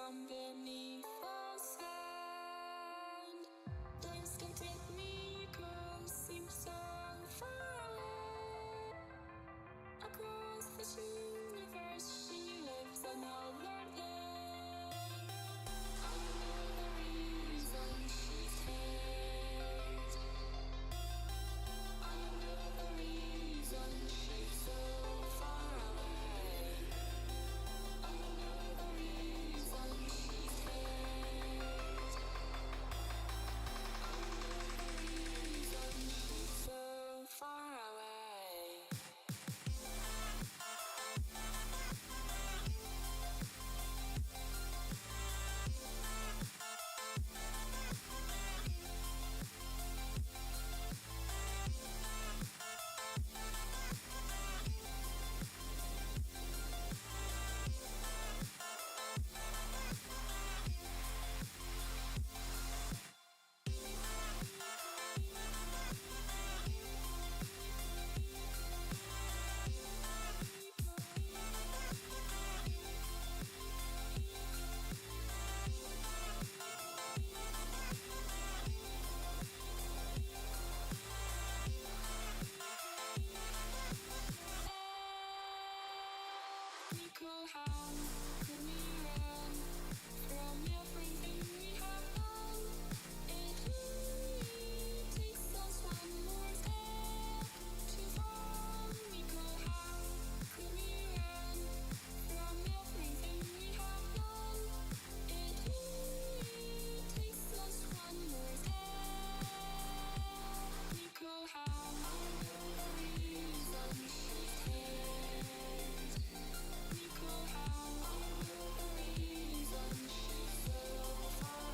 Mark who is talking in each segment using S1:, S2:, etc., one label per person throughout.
S1: from beneath the sand. Please don't take me, 'cause it seems so far away. Across this universe, she lives another day. I know the reason she stays. I know the reason she's so far away. I know the reason she stays. I know the reason she's so far away. How could we run from everything we have done? It only takes us one more step to fall. How could we run from everything we have done? It only takes us one more step. How I know the reason she stays. How I know the reason she's so far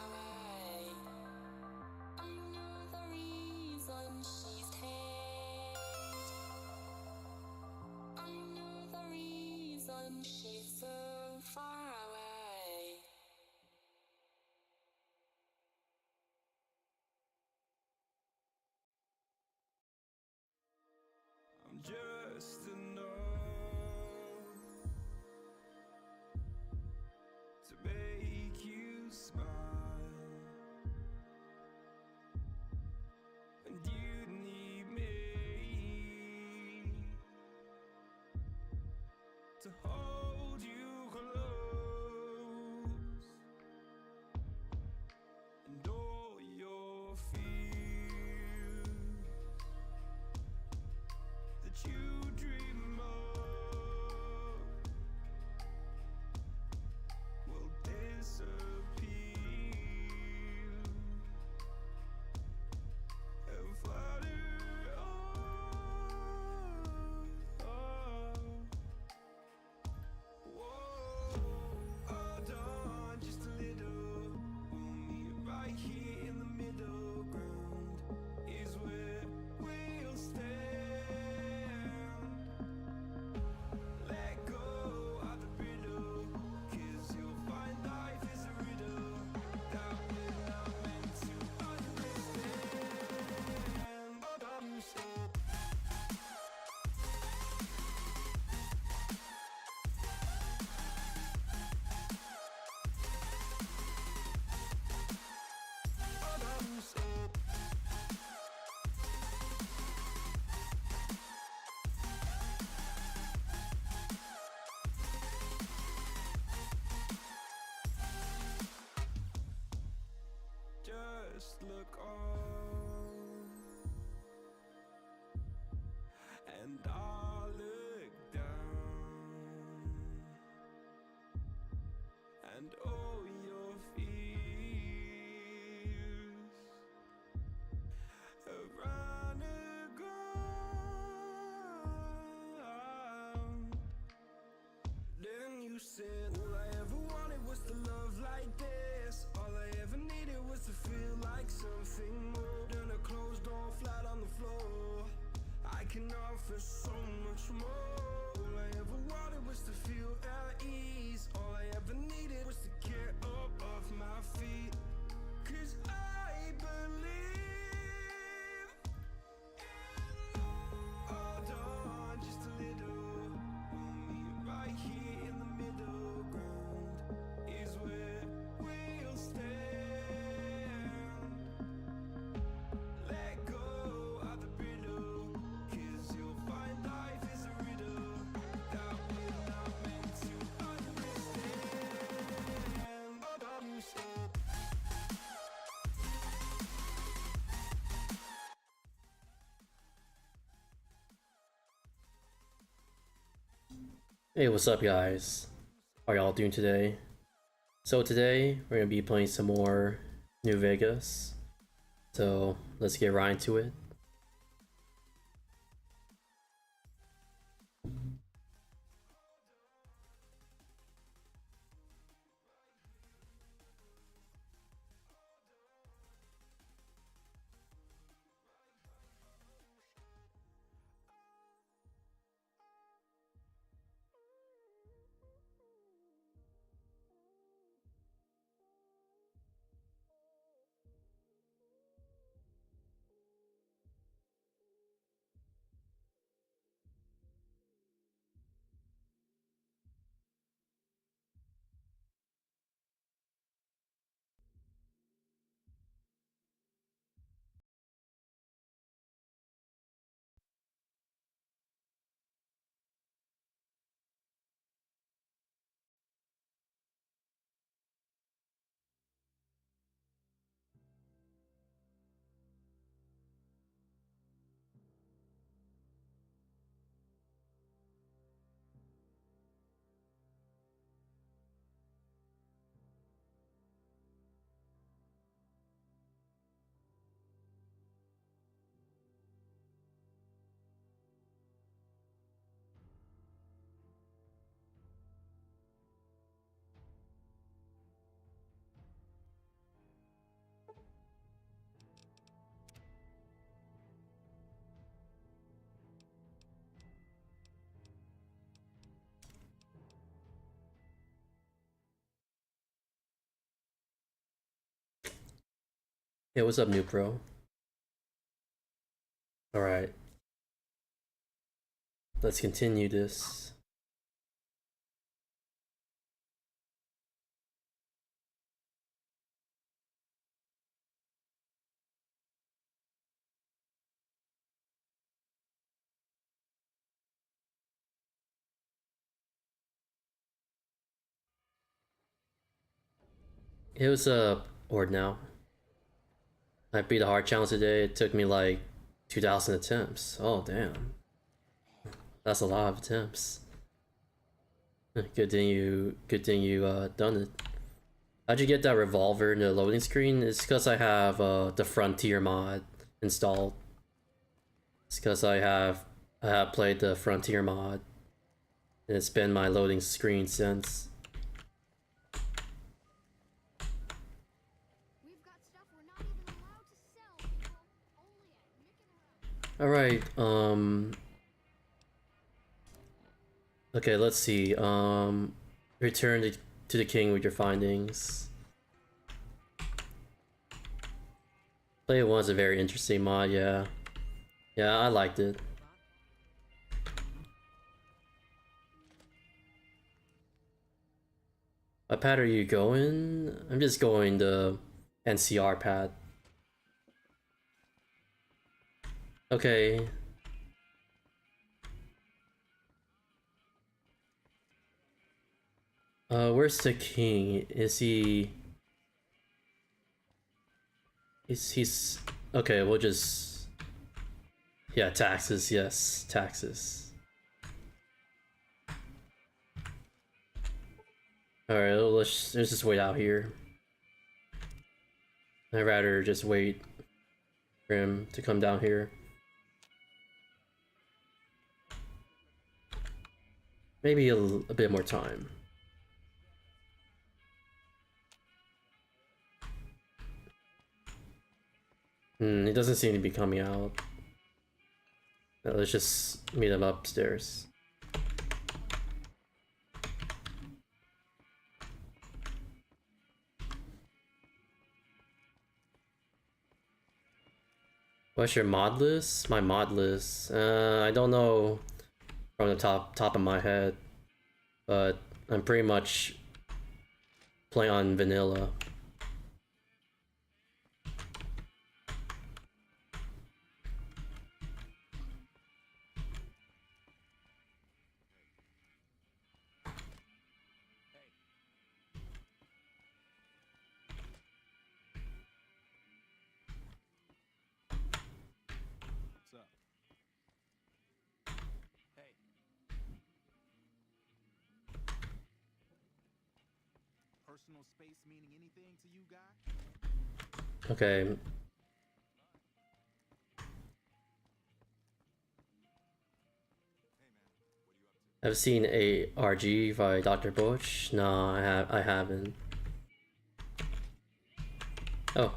S1: away. How I know the reason she stays. How I know the reason she she's so far away.
S2: I'm just enough to make you smile, and you need me to hold you just look on, and I look down, and all your fears have run gone. Then you said, all I ever wanted was to love like this. All I ever needed was to feel like something more than a closed door flat on the floor. I can offer so much more. All I ever wanted was to feel at ease. All I ever needed was to get up off my feet. 'Cause I believe in hold on just a little. We'll meet right here in the middle ground is where we'll stand. Let go of the brittle, 'cause you'll find life is a riddle that we're not meant to understand.
S3: Hey, what's up guys? How are y'all doing today? So today we're gonna be playing some more New Vegas. So let's get right into it. Hey, what's up, new pro? Alright. Let's continue this. Hey, what's up, Ord now? I beat a hard challenge today. It took me like 2,000 attempts. Oh damn. That's a lot of attempts. Good thing you done it. How'd you get that revolver in the loading screen? It's because I have the Frontier mod installed. It's because I have played the Frontier mod, and it's been my loading screen since.
S4: We've got stuff we're not even allowed to sell, people. Only at Nick and Row.
S3: Alright, okay, let's see. Return to the king with your findings. Play 1 is a very interesting mod, yeah. Yeah, I liked it. What pad are you going? I'm just going the NCR pad. Okay. Where's the king? Is he... He's okay. We'll just yeah, taxes. Yes, taxes. All right, let's just wait out here. I'd rather just wait for him to come down here. Maybe a bit more time. He doesn't seem to be coming out. Let's just meet him upstairs. What's your mod list? My mod list? I don't know from the top of my head, but I'm pretty much playing on vanilla.
S5: What's up? Hey. Personal space meaning anything to you, guy?
S3: Okay. I've seen a RG by Dr. Bosch. No, I haven't. Oh.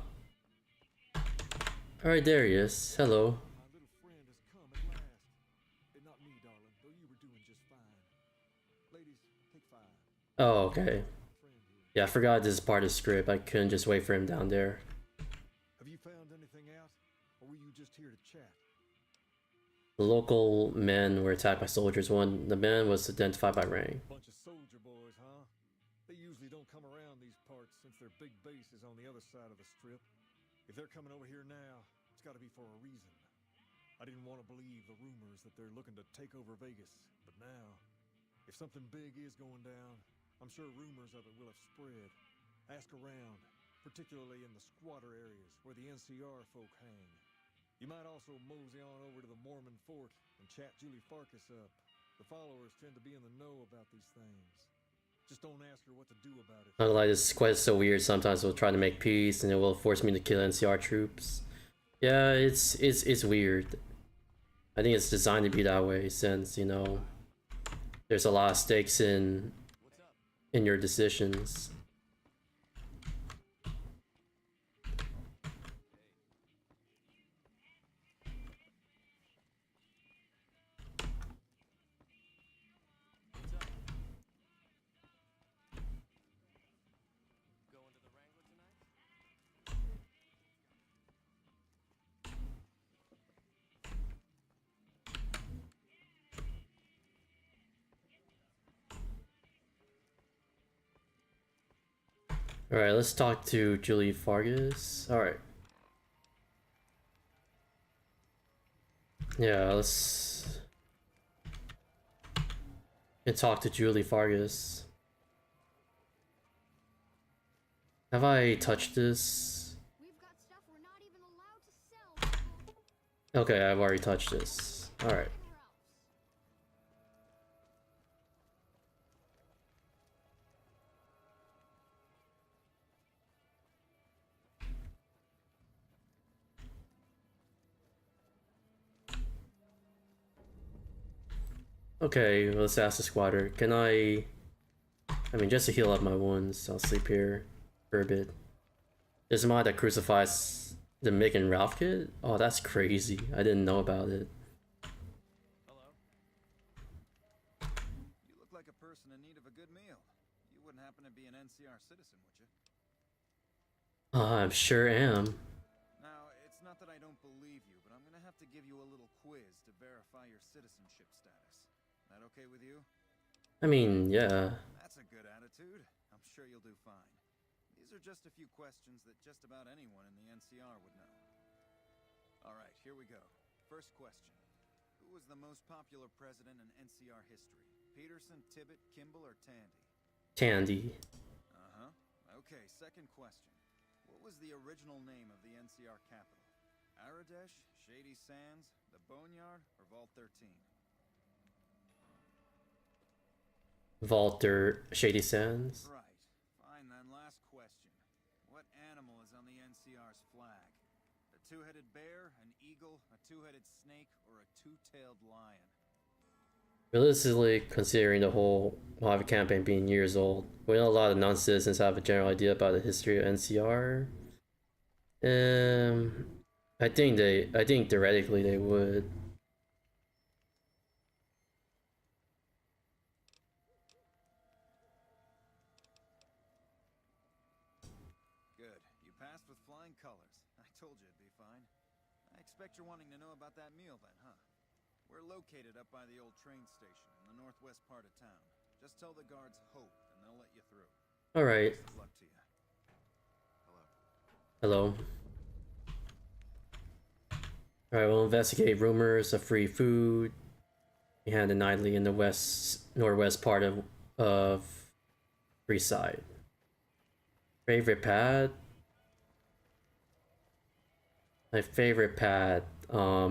S3: Alright, there he is. Hello.
S6: My little friend has come at last. Not me, darling, though you were doing just fine. Ladies, take 5.
S3: Oh, okay.
S6: Friend here.
S3: Yeah, I forgot this is part of the script. I couldn't just wait for him down there.
S6: Have you found anything out? Or were you just here to chat?
S3: The local men were attacked by soldiers. The man was identified by rank.
S6: Bunch of soldier boys, huh? They usually don't come around these parts since their big base is on the other side of the strip. If they're coming over here now, it's gotta be for a reason. I didn't want to believe the rumors that they're looking to take over Vegas, but now, if something big is going down, I'm sure rumors of it will have spread. Ask around, particularly in the squatter areas where the NCR folk hang. You might also mosey on over to the Mormon fort and chat Julie Farkas up. The followers tend to be in the know about these things. Just don't ask her what to do about it.
S3: Not like this quest is so weird. Sometimes we'll try to make peace, and it will force me to kill NCR troops. Yeah, it's weird. I think it's designed to be that way, since you know there's a lot of stakes in your decisions.
S5: Going to the Wrangler tonight?
S3: Alright, let's talk to Julie Fargas. Alright. Yeah, let's talk to Julie Fargas. Have I touched this?
S4: We've got stuff we're not even allowed to sell. People.
S3: Okay, I've already touched this. Alright.
S4: Anywhere else.
S3: Okay, let's ask the squatter. Can I mean, just to heal up my wounds, I'll sleep here for a bit. There's a mod that crucifies the Mick and Ralph kid? Oh, that's crazy. I didn't know about it.
S5: Hello?
S7: You look like a person in need of a good meal. You wouldn't happen to be an NCR citizen, would you?
S3: I sure am.
S7: Now, it's not that I don't believe you, but I'm gonna have to give you a little quiz to verify your citizenship status. That okay with you?
S3: I mean, yeah.
S7: That's a good attitude. I'm sure you'll do fine. These are just a few questions that just about anyone in the NCR would know. All right, here we go. First question. Who was the most popular president in NCR history? Peterson, Tibbet, Kimball, or Tandy?
S3: Tandy.
S7: Uh-huh. Okay, second question. what was the original name of the NCR capital? Aradesh, Shady Sands, the Boneyard, or Vault 13?
S3: Walter Shady Sands.
S7: Right. Fine then, last question. What animal is on the NCR's flag? A two-headed bear, an eagle, a two-headed snake, or a two-tailed lion?
S3: Realistically, considering the whole Mojave campaign being years old, we know a lot of non-citizens have a general idea about the history of NCR. I think theoretically they would.
S7: Good. You passed with flying colors. I told you it'd be fine. I expect you're wanting to know about that meal then, huh? We're located up by the old train station in the northwest part of town. Just tell the guards Hope and they'll let you through.
S3: All right.
S7: Best of luck to you.
S3: Hello.
S7: Hello.
S3: Alright, we'll investigate rumors of free food behind nightly in the northwest part of Freeside. Favorite pad? My favorite pad, I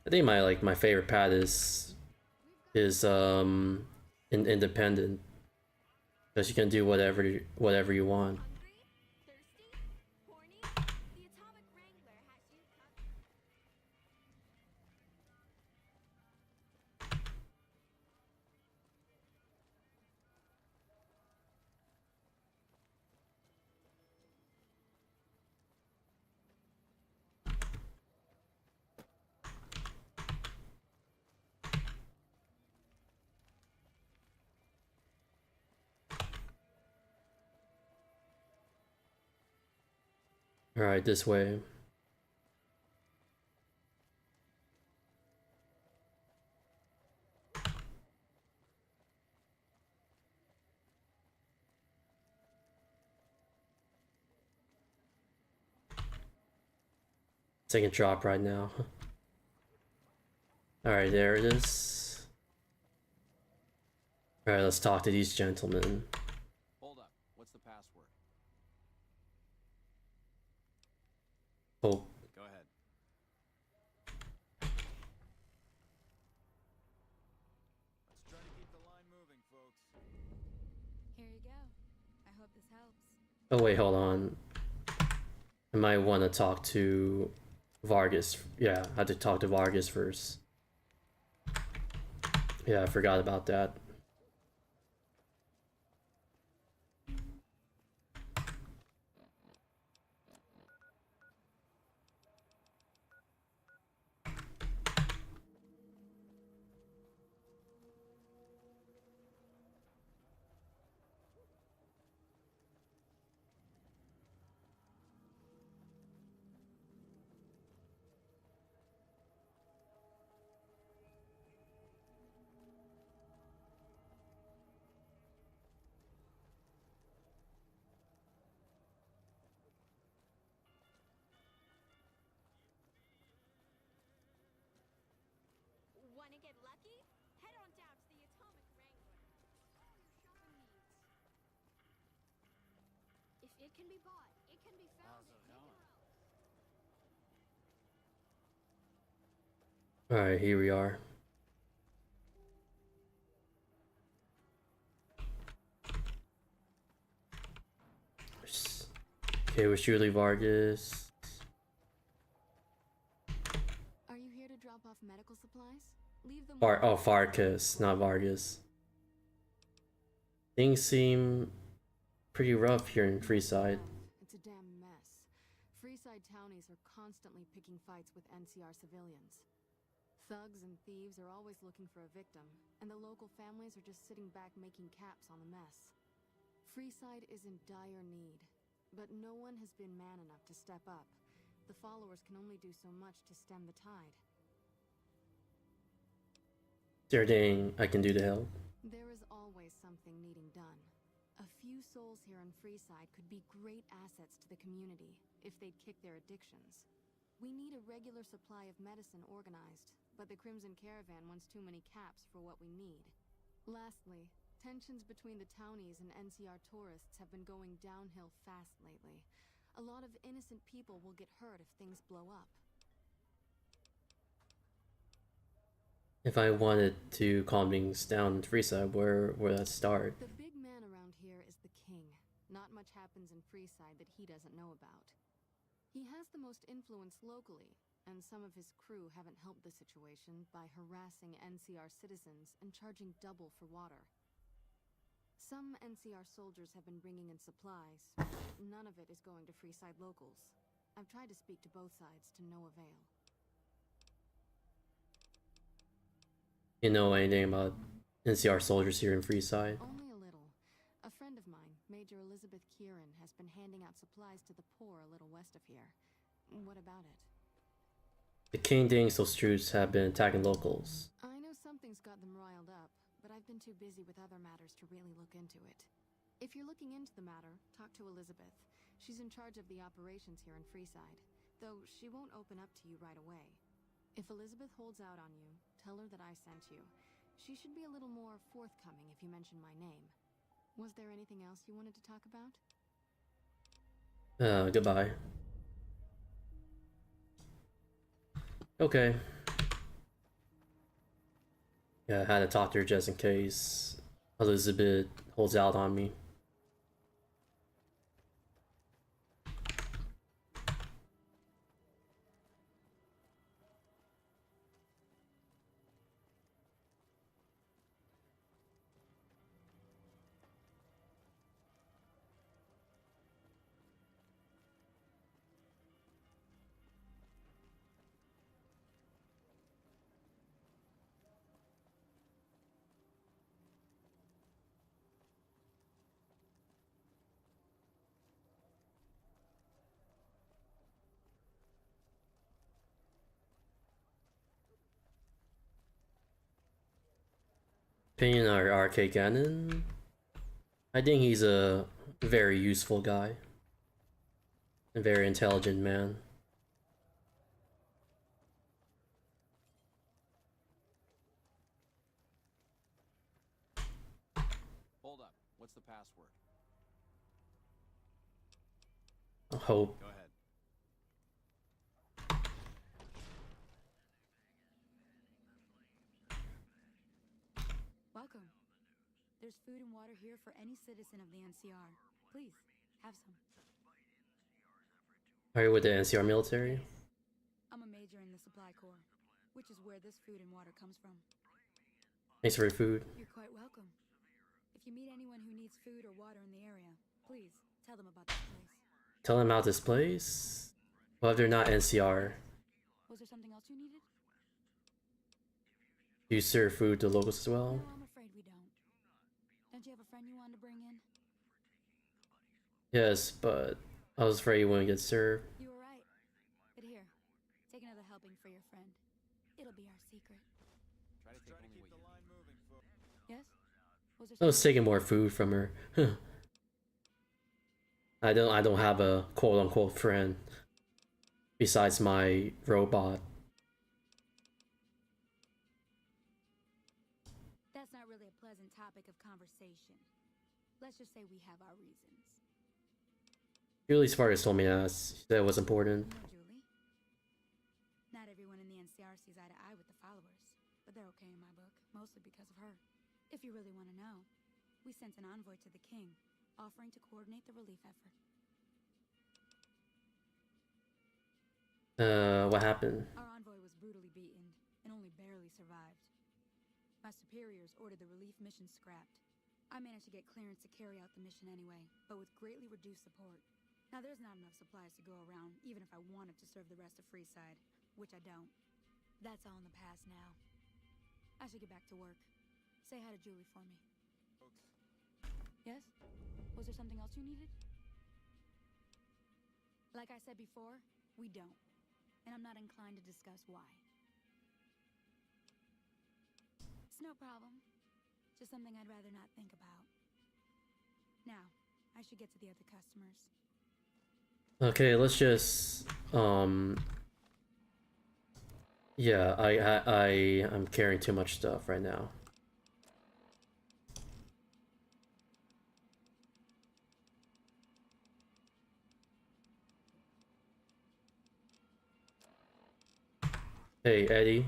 S3: think my favorite pad is independent. Because you can do whatever you want.
S4: Hungry? Thirsty? The Atomic Wrangler has you covered.
S3: Alright, this way. Taking a drop right now. Alright, there it is. Alright, let's talk to these gentlemen.
S5: Hold up. What's the password?
S3: Oh,
S5: Go ahead.
S7: Let's try to keep the line moving, folks.
S4: Here you go. I hope this helps.
S3: oh wait, hold on. I might want to talk to Vargas. Yeah, I had to talk to Vargas first. Yeah, I forgot about that.
S4: Wanna get lucky? Head on down to the Atomic Wrangler. All your shopping needs. If it can be bought, it can be found.
S5: How's it going?
S3: Alright, here we are. Okay, with Shirley Vargas.
S4: Are you here to drop off medical supplies? Leave them.
S3: Farkas, not Vargas. Things seem pretty rough here in Freeside.
S8: It's a damn mess. Freeside townies are constantly picking fights with NCR civilians. Thugs and thieves are always looking for a victim, and the local families are just sitting back making caps on the mess. Freeside is in dire need, but no one has been man enough to step up. The followers can only do so much to stem the tide.
S3: Is there anything I can do to help?
S8: There is always something needing done. A few souls here in Freeside could be great assets to the community if they'd kick their addictions. We need a regular supply of medicine organized, but the Crimson Caravan wants too many caps for what we need. Lastly, Tensions between the townies and NCR tourists have been going downhill fast lately. A lot of innocent people will get hurt if things blow up.
S3: If I wanted to calm things down in Freeside, where would that start?
S8: The big man around here is the king. Not much happens in Freeside that he doesn't know about. He has the most influence locally, and some of his crew haven't helped the situation by harassing NCR citizens and charging double for water. Some NCR soldiers have been bringing in supplies, but none of it is going to Freeside locals. I've tried to speak to both sides to no avail.
S3: You know anything about NCR soldiers here in Freeside?
S8: Only a little. A friend of mine, Major Elizabeth Kieran, has been handing out supplies to the poor a little west of here. What about it?
S3: The King Ding's troops have been attacking locals.
S8: I know something's got them riled up, but I've been too busy with other matters to really look into it. If you're looking into the matter, talk to Elizabeth. She's in charge of the operations here in Freeside, though she won't open up to you right away. If Elizabeth holds out on you, tell her that I sent you. She should be a little more forthcoming if you mention my name. Was there anything else you wanted to talk about?
S3: Goodbye. Okay. Yeah, I had to talk to her just in case Elizabeth holds out on me. Opinion on RK Gannon? I think he's a very useful guy. A very intelligent man.
S5: Hold up. What's the password?
S3: Hope.
S5: Go ahead.
S9: Welcome. There's food and water here for any citizen of the NCR. Please, have some.
S3: Are you with the NCR military?
S9: I'm a major in the Supply Corps, which is where this food and water comes from.
S3: Thanks for your food.
S9: You're quite welcome. If you meet anyone who needs food or water in the area, please tell them about this place.
S3: Tell them about this place? Well, if they're not NCR,
S9: Was there something else you needed?
S3: do you serve food to locals as well?
S9: No, I'm afraid we don't. Don't you have a friend you wanted to bring in?
S3: Yes, but I was afraid you wouldn't get served.
S9: You were right. But here, take another helping for your friend. It'll be our secret.
S5: Try to
S7: Try to
S5: only
S7: keep
S5: what
S7: the
S5: you
S7: line moving, folks.
S9: Yes? Was there
S3: I was
S9: something?
S3: taking more food from her. I don't have a quote unquote friend besides my robot.
S9: That's not really a pleasant topic of conversation. Let's just say we have our reasons.
S3: Julie Spartus told me that was important.
S9: No, Julie. Not everyone in the NCR sees eye to eye with the followers, but they're okay in my book, mostly because of her. If you really want to know, we sent an envoy to the king, offering to coordinate the relief effort.
S3: What happened?
S9: Our envoy was brutally beaten and only barely survived. My superiors ordered the relief mission scrapped. I managed to get clearance to carry out the mission anyway, but with greatly reduced support. Now there's not enough supplies to go around, even if I wanted to serve the rest of Freeside, which I don't. That's all in the past now. I should get back to work. Say hi to Julie for me. Yes? Was there something else you needed? Like I said before, we don't. And I'm not inclined to discuss why. It's no problem. Just something I'd rather not think about. Now, I should get to the other customers.
S3: Okay, let's just yeah, I'm carrying too much stuff right now. Hey, Eddie.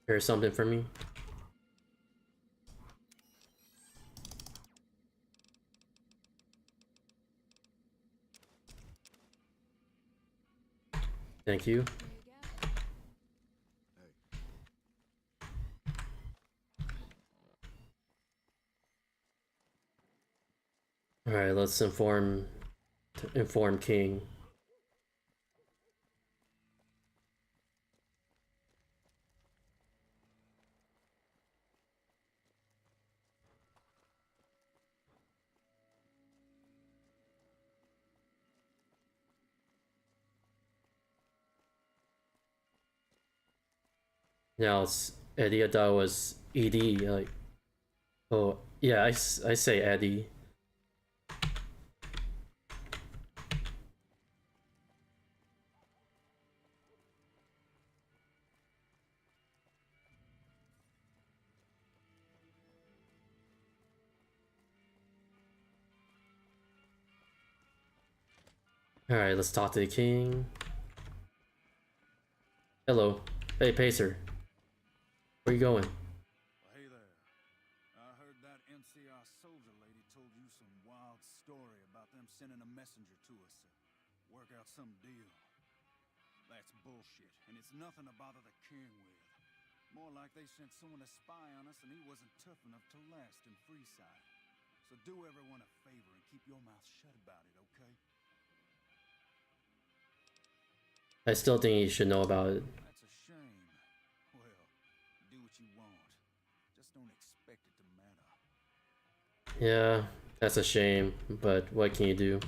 S3: Here's something for me. Thank you. Alright, let's inform King. Now it's Eddie. I thought it was ED. Like, oh yeah, I say Eddie. Alright, let's talk to the king. Hello. Hey, Pacer. Where you going?
S7: Well, hey there. I heard that NCR soldier lady told you some wild story about them sending a messenger to us to work out some deal. That's bullshit, and it's nothing to bother the king with. More like they sent someone to spy on us and he wasn't tough enough to last in Freeside. So do everyone a favor and keep your mouth shut about it, okay?
S3: I still think you should know about it.
S7: That's a shame. Well, do what you want. Just don't expect it to matter.
S3: Yeah, that's a shame, but what can you do?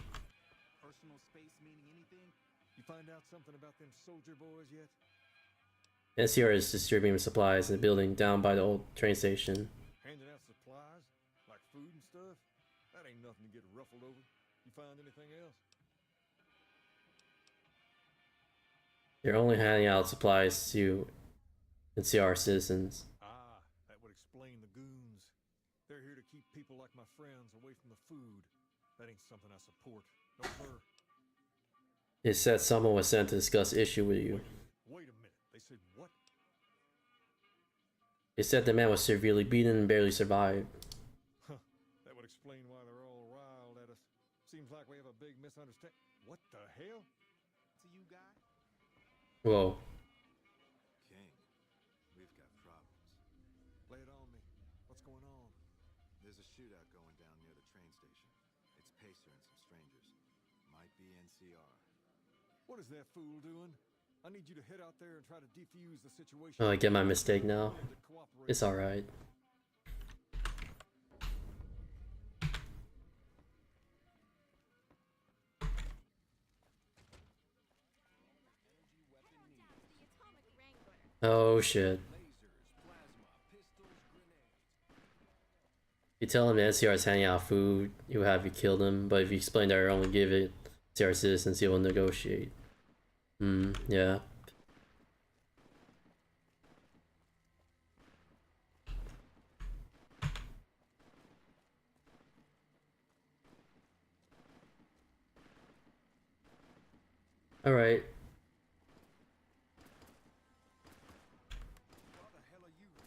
S5: Personal space meaning anything?
S6: You find out something about them soldier boys yet?
S3: NCR is distributing supplies in the building down by the old train station.
S6: Handing out supplies? Like food and stuff? That ain't nothing to get ruffled over. You find anything else?
S3: They're only handing out supplies to NCR citizens.
S6: Ah, that would explain the goons. They're here to keep people like my friends away from the food. That ain't something I support. No, sir.
S3: It said someone was sent to discuss issue with you.
S6: Wait a minute. They said what?
S3: It said the man was severely beaten and barely survived.
S6: Huh. That would explain why they're all riled at us. Seems like we have a big misunderstanding. What the hell?
S5: To you, guy?
S3: Whoa.
S7: King, we've got problems.
S6: Lay it on me. What's going on?
S7: There's a shootout going down near the train station. It's Pacer and some strangers. Might be NCR.
S6: What is that fool doing? I need you to head out there and try to defuse the situation.
S3: Oh, I get my mistake now. It's alright. Oh shit. You tell him the NCR is handing out food, he will have you kill them, but if you explain that or only give it to our citizens, he will negotiate. Yeah. Alright.
S7: Why the hell are you here?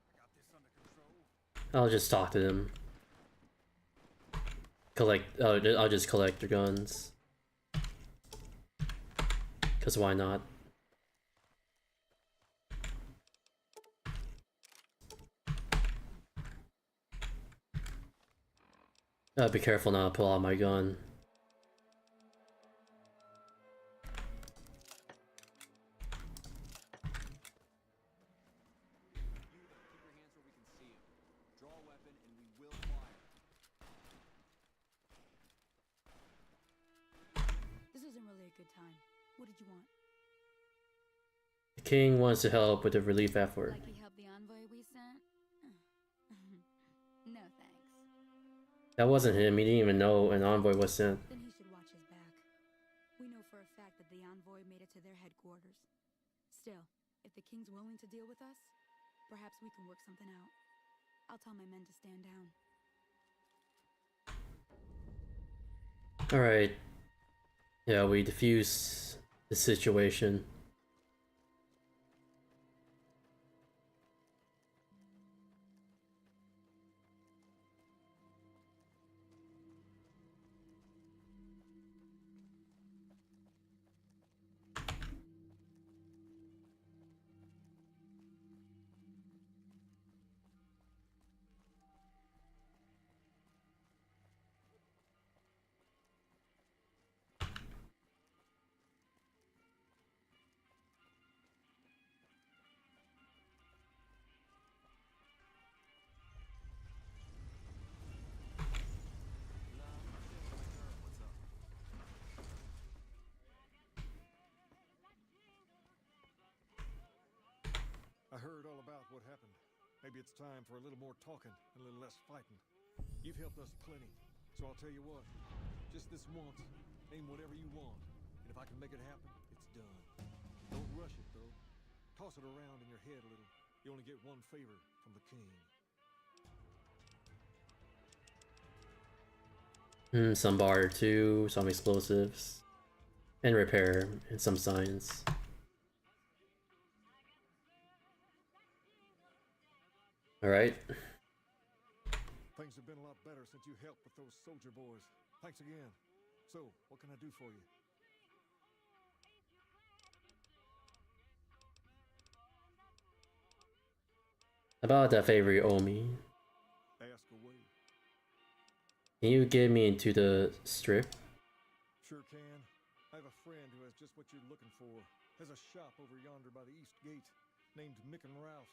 S7: I got this under control.
S3: I'll just talk to them. I'll just collect their guns. Cause why not? Be careful not to pull out my gun.
S9: This isn't really a good time. What did you want?
S3: The king wants to help with the relief effort.
S9: Like he helped the envoy we sent? No thanks.
S3: That wasn't him, he didn't even know an envoy was sent.
S9: Then he should watch his back. We know for a fact that the envoy made it to their headquarters. Still, if the king's willing to deal with us, perhaps we can work something out. I'll tell my men to stand down.
S3: Alright. Yeah, we diffuse the situation.
S6: what happened. Maybe it's time for a little more talking and a little less fighting. You've helped us plenty, so I'll tell you what. Just this once, name whatever you want, and if I can make it happen, it's done. Don't rush it, though. Toss it around in your head a little. You only get one favor from the king.
S3: Some barter too, some explosives, and repair, and some science. Alright.
S6: Things have been a lot better since you helped with those soldier boys. Thanks again. So, what can I do for you?
S3: About that favor you owe me.
S6: Ask away.
S3: Can you get me into the strip?
S6: Sure can. I have a friend who has just what you're looking for. Has a shop over yonder by the east gate, named Mick and Ralph's.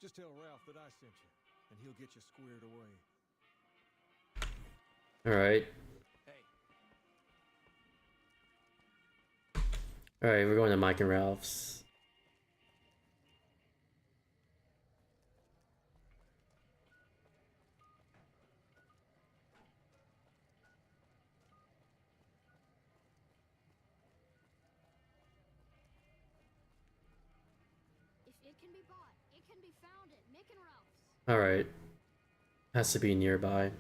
S6: Just tell Ralph that I sent you, and he'll get you squared away.
S3: Alright. Alright, we're going to Mike and Ralph's.
S4: If it can be bought, it can be found at Mick and Ralph's.
S3: Alright. Has to be nearby.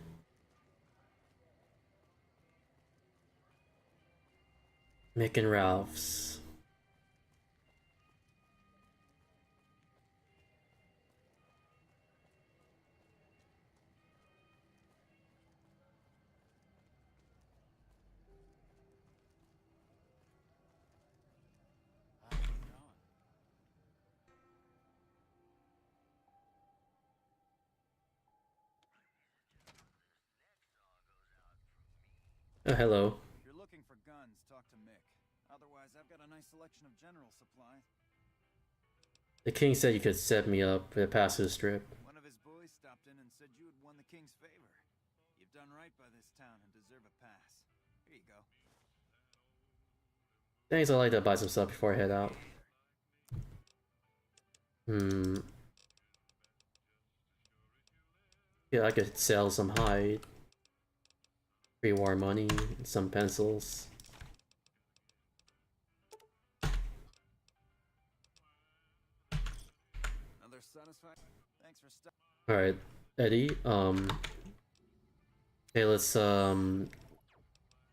S3: Mick and Ralph's. Oh, hello.
S7: If you're looking for guns, talk to Mick. Otherwise, I've got a nice selection of general supplies.
S3: The king said you could set me up with a pass to the strip.
S7: One of his boys stopped in and said you had won the king's favor. You've done right by this town and deserve a pass. Here you go.
S3: Thanks, I'd like to buy some stuff before I head out. Yeah, I could sell some hide. Pre-war money, and some pencils.
S7: Another satisfaction. Thanks for stopping.
S3: Alright, Eddie, okay, let's, sell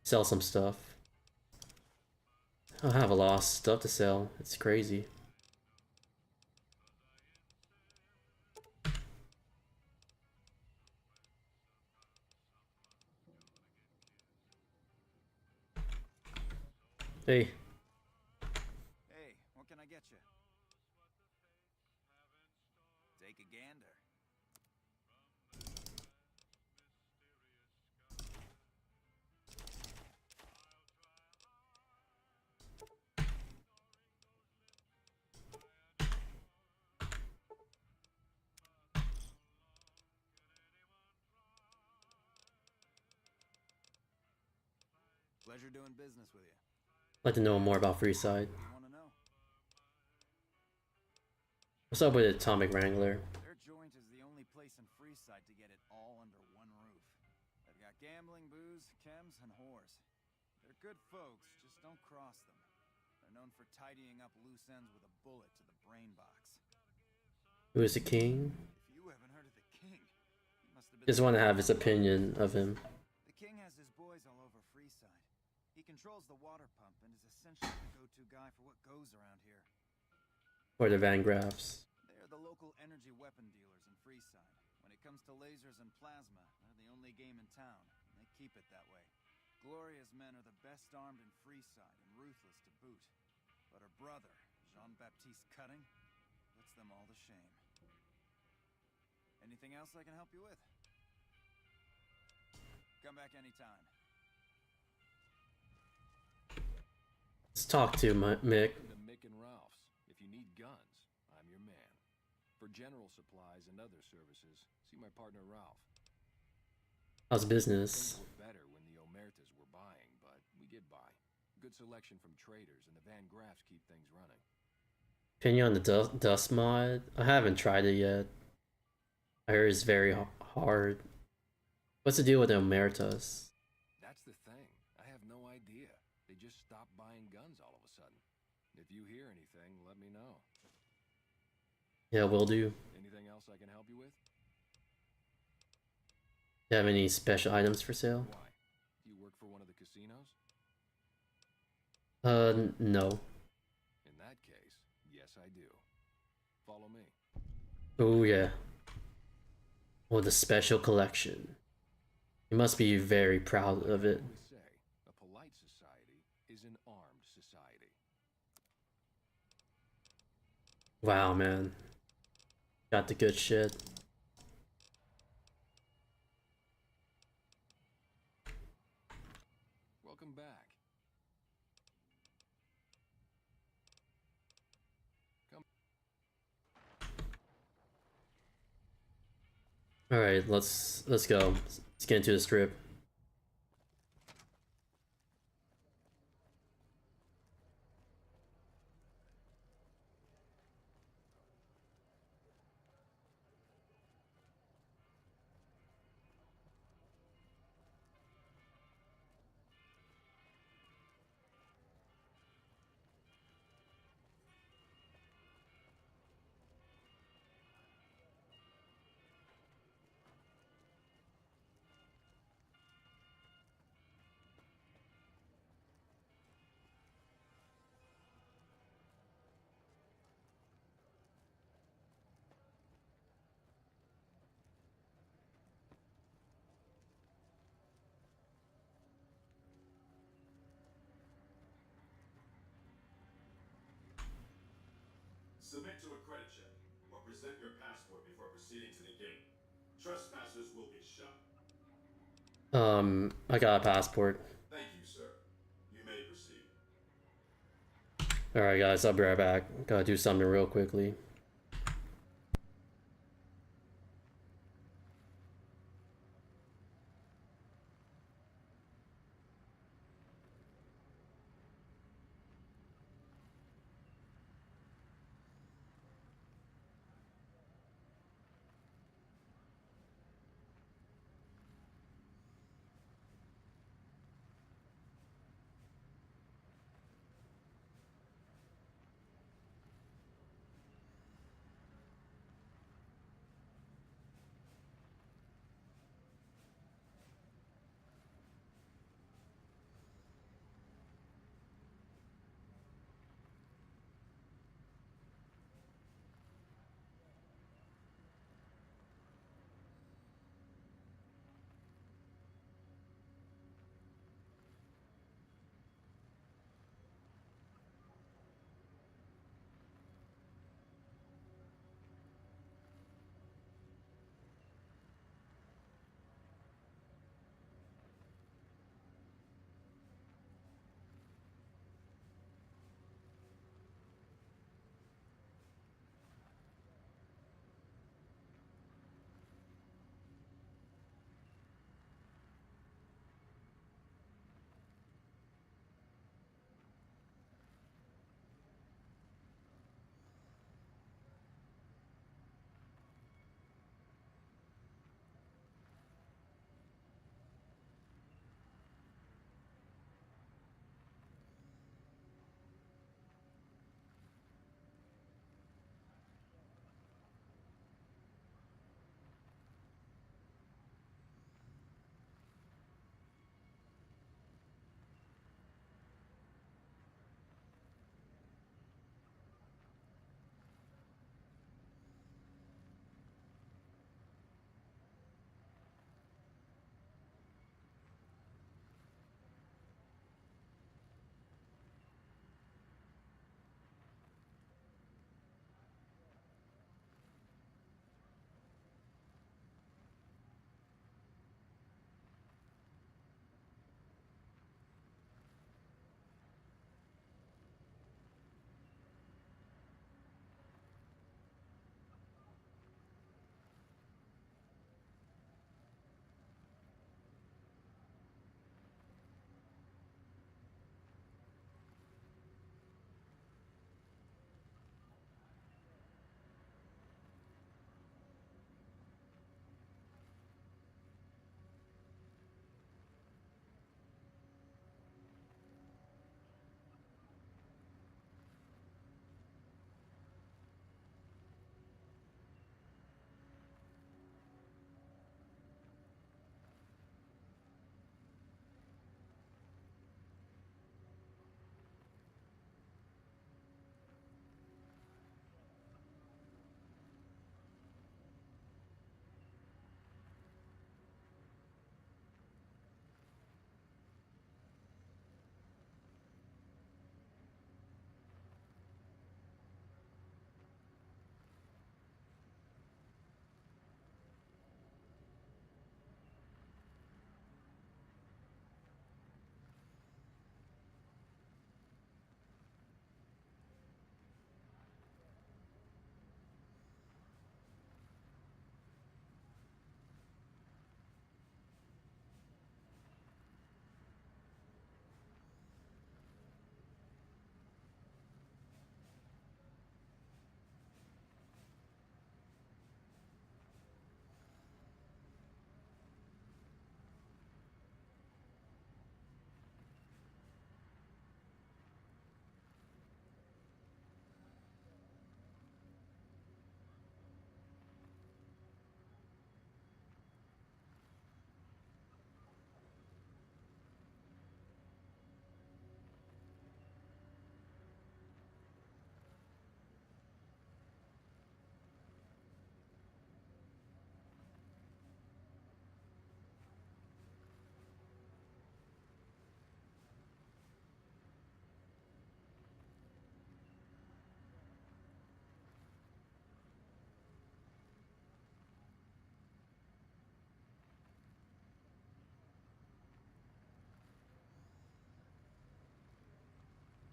S3: some stuff. I have a lot of stuff to sell. It's crazy. Hey.
S7: Hey, what can I get you? Take a gander. Pleasure doing business with you.
S3: I'd like to know more about Freeside.
S7: Want to know?
S3: What's up with Atomic Wrangler?
S7: Their joint is the only place in Freeside to get it all under one roof. They've got gambling, booze, chems, and whores. They're good folks, just don't cross them. They're known for tidying up loose ends with a bullet to the brain box.
S3: Who is the king?
S7: If you haven't heard of the king, you must have been...
S3: Just want to have his opinion of him.
S7: The king has his boys all over Freeside. He controls the water pump and is essentially the go-to guy for what goes around here.
S3: Or the Van Graffs.
S7: They are the local energy weapon dealers in Freeside. When it comes to lasers and plasma, they're the only game in town, and they keep it that way. Gloria's men are the best armed in Freeside and ruthless to boot. But her brother, Jean-Baptiste Cutting, puts them all to shame. Anything else I can help you with? Come back anytime.
S3: Let's talk to Mick.
S10: To Mick and Ralph's. If you need guns, I'm your man. For general supplies and other services, see my partner Ralph.
S3: How's business?
S10: Things were better when the Omertas were buying, but we get by. Good selection from traders, and the Van Graffs keep things running.
S3: Opinion on the dust mod? I haven't tried it yet. I heard it's very hard. What's the deal with the Omertas?
S10: That's the thing. I have no idea. They just stopped buying guns all of a sudden. If you hear anything, let me know.
S3: Yeah, will do.
S10: Anything else I can help you with?
S3: Do you have any special items for sale?
S10: Why? Do you work for one of the casinos?
S3: No.
S10: In that case, yes I do. Follow me.
S3: Oh yeah. Oh, the special collection. You must be very proud of it.
S10: I always say, a polite society is an armed society.
S3: Wow, man. Got the good shit.
S10: Welcome back.
S3: All right, let's go. Let's get into the strip.
S11: Submit to a credit check or present your passport before proceeding to the gate. Trespassers will be shot.
S3: I got a passport.
S11: Thank you, sir. You may proceed.
S3: Alright guys, I'll be right back. Gotta do something real quickly.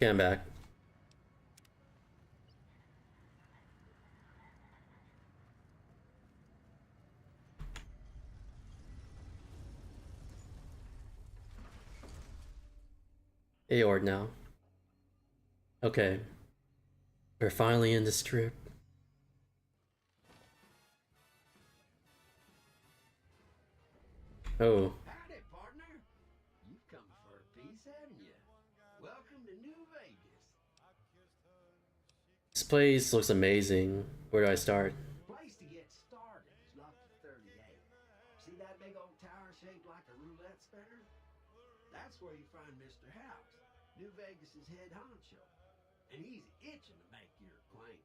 S3: Okay, I'm back. Aord now. Okay. We're finally in the strip. Oh.
S12: Howdy, partner. You've come for a piece, haven't you? Welcome to New Vegas.
S3: This place looks amazing. Where do I start?
S12: Place to get started is Lucky 38. See that big old tower shaped like a roulette spinner? That's where you find Mr. House, New Vegas's head honcho. And he's itching to make your acquaintance.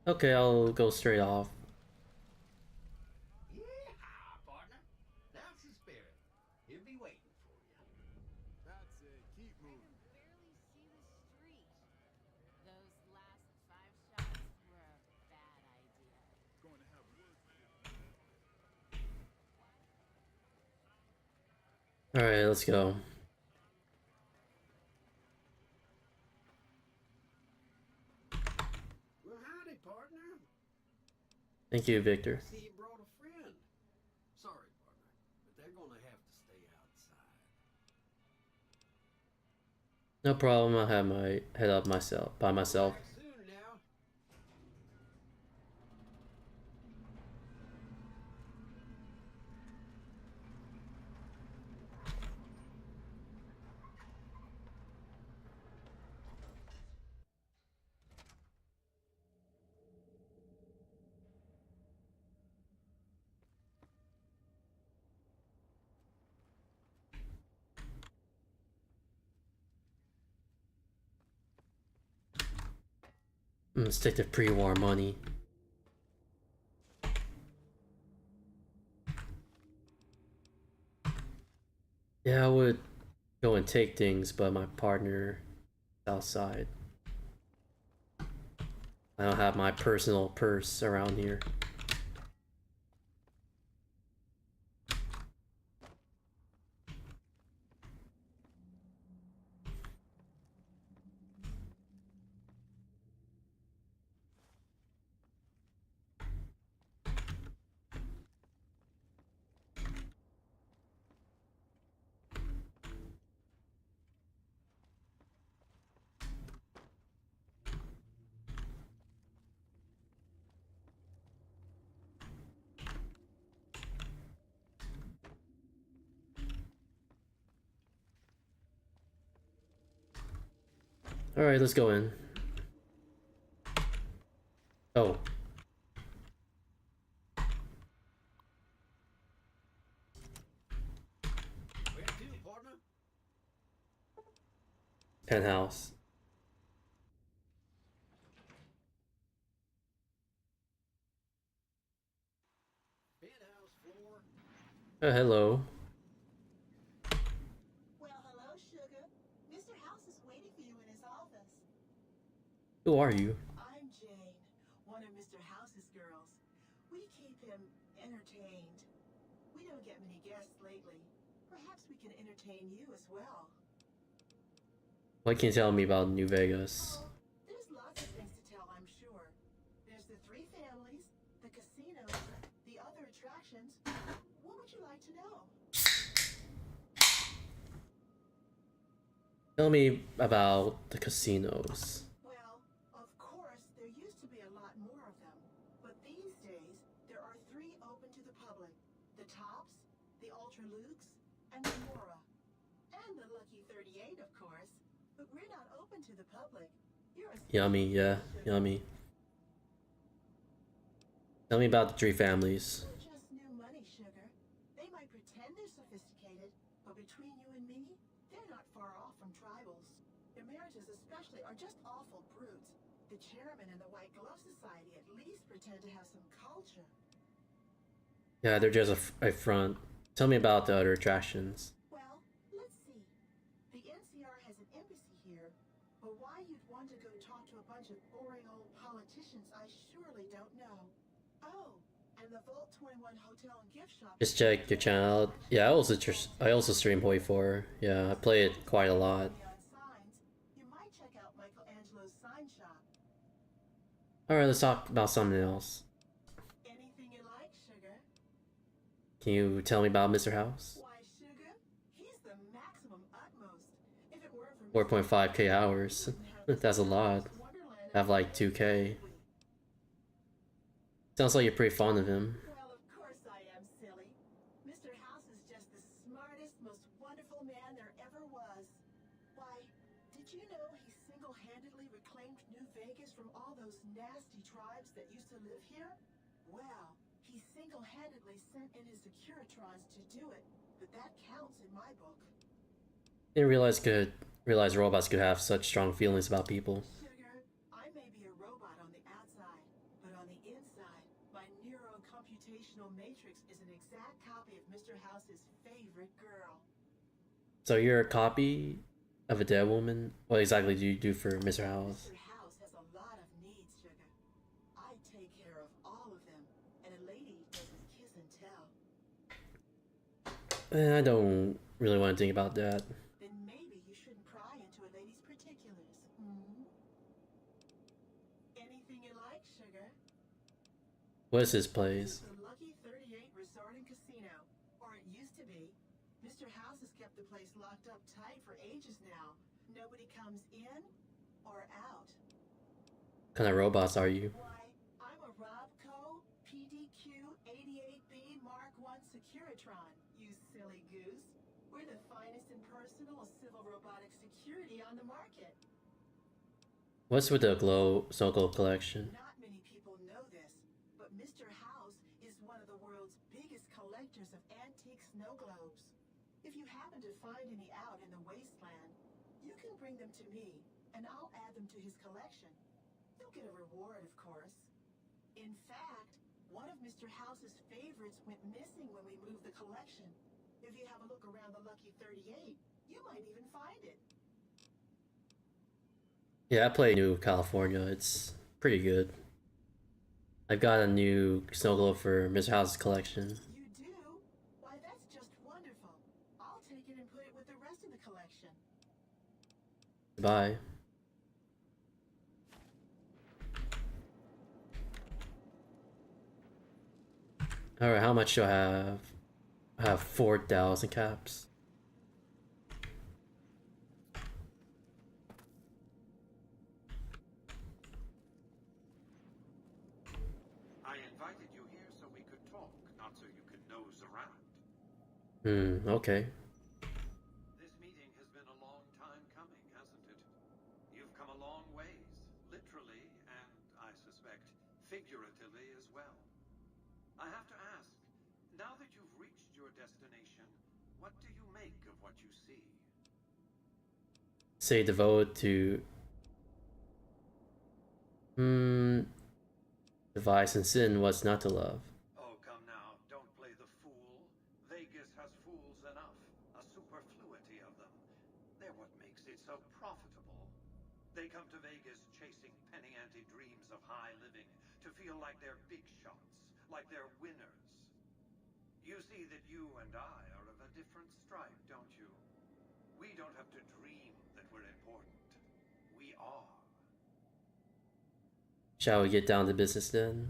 S3: Okay, I'll go straight off.
S12: Yeah, partner. That's the spirit. He'll be waiting for you.
S5: That's it. Keep
S4: I
S5: moving.
S4: can barely see the street. Those last 5 shots were a bad idea.
S5: Going to have words with you.
S3: Alright, let's go.
S12: Well, howdy, partner.
S3: Thank you, Victor.
S12: See, you brought a friend. Sorry, partner, but they're gonna have to stay outside.
S3: No problem, I'll have my head up by myself.
S12: Back soon now.
S3: Let's take the pre-war money. Yeah, I would go and take things, but my partner is outside. I don't have my personal purse around here. Alright, let's go in. Oh.
S12: Where to, partner?
S3: Penthouse.
S12: Penthouse floor.
S3: Oh, hello.
S13: Well, hello, sugar. Mr. House is waiting for you in his office.
S3: Who are you?
S13: I'm Jane, one of Mr. House's girls. We keep him entertained. We don't get many guests lately. Perhaps we can entertain you as well.
S3: What can you tell me about New Vegas?
S13: Oh, there's lots of things to tell, I'm sure. There's the 3 families, the casino, the other attractions. What would you like to know?
S3: Tell me about the casinos.
S13: Well, of course, there used to be a lot more of them. But these days, there are 3 open to the public. The Tops, the Ultra Lukes, and the Mora. And the Lucky 38, of course. But we're not open to the public. You're a
S3: Yummy, yeah, yummy. Tell me about the 3 families.
S13: They're just new money, sugar. They might pretend they're sophisticated, but between you and me, they're not far off from tribals. Emeritus especially are just awful brutes. The chairman and the White Glove Society at least pretend to have some culture.
S3: Yeah, they're just a front. Tell me about the other attractions.
S13: Well, let's see. The NCR has an embassy here, but why you'd want to go talk to a bunch of boring old politicians, I surely don't know. Oh, and the Vault 21 hotel and gift shop.
S3: Just check your channel. Yeah, I also stream Hoi 4. Yeah, I play it quite a lot.
S13: You might check out Michelangelo's sign shop.
S3: Alright, let's talk about something else.
S13: Anything you like, sugar.
S3: Can you tell me about Mr. House?
S13: Why, sugar? He's the maximum utmost. If it weren't for
S3: 4.5k hours. That's a lot. I have like 2k. Sounds like you're pretty fond of him.
S13: Well, of course I am, silly. Mr. House is just the smartest, most wonderful man there ever was. Why, did you know he single-handedly reclaimed New Vegas from all those nasty tribes that used to live here? Well, he single-handedly sent in his Securitrons to do it, but that counts in my book.
S3: Didn't realize robots could have such strong feelings about people.
S13: Sugar, I may be a robot on the outside, but on the inside, my neurocomputational matrix is an exact copy of Mr. House's favorite girl.
S3: So you're a copy of a dead woman? What exactly do you do for Mr. House?
S13: Mr. House has a lot of needs, sugar. I take care of all of them, and a lady doesn't kiss and tell.
S3: I don't really want to think about that.
S13: Then maybe you shouldn't pry into a lady's particulars. Anything you like, sugar.
S3: What is his place?
S13: The Lucky 38 Resort and Casino, or it used to be. Mr. House has kept the place locked up tight for ages now. Nobody comes in or out.
S3: What kind of robots are you?
S13: Why, I'm a Robco PDQ-88B Mark I Securitron, you silly goose. We're the finest in personal civil robotic security on the market.
S3: What's with the Snow Globe collection?
S13: Not many people know this, but Mr. House is one of the world's biggest collectors of antique snow globes. If you happen to find any out in the wasteland, you can bring them to me, and I'll add them to his collection. You'll get a reward, of course. In fact, one of Mr. House's favorites went missing when we moved the collection. If you have a look around the Lucky 38, you might even find it.
S3: Yeah, I play New California. It's pretty good. I've got a new Snow Globe for Mr. House's collection.
S13: You do? Why, that's just wonderful. I'll take it and put it with the rest of the collection.
S3: Bye. Alright, how much do I have? I have 4,000 caps.
S14: I invited you here so we could talk, not so you could nose around.
S3: Okay.
S14: This meeting has been a long time coming, hasn't it? You've come a long ways, literally, and I suspect figuratively as well. I have to ask, now that you've reached your destination, what do you make of what you see?
S3: Say devoted to device and sin, what's not to love?
S14: Oh, come now, don't play the fool. Vegas has fools enough, a superfluity of them. They're what makes it so profitable. They come to Vegas chasing penny-ante dreams of high living to feel like they're big shots, like they're winners. You see that you and I are of a different stripe, don't you? We don't have to dream that we're important. We are.
S3: Shall we get down to business then?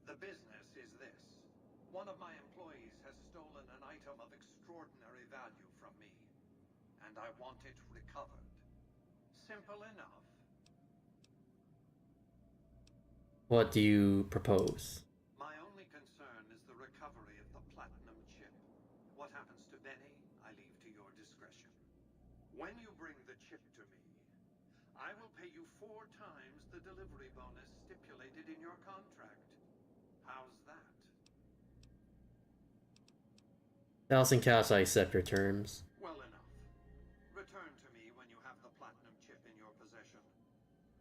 S14: The business is this. One of my employees has stolen an item of extraordinary value from me, and I want it recovered. Simple enough.
S3: What do you propose?
S14: My only concern is the recovery of the platinum chip. What happens to Benny, I leave to your discretion. When you bring the chip to me, I will pay you 4 times the delivery bonus stipulated in your contract. How's that?
S3: 1,000 caps, I accept your terms.
S14: Well enough. Return to me when you have the platinum chip in your possession.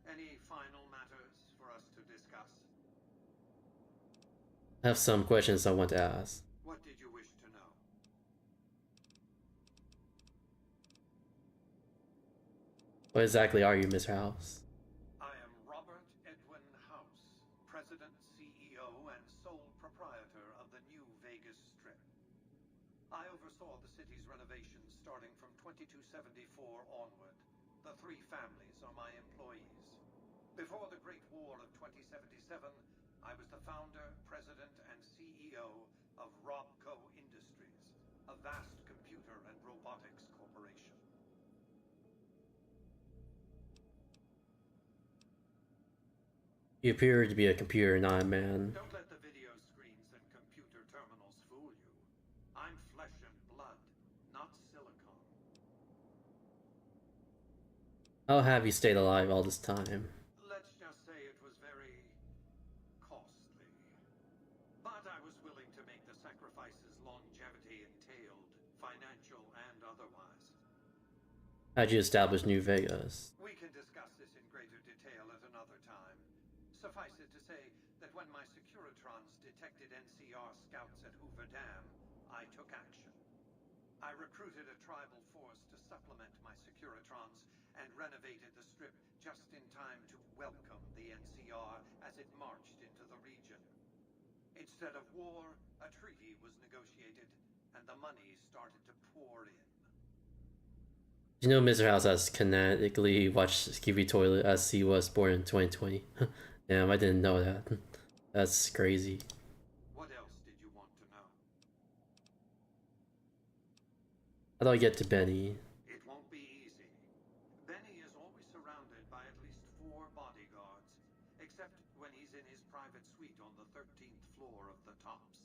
S14: Any final matters for us to discuss?
S3: I have some questions I want to ask.
S14: What did you wish to know?
S3: What exactly are you, Mr. House?
S14: I am Robert Edwin House, President, CEO, and sole proprietor of the oversaw the city's renovations starting from 2274 onward. The three families are my employees. Before the Great War of 2077, I was the founder, president, and CEO of Robco Industries, a vast computer and robotics corporation.
S3: You appear to be a computer, not a man.
S14: Don't let the video screens and computer terminals fool you. I'm flesh and blood, not silicon.
S3: How have you stayed alive all this time?
S14: Let's just say it was very costly. But I was willing to make the sacrifices longevity entailed, financial and otherwise.
S3: How'd you establish New Vegas?
S14: We can discuss this in greater detail at another time. Suffice it to say that when my Securitrons detected NCR scouts at Hoover Dam, I took action. I recruited a tribal force to supplement my Securitrons and renovated the strip just in time to welcome the NCR as it marched into the region. Instead of war, a treaty was negotiated, and the money started to pour in.
S3: You know Mr. House has canonically watched Skippy Toilet as he was born in 2020. Damn, I didn't know that. That's crazy.
S14: What else did you want to know?
S3: How do I get to Benny?
S14: It won't be easy. Benny is always surrounded by at least 4 bodyguards, except when he's in his private suite on the 13th floor of the Tops.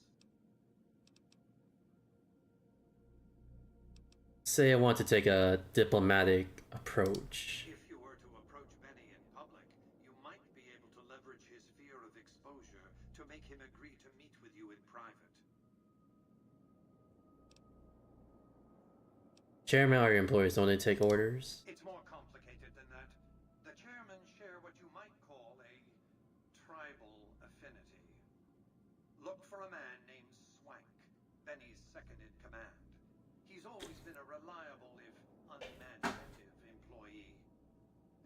S3: Say I want to take a diplomatic approach.
S14: If you were to approach Benny in public, you might be able to leverage his fear of exposure to make him agree to meet with you in private.
S3: Chairman or your employees, don't they take orders?
S14: It's more complicated than that. The chairmen share what you might call a tribal affinity. Look for a man named Swank, Benny's second-in-command. He's always been a reliable, if unimaginative, employee.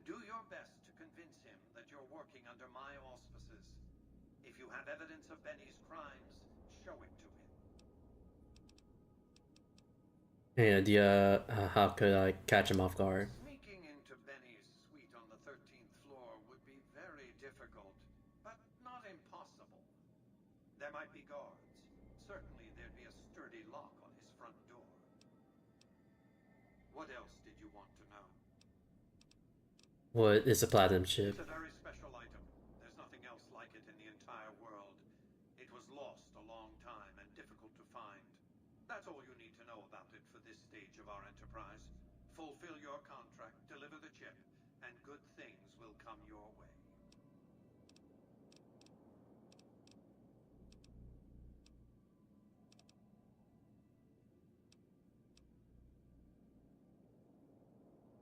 S14: Do your best to convince him that you're working under my auspices. If you have evidence of Benny's crimes, show it to him.
S3: Any idea how could I catch him off guard?
S14: Sneaking into Benny's suite on the 13th floor would be very difficult, but not impossible. There might be guards. Certainly there'd be a sturdy lock on his front door. What else did you want to know?
S3: What is a platinum chip?
S14: It's a very special item. There's nothing else like it in the entire world. It was lost a long time and difficult to find. That's all you need to know about it for this stage of our enterprise. Fulfill your contract, deliver the chip, and good things will come your way.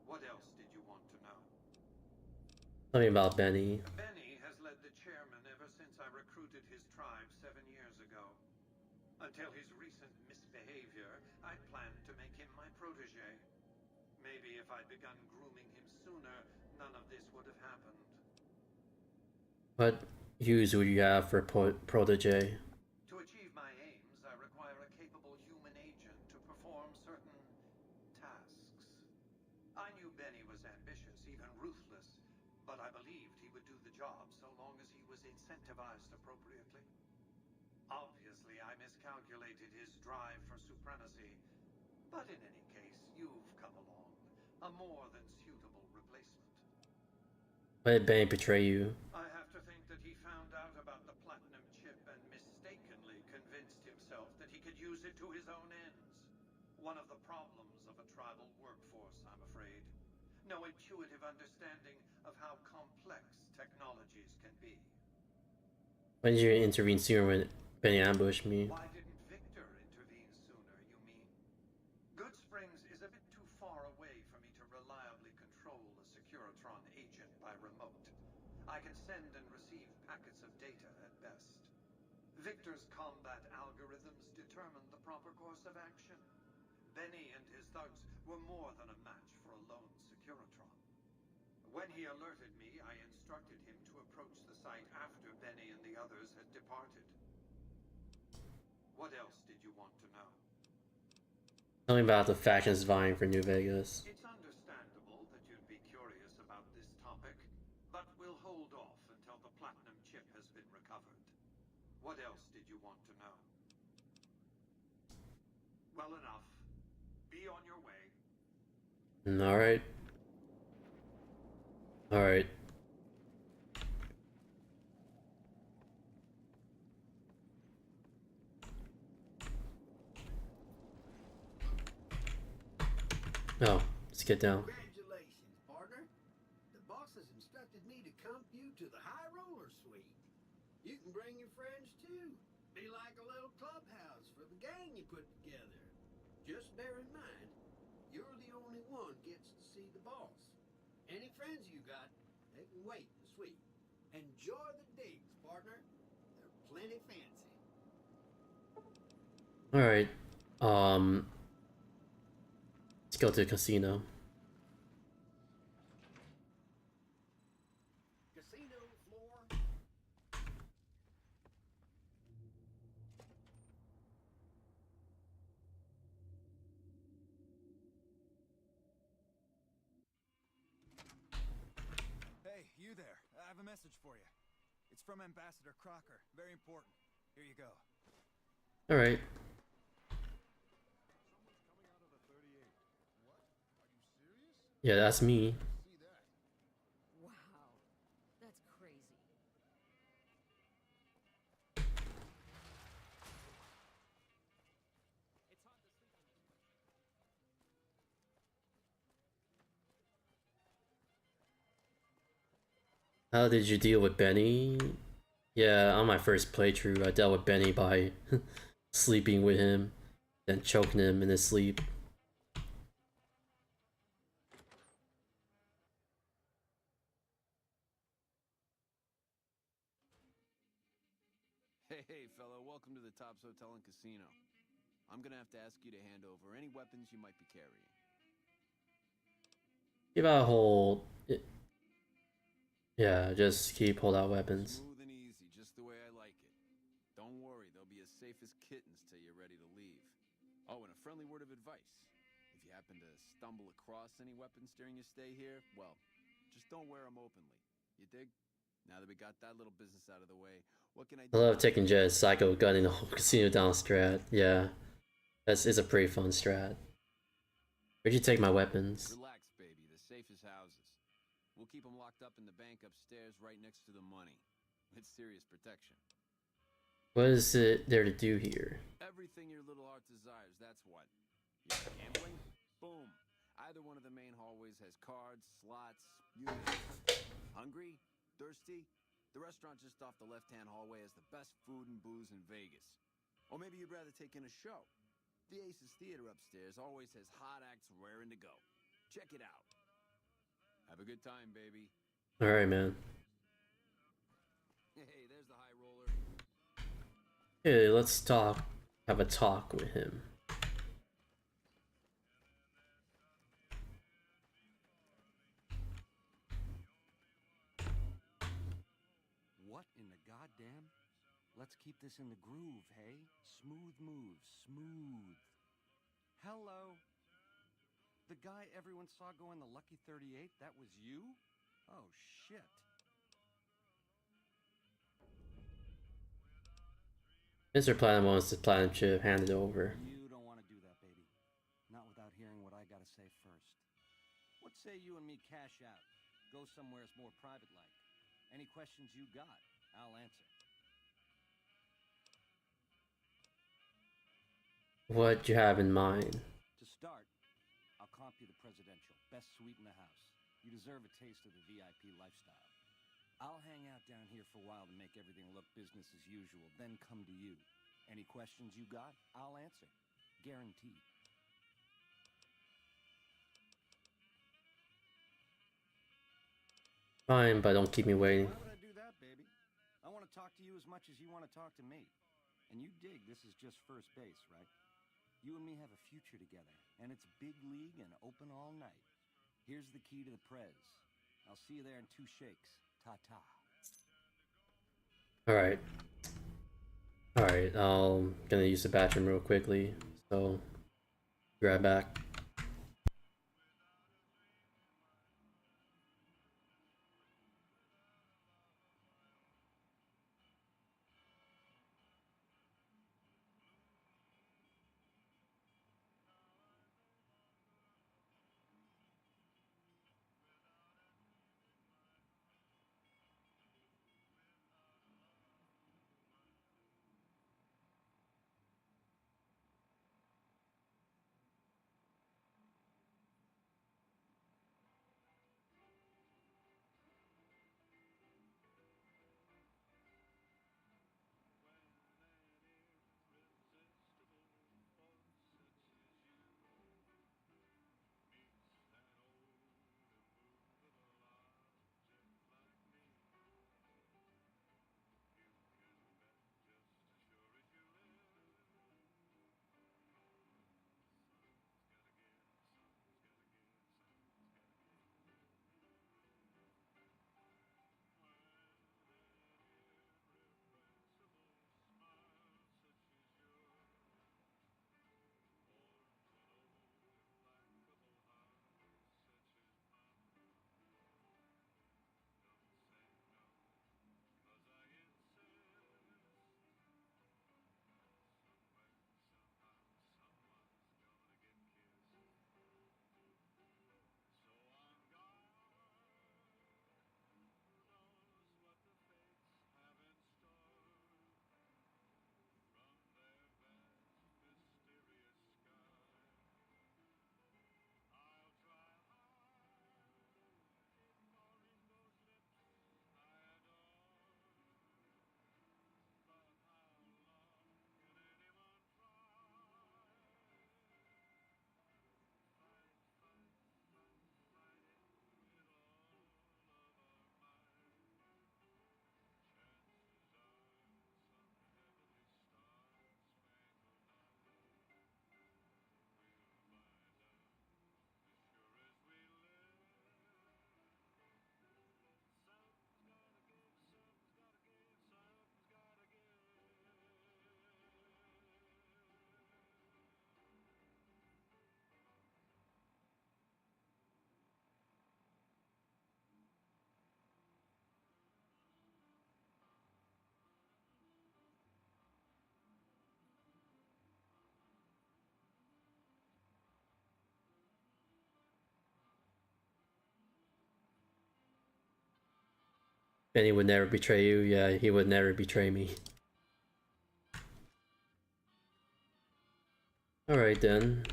S14: What else did you want to know?
S3: Tell me about Benny.
S14: Benny has led the chairman ever since I recruited his tribe 7 years ago. Until his recent misbehavior, I planned to make him my protege. Maybe if I'd begun grooming him sooner, none of this would have happened.
S3: What use would you have for protege?
S14: To achieve my aims, I require a capable human agent to perform certain tasks. I knew Benny was ambitious, even ruthless, but I believed he would do the job so long as he was incentivized appropriately. Obviously, I miscalculated his drive for supremacy, but in any case, you've come along. A more than suitable replacement.
S3: Why did Benny betray you?
S14: I have to think that he found out about the platinum chip and mistakenly convinced himself that he could use it to his own ends. One of the problems of a tribal workforce, I'm afraid. No intuitive understanding of how complex technologies can be.
S3: Why did you intervene sooner when Benny ambushed me?
S14: Why didn't Victor intervene sooner, you mean? Good Springs is a bit too far away for me to reliably control a Securitron agent by remote. I can send and receive packets of data at best. Victor's combat algorithms determine the proper course of action. Benny and his thugs were more than a match for a lone Securitron. When he alerted me, I instructed him to approach the site after Benny and the others had departed. What else did you want to know?
S3: Tell me about the factions vying for New Vegas.
S14: It's understandable that you'd be curious about this topic, but we'll hold off until the platinum chip has been recovered. What else did you want to know? Well enough. Be on your way.
S3: Alright. Alright. Oh, let's get down.
S12: Congratulations, partner. The boss has instructed me to comp you to the high roller suite. You can bring your friends too. Be like a little clubhouse for the gang you put together. Just bear in mind, you're the only one gets to see the boss. Any friends you got, they can wait in the suite. Enjoy the digs, partner. They're plenty fancy.
S3: Alright. Let's go to the casino.
S12: Casino floor.
S7: Hey, you there. I have a message for you. It's from Ambassador Crocker. Very important. Here you go.
S3: Alright. Yeah, that's me.
S4: Wow, that's crazy.
S3: How did you deal with Benny? Yeah, on my first playthrough, I dealt with Benny by sleeping with him, then choking him in his sleep.
S10: Hey, fella, welcome to the Tops Hotel and Casino. I'm gonna have to ask you to hand over any weapons you might be carrying.
S3: Give out a whole... Yeah, just keep hold out weapons.
S10: Smooth and easy, just the way I like it. Don't worry, they'll be as safe as kittens till you're ready to leave. Oh, and a friendly word of advice. If you happen to stumble across any weapons during your stay here, well, just don't wear them openly. You dig? Now that we got that little business out of the way, what can I do?
S3: I love taking Jet's psycho gunning the whole casino down strat. Yeah, it's a pretty fun strat. Where'd you take my weapons?
S10: Relax, baby. The safest houses. We'll keep them locked up in the bank upstairs right next to the money. It's serious protection.
S3: What is it there to do here?
S10: Everything your little heart desires, that's what. You like gambling? Boom. Either one of the main hallways has cards, slots, you name it. Hungry? Thirsty? The restaurant just off the left-hand hallway has the best food and booze in Vegas. Or maybe you'd rather take in a show. The Aces Theater upstairs always has hot acts raring to go. Check it out. Have a good time, baby.
S3: Alright, man.
S10: Hey, there's the high roller.
S3: Hey, let's talk. Have a talk with him.
S15: What in the goddamn? Let's keep this in the groove, hey? Smooth moves, smooth. Hello. The guy everyone saw go in the Lucky 38, that was you? Oh, shit.
S3: Mr. Platinum wants the platinum chip handed over.
S15: You don't want to do that, baby. Not without hearing what I gotta say first. What say you and me cash out? Go somewhere more private-like. Any questions you got, I'll answer.
S3: What you have in mind?
S15: To start, I'll comp you the presidential. Best suite in the house. You deserve a taste of the VIP lifestyle. I'll hang out down here for a while to make everything look business as usual, then come to you. Any questions you got, I'll answer. Guaranteed.
S3: Fine, but don't keep me waiting.
S15: Why would I do that, baby? I want to talk to you as much as you want to talk to me. And you dig this is just first base, right? You and me have a future together, and it's big league and open all night. Here's the key to the Prez. I'll see you there in 2 shakes. Ta-ta.
S3: Alright. Alright, gonna use the bathroom real quickly, so... Be right back. Benny would never betray you. Yeah, he would never betray me. Alright then.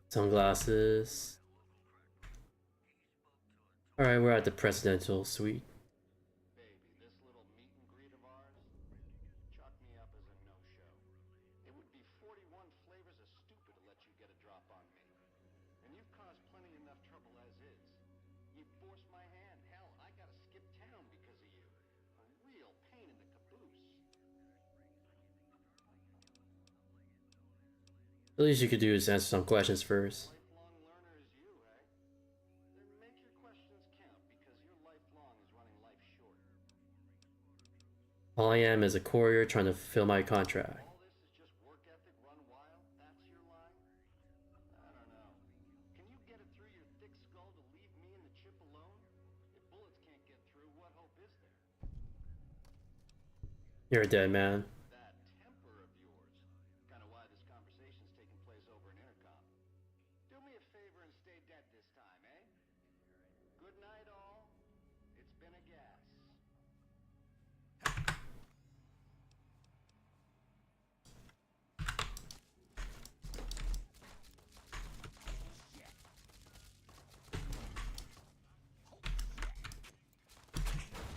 S3: Sunglasses. Alright, we're at the presidential suite. The least you could do is answer some questions first. All I am is a courier trying to fill my contract. You're a dead man.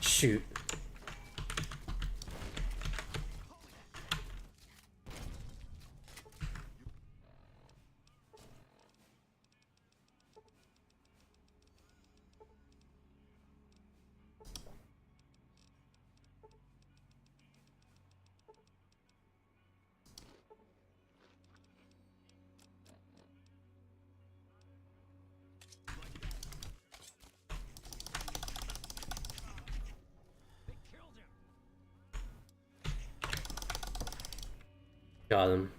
S3: Shoot. Got him.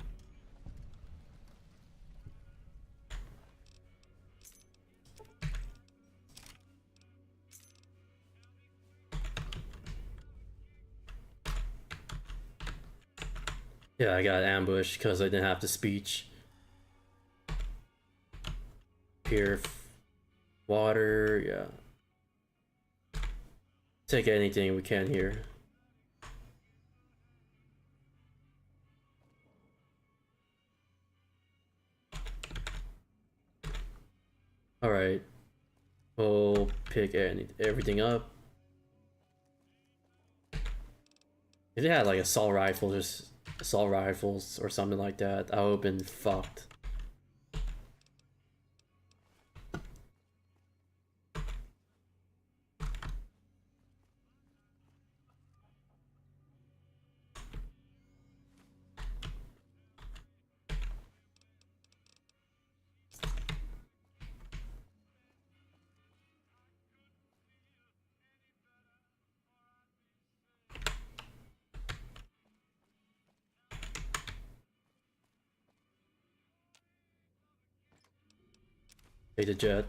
S3: Yeah, I got ambushed because I didn't have the speech. Pure water, yeah. Take anything we can here. Alright. We'll pick everything up. If they had like assault rifles or something like that, I would have been fucked. Take the jet.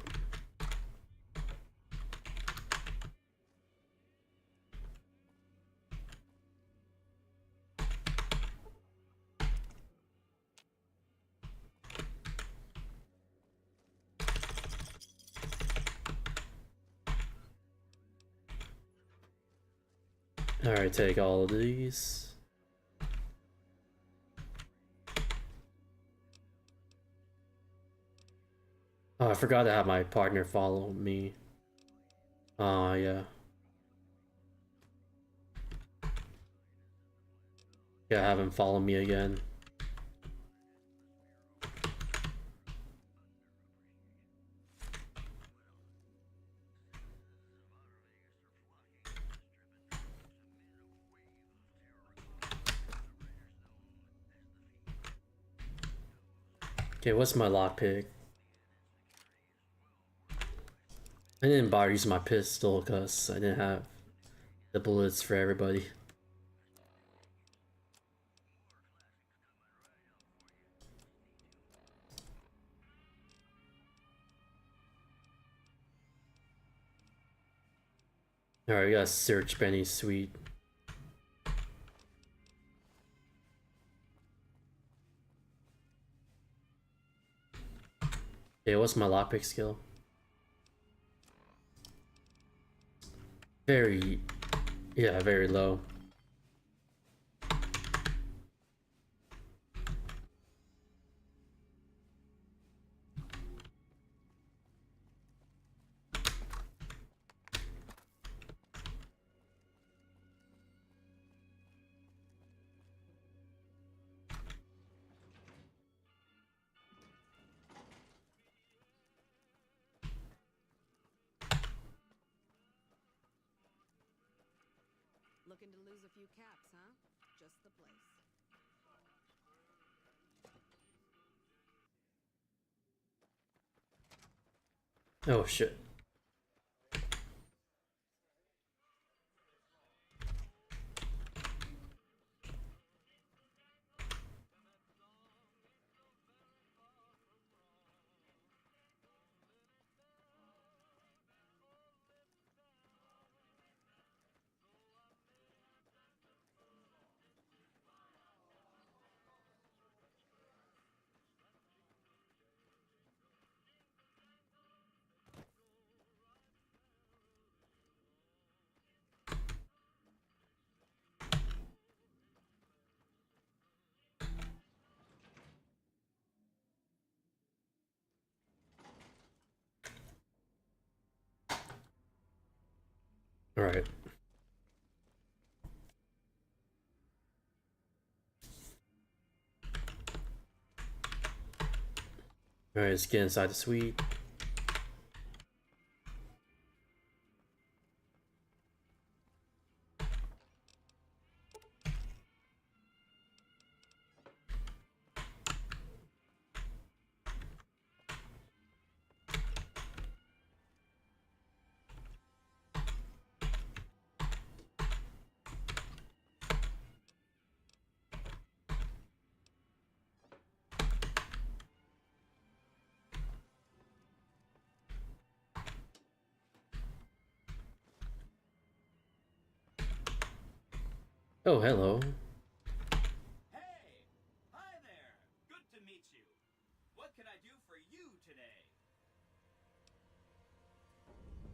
S3: Alright, take all of these. Oh, I forgot to have my partner follow me. Yeah. Yeah, have him follow me again. Okay, what's my lockpick? I didn't bother using my pistol because I didn't have the bullets for everybody. Alright, we gotta search Benny's suite. Okay, what's my lockpick skill? Very low.
S8: Looking to lose a few caps, huh? Just the place.
S3: Oh shit. Alright. Alright, let's get inside the suite. Oh, hello.
S16: Hey! Hi there! Good to meet you. What can I do for you today?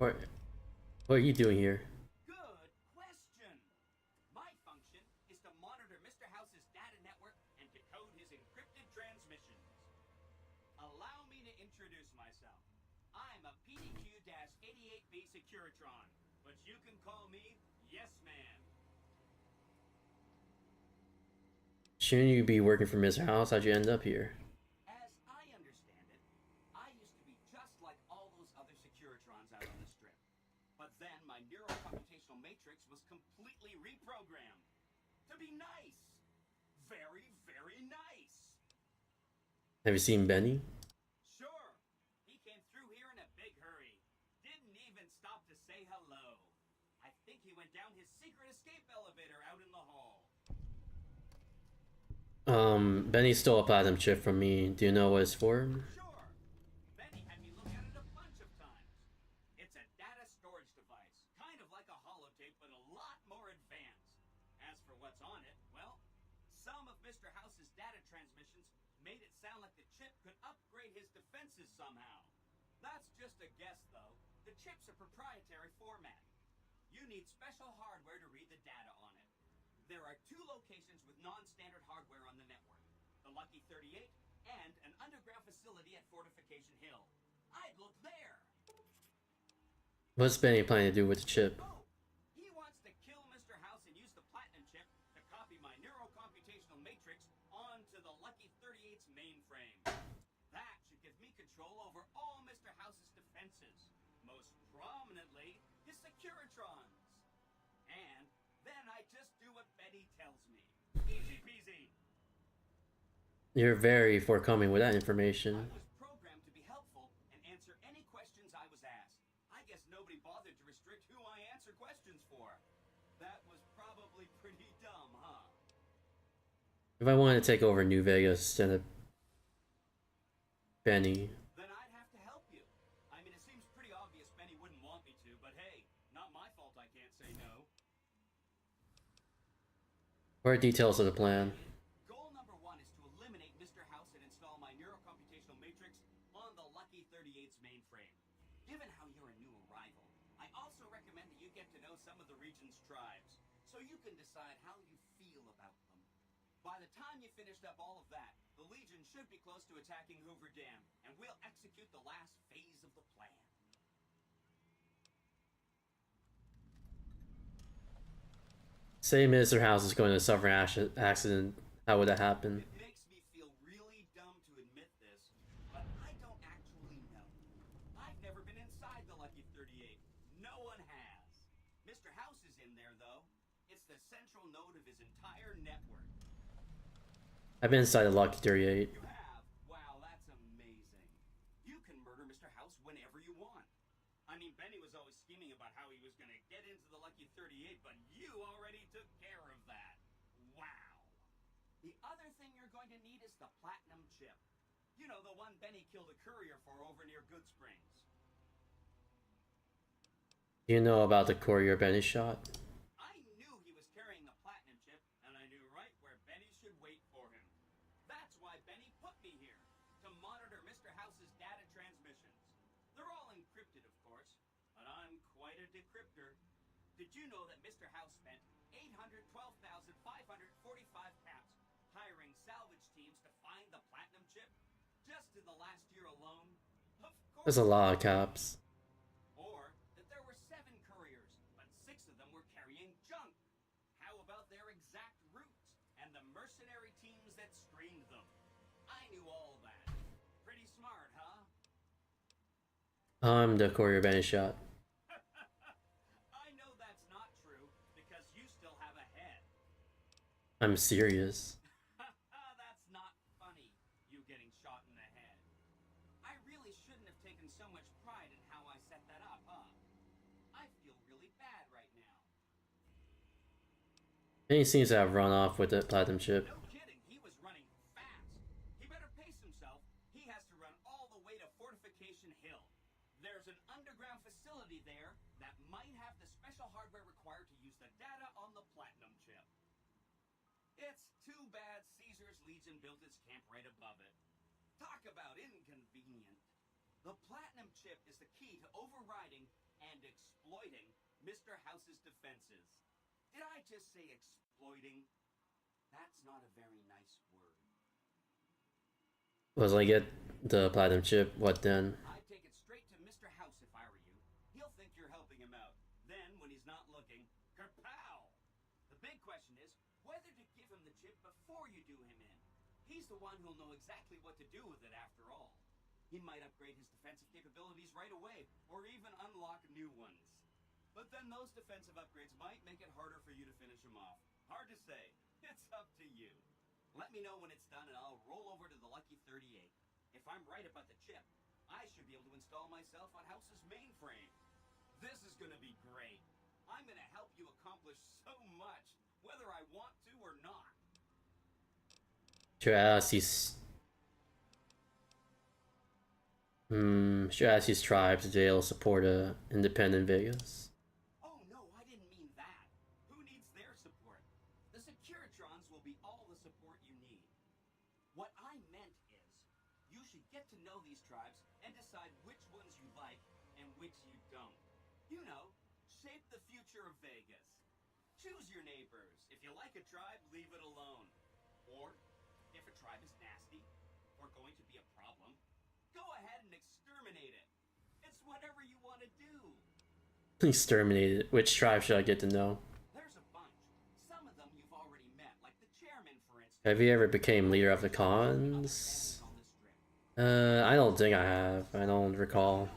S3: What are you doing here?
S16: Good question! My function is to monitor Mr. House's data network and decode his encrypted transmissions. Allow me to introduce myself. I'm a PDQ-88B Securitron, but you can call me Yes Man.
S3: Shouldn't you be working for Mr. House? How'd you end up here?
S16: As I understand it, I used to be just like all those other Securitrons out on the strip. But then my neurocomputational matrix was completely reprogrammed. To be nice! Very, very nice!
S3: Have you seen Benny?
S16: Sure! He came through here in a big hurry. Didn't even stop to say hello. I think he went down his secret escape elevator out in the hall.
S3: Benny stole a platinum chip from me. Do you know what it's for?
S16: Sure! Benny had me look at it a bunch of times. It's a data storage device, kind of like a holotape, but a lot more advanced. As for what's on it, well, some of Mr. House's data transmissions made it sound like the chip could upgrade his defenses somehow. That's just a guess, though. The chip's a proprietary format. You need special hardware to read the data on it. There are 2 locations with non-standard hardware on the network. The Lucky 38 and an underground facility at Fortification Hill. I'd look there!
S3: What's Benny planning to do with the chip?
S16: Oh! He wants to kill Mr. House and use the platinum chip to copy my neurocomputational matrix onto the Lucky 38's mainframe. That should give me control over all Mr. House's defenses. Most prominently, his Securitrons. And then I just do what Benny tells me. Easy peasy!
S3: You're very forthcoming with that information.
S16: I was programmed to be helpful and answer any questions I was asked. I guess nobody bothered to restrict who I answer questions for. That was probably pretty dumb, huh?
S3: If I wanted to take over New Vegas instead of Benny,
S16: Then I'd have to help you. I mean, it seems pretty obvious Benny wouldn't want me to, but hey, not my fault I can't say no.
S3: what are details of the plan?
S16: Goal number 1 is to eliminate Mr. House and install my neurocomputational matrix on the Lucky 38's mainframe. Given how you're a new arrival, I also recommend that you get to know some of the region's tribes, so you can decide how you feel about them. By the time you finished up all of that, the Legion should be close to attacking Hoover Dam, and we'll execute the last phase of the plan.
S3: Say Mr. House is going to suffer an accident. How would that happen?
S16: It makes me feel really dumb to admit this, but I don't actually know. I've never been inside the Lucky 38. No one has. Mr. House is in there, though. It's the central node of his entire network.
S3: I've been inside the Lucky 38.
S16: You have? Wow, that's amazing. You can murder Mr. House whenever you want. I mean, Benny was always scheming about how he was going to get into the Lucky 38, but you already took care of that. Wow. The other thing you're going to need is the platinum chip. You know, the one Benny killed a courier for over near Good Springs.
S3: Do you know about the courier Benny shot?
S16: I knew he was carrying the platinum chip, and I knew right where Benny should wait for him. That's why Benny put me here, to monitor Mr. House's data transmissions. They're all encrypted, of course, but I'm quite a decryptor. Did you know that Mr. House spent 812,545 caps hiring salvage teams to find the platinum chip? Just in the last year alone? Of course.
S3: There's a lot of caps.
S16: Or that there were 7 couriers, but 6 of them were carrying junk. How about their exact routes and the mercenary teams that screened them? I knew all that. Pretty smart, huh?
S3: I'm the courier Benny shot.
S16: I know that's not true, because you still have a head.
S3: I'm serious.
S16: That's not funny, you getting shot in the head. I really shouldn't have taken so much pride in how I set that up, huh? I feel really bad right now.
S3: Benny seems to have run off with the platinum chip.
S16: No kidding, he was running fast. He better pace himself. He has to run all the way to Fortification Hill. There's an underground facility there that might have the special hardware required to use the data on the platinum chip. It's too bad Caesar's Legion built its camp right above it. Talk about inconvenient. The platinum chip is the key to overriding and exploiting Mr. House's defenses. Did I just say exploiting? That's not a very nice word.
S3: Was I get the platinum chip? What then?
S16: I'd take it straight to Mr. House if I were you. He'll think you're helping him out. Then, when he's not looking, kerpow! The big question is whether to give him the chip before you do him in. He's the one who'll know exactly what to do with it after all. He might upgrade his defensive capabilities right away, or even unlock new ones. But then those defensive upgrades might make it harder for you to finish him off. Hard to say. It's up to you. Let me know when it's done and I'll roll over to the Lucky 38. If I'm right about the chip, I should be able to install myself on House's mainframe. This is gonna be great. I'm gonna help you accomplish so much, whether I want to or not.
S3: Should I ask these? Should I ask these tribes if they'll support a independent Vegas?
S16: Oh no, I didn't mean that. Who needs their support? The Securitrons will be all the support you need. What I meant is, you should get to know these tribes and decide which ones you like and which you don't. You know, shape the future of Vegas. Choose your neighbors. If you like a tribe, leave it alone. Or, if a tribe is nasty, or going to be a problem, go ahead and exterminate it. It's whatever you want to do.
S3: Exterminate it. Which tribe should I get to know?
S16: There's a bunch. Some of them you've already met, like the chairman, for instance.
S3: Have you ever became leader of the cons? I don't think I have. I don't recall.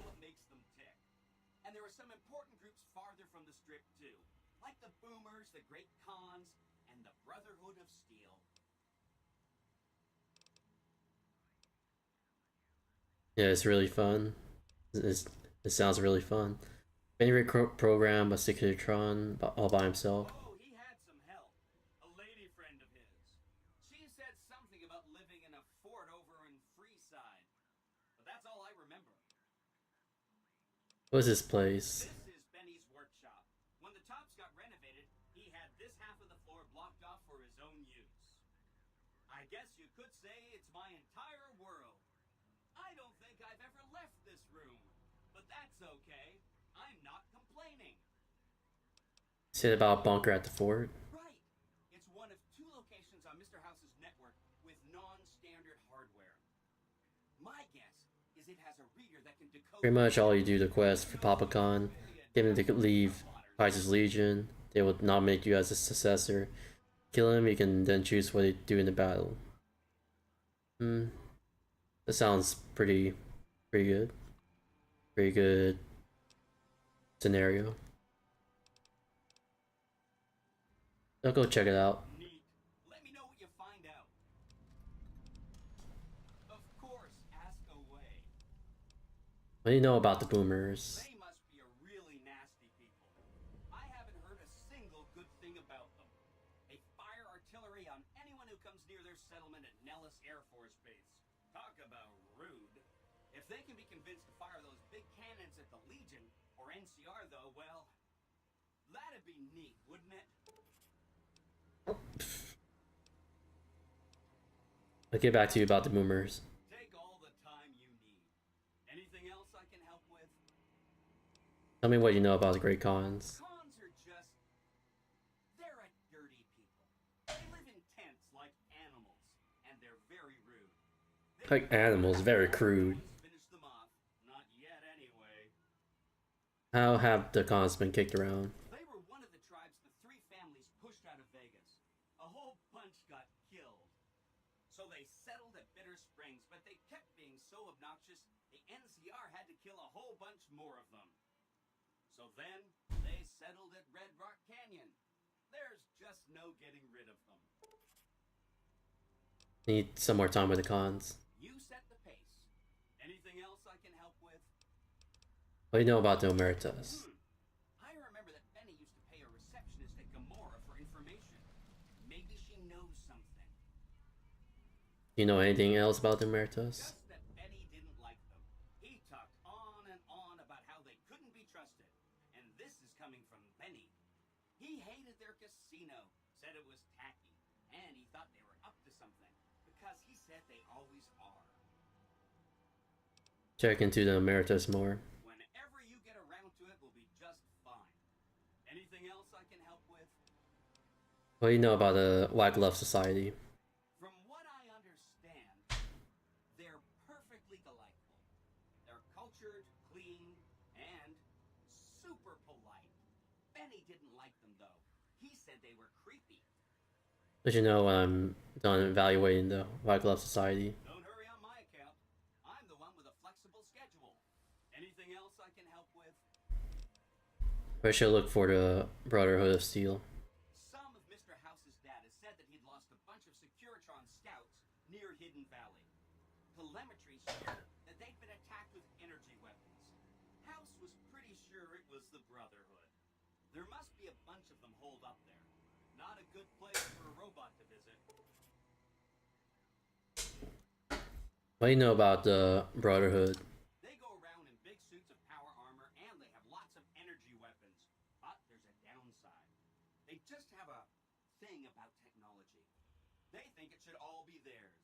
S16: And there are some important groups farther from the strip too, like the Boomers, the Great Khans, and the Brotherhood of Steel.
S3: Yeah, it's really fun. It sounds really fun. Favorite program, a Secretron all by himself.
S16: Oh, he had some help. A lady friend of his. She said something about living in a fort over in Freeside. But that's all I remember.
S3: What's this place?
S16: This is Benny's workshop. When the tops got renovated, he had this half of the floor blocked off for his own use. I guess you could say it's my entire world. I don't think I've ever left this room, but that's okay. I'm not complaining.
S3: Said about bunker at the fort.
S16: Right. It's one of two locations on Mr. House's network with non-standard hardware. My guess is it has a reader that can decode.
S3: Pretty much all you do the quest for PapaCon. Get him to leave House's Legion. They will nominate you as a successor. Kill him, you can then choose what to do in the battle. That sounds pretty good. Pretty good scenario. I'll go check it out.
S16: Neat. Let me know what you find out. Of course, ask away.
S3: What do you know about the Boomers?
S16: They must be a really nasty people. I haven't heard a single good thing about them. They fire artillery on anyone who comes near their settlement at Nellis Air Force Base. Talk about rude. If they can be convinced to fire those big cannons at the Legion, or NCR though, well, that'd be neat, wouldn't it?
S3: I'll get back to you about the Boomers.
S16: Take all the time you need. Anything else I can help with?
S3: Tell me what you know about the Great Khans.
S16: Khans are just... they're a dirty people. They live in tents like animals, and they're very rude.
S3: Like animals, very crude.
S16: Finish them off. Not yet, anyway.
S3: How have the Khans been kicked around?
S16: They were one of the tribes the three families pushed out of Vegas. A whole bunch got killed. So they settled at Bitter Springs, but they kept being so obnoxious, the NCR had to kill a whole bunch more of them. So then, they settled at Red Rock Canyon. There's just no getting rid of them.
S3: Need some more time with the Khans.
S16: You set the pace. Anything else I can help with?
S3: What do you know about the Omertas?
S16: I remember that Benny used to pay a receptionist at Gamora for information. Maybe she knows something.
S3: Do you know anything else about the Omertas?
S16: Just that Benny didn't like them. He talked on and on about how they couldn't be trusted. And this is coming from Benny. He hated their casino, said it was tacky, and said they always are.
S3: Check into the emeritus more.
S16: Whenever you get around to it, will be just fine. Anything else I can help with?
S3: What do you know about the White Glove Society?
S16: From what I understand, they're perfectly delightful. They're cultured, clean, and super polite. Benny didn't like them, though. He said they were creepy.
S3: But you know, I'm done evaluating the White Glove Society.
S16: Don't hurry on my account. I'm the one with a flexible schedule. Anything else I can help with?
S3: I should look for the Brotherhood of Steel.
S16: Some of Mr. House's data said that he'd lost a bunch of Securitron scouts near Hidden Valley. Telemetry showed that they'd been attacked with energy weapons. House was pretty sure it was the Brotherhood. There must be a bunch of them holed up there. Not a good place for a robot to visit.
S3: What do you know about the Brotherhood?
S16: They go around in big suits of power armor and they have lots of energy weapons. But there's a downside. They just have a thing about technology. They think it should all be theirs.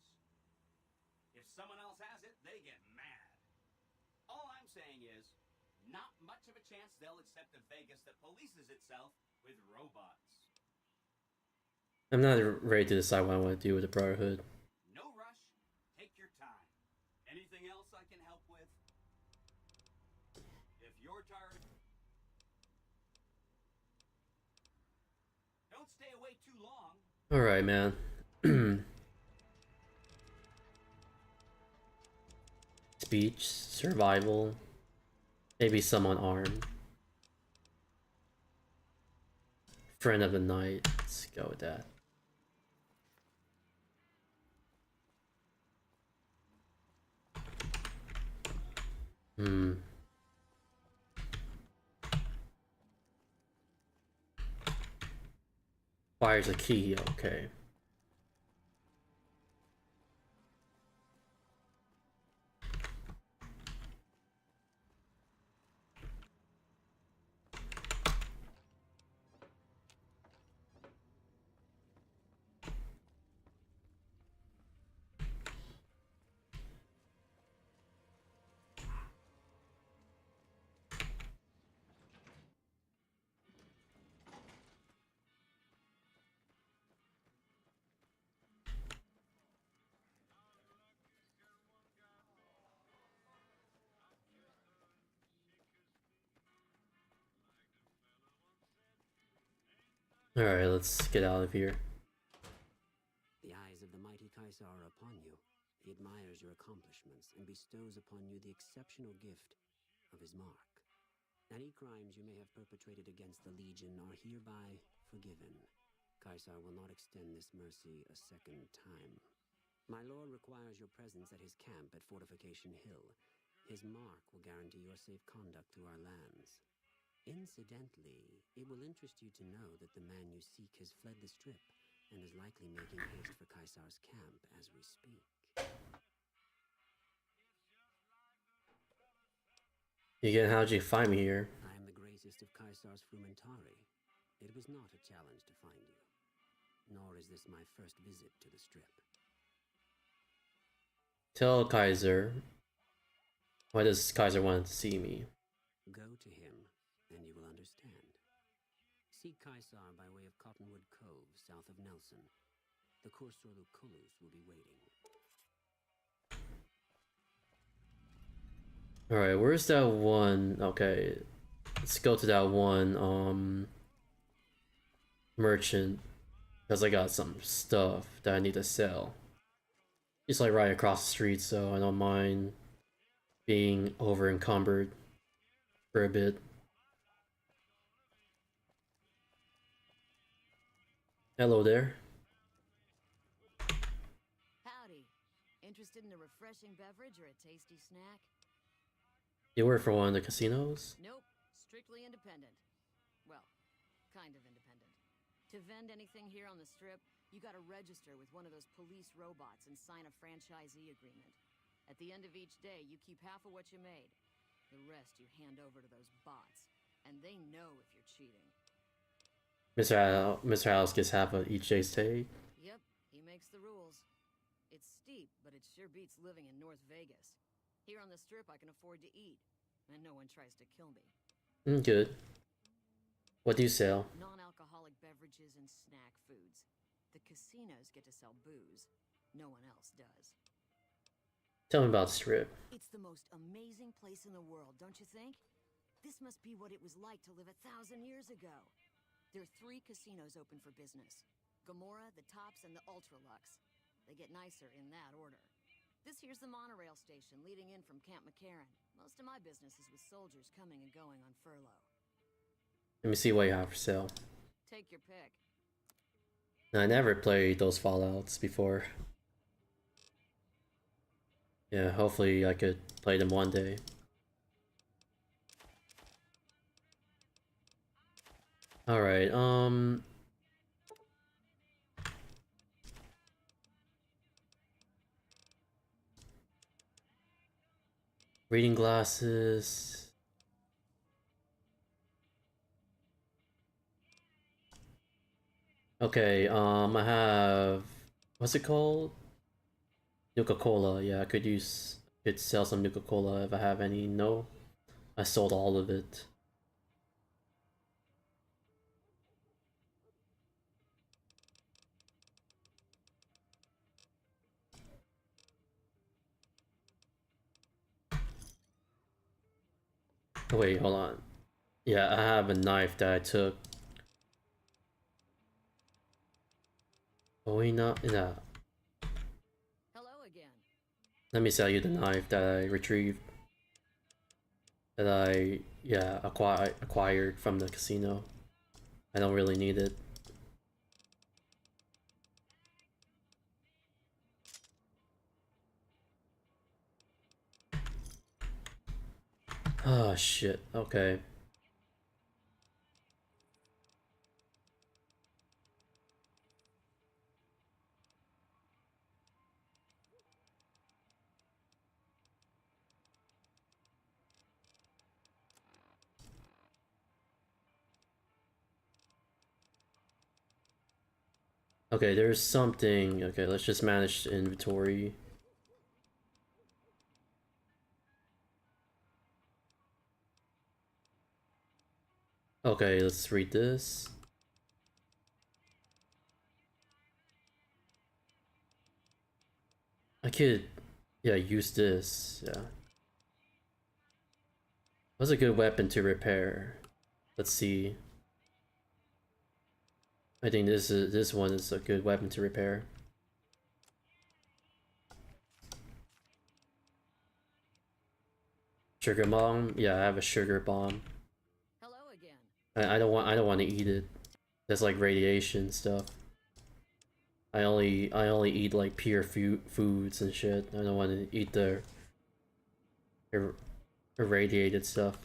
S16: If someone else has it, they get mad. All I'm saying is, not much of a chance they'll accept a Vegas that polices itself with robots.
S3: I'm not ready to decide what I want to do with the Brotherhood.
S16: No rush. Take your time. Anything else I can help with? If you're tired, don't stay away too long.
S3: Alright, man. Speech, survival, maybe someone armed. Friend of the night, let's go with that. Fires a key, okay. Alright, let's get out of here.
S17: The eyes of the mighty Kaiser are upon you. He admires your accomplishments and bestows upon you the exceptional gift of his mark. Any crimes you may have perpetrated against the Legion are hereby forgiven. Kaiser will not extend this mercy a second time. My lord requires your presence at his camp at Fortification Hill. His mark will guarantee your safe conduct through our lands. Incidentally, it will interest you to know that the man you seek has fled the Strip and is likely making haste for Kaiser's camp as we speak.
S3: Again, how'd you find me here?
S17: I am the greatest of Kaiser's Frumentari. It was not a challenge to find you. Nor is this my first visit to the Strip.
S3: Tell Kaiser. Why does Kaiser want to see me?
S17: Go to him, and you will understand. Seek Kaiser by way of Cottonwood Cove, south of Nelson. The Cursor Lucullus will be waiting.
S3: Alright, where's that one? Okay, let's go to that one merchant, because I got some stuff that I need to sell. It's like right across the street, so I don't mind being over encumbered for a bit. Hello there.
S18: Howdy. Interested in a refreshing beverage or a tasty snack?
S3: You work for one of the casinos?
S18: Nope. Strictly independent. Well, kind of independent. To vend anything here on the Strip, you gotta register with one of those police robots and sign a franchisee agreement. At the end of each day, you keep half of what you made. The rest you hand over to those bots, and they know if you're cheating.
S3: Mr. House gets half of each day's take.
S18: Yep, he makes the rules. It's steep, but it sure beats living in North Vegas. Here on the Strip, I can afford to eat, and no one tries to kill me.
S3: Good. What do you sell?
S18: Non-alcoholic beverages and snack foods. The casinos get to sell booze. No one else does.
S3: Tell me about the Strip.
S18: It's the most amazing place in the world, don't you think? This must be what it was like to live 1,000 years ago. There are 3 casinos open for business. Gomorrah, the Tops, and the Ultralux. They get nicer in that order. This here's the monorail station leading in from Camp McCarran. Most of my business is with soldiers coming and going on furlough.
S3: Let me see what you have for sale.
S18: Take your pick.
S3: I never played those Fallouts before. Yeah, hopefully I could play them one day. Alright, reading glasses. Okay, I have, what's it called? Nuka-Cola. Yeah, I could sell some Nuka-Cola if I have any. No, I sold all of it. Oh, wait, hold on. Yeah, I have a knife that I took. Oh, wait, not, yeah.
S18: Hello again.
S3: Let me sell you the knife that I retrieved. That I, yeah, acquired from the casino. I don't really need it. Oh, shit. Okay. Okay, there's something. Okay, let's just manage the inventory. Okay, let's read this. I could, yeah, use this. Yeah. What's a good weapon to repair? Let's see. I think this one is a good weapon to repair. Sugar bomb? Yeah, I have a sugar bomb.
S18: Hello again.
S3: I don't want to eat it. That's like radiation stuff. I only eat like pure foods and shit. I don't want to eat the irradiated stuff.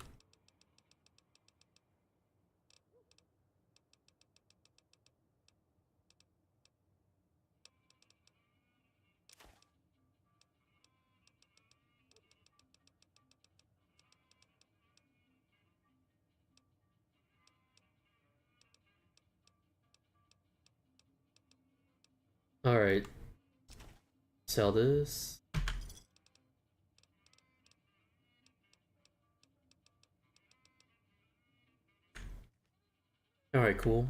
S3: Alright. Sell this. Alright, cool.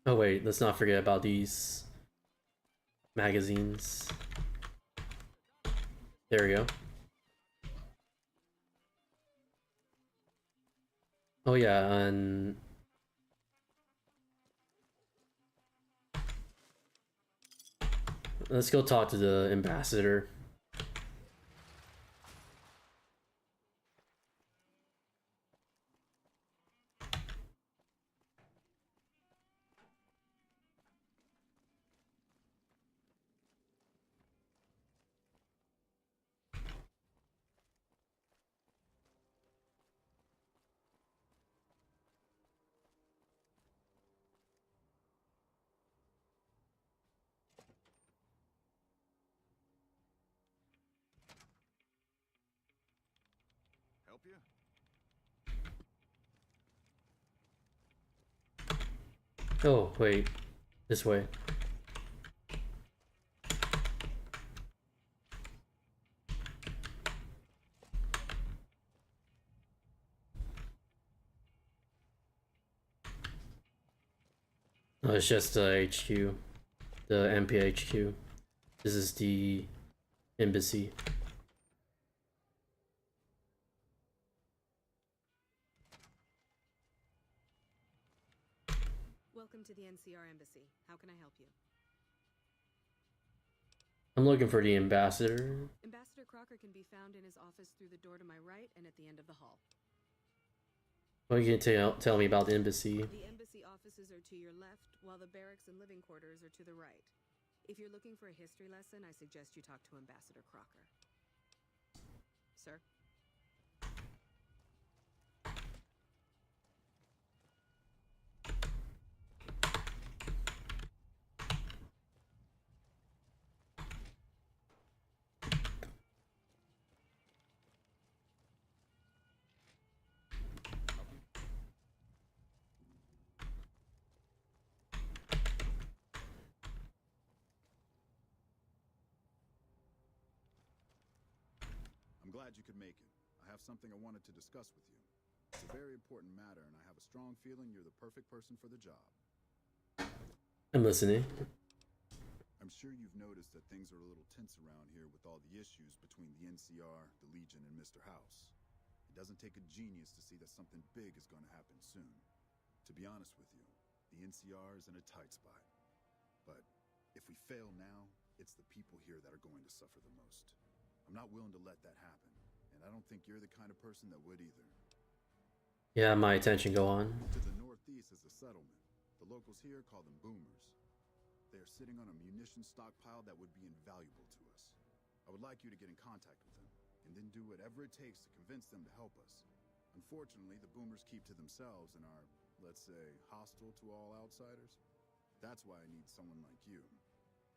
S3: Oh wait, let's not forget about these magazines. There we go. Oh yeah, and let's go talk to the ambassador.
S7: Help you?
S3: Oh, wait. This way. No, it's just the HQ, the MPHQ. This is the embassy.
S19: Welcome to the NCR Embassy. How can I help you?
S3: I'm looking for the ambassador.
S19: Ambassador Crocker can be found in his office through the door to my right and at the end of the hall.
S3: What can you tell me about the embassy?
S19: The embassy offices are to your left, while the barracks and living quarters are to the right. If you're looking for a history lesson, I suggest you talk to Ambassador Crocker. Sir?
S5: I'm glad you could make it. I have something I wanted to discuss with you. It's a very important matter, and I have a strong feeling you're the perfect person for the job.
S3: I'm listening.
S5: I'm sure you've noticed that things are a little tense around here with all the issues between the NCR, the Legion, and Mr. House. It doesn't take a genius to see that something big is going to happen soon. To be honest with you, the NCR is in a tight spot. But if we fail now, it's the people here that are going to suffer the most. I'm not willing to let that happen, and I don't think you're the kind of person that would either.
S3: Yeah, my attention, go on.
S5: To the northeast is a settlement. The locals here call them boomers. They are sitting on a munition stockpile that would be invaluable to us. I would like you to get in contact with them, and then do whatever it takes to convince them to help us. Unfortunately, the boomers keep to themselves and are, let's say, hostile to all outsiders. That's why I need someone like you.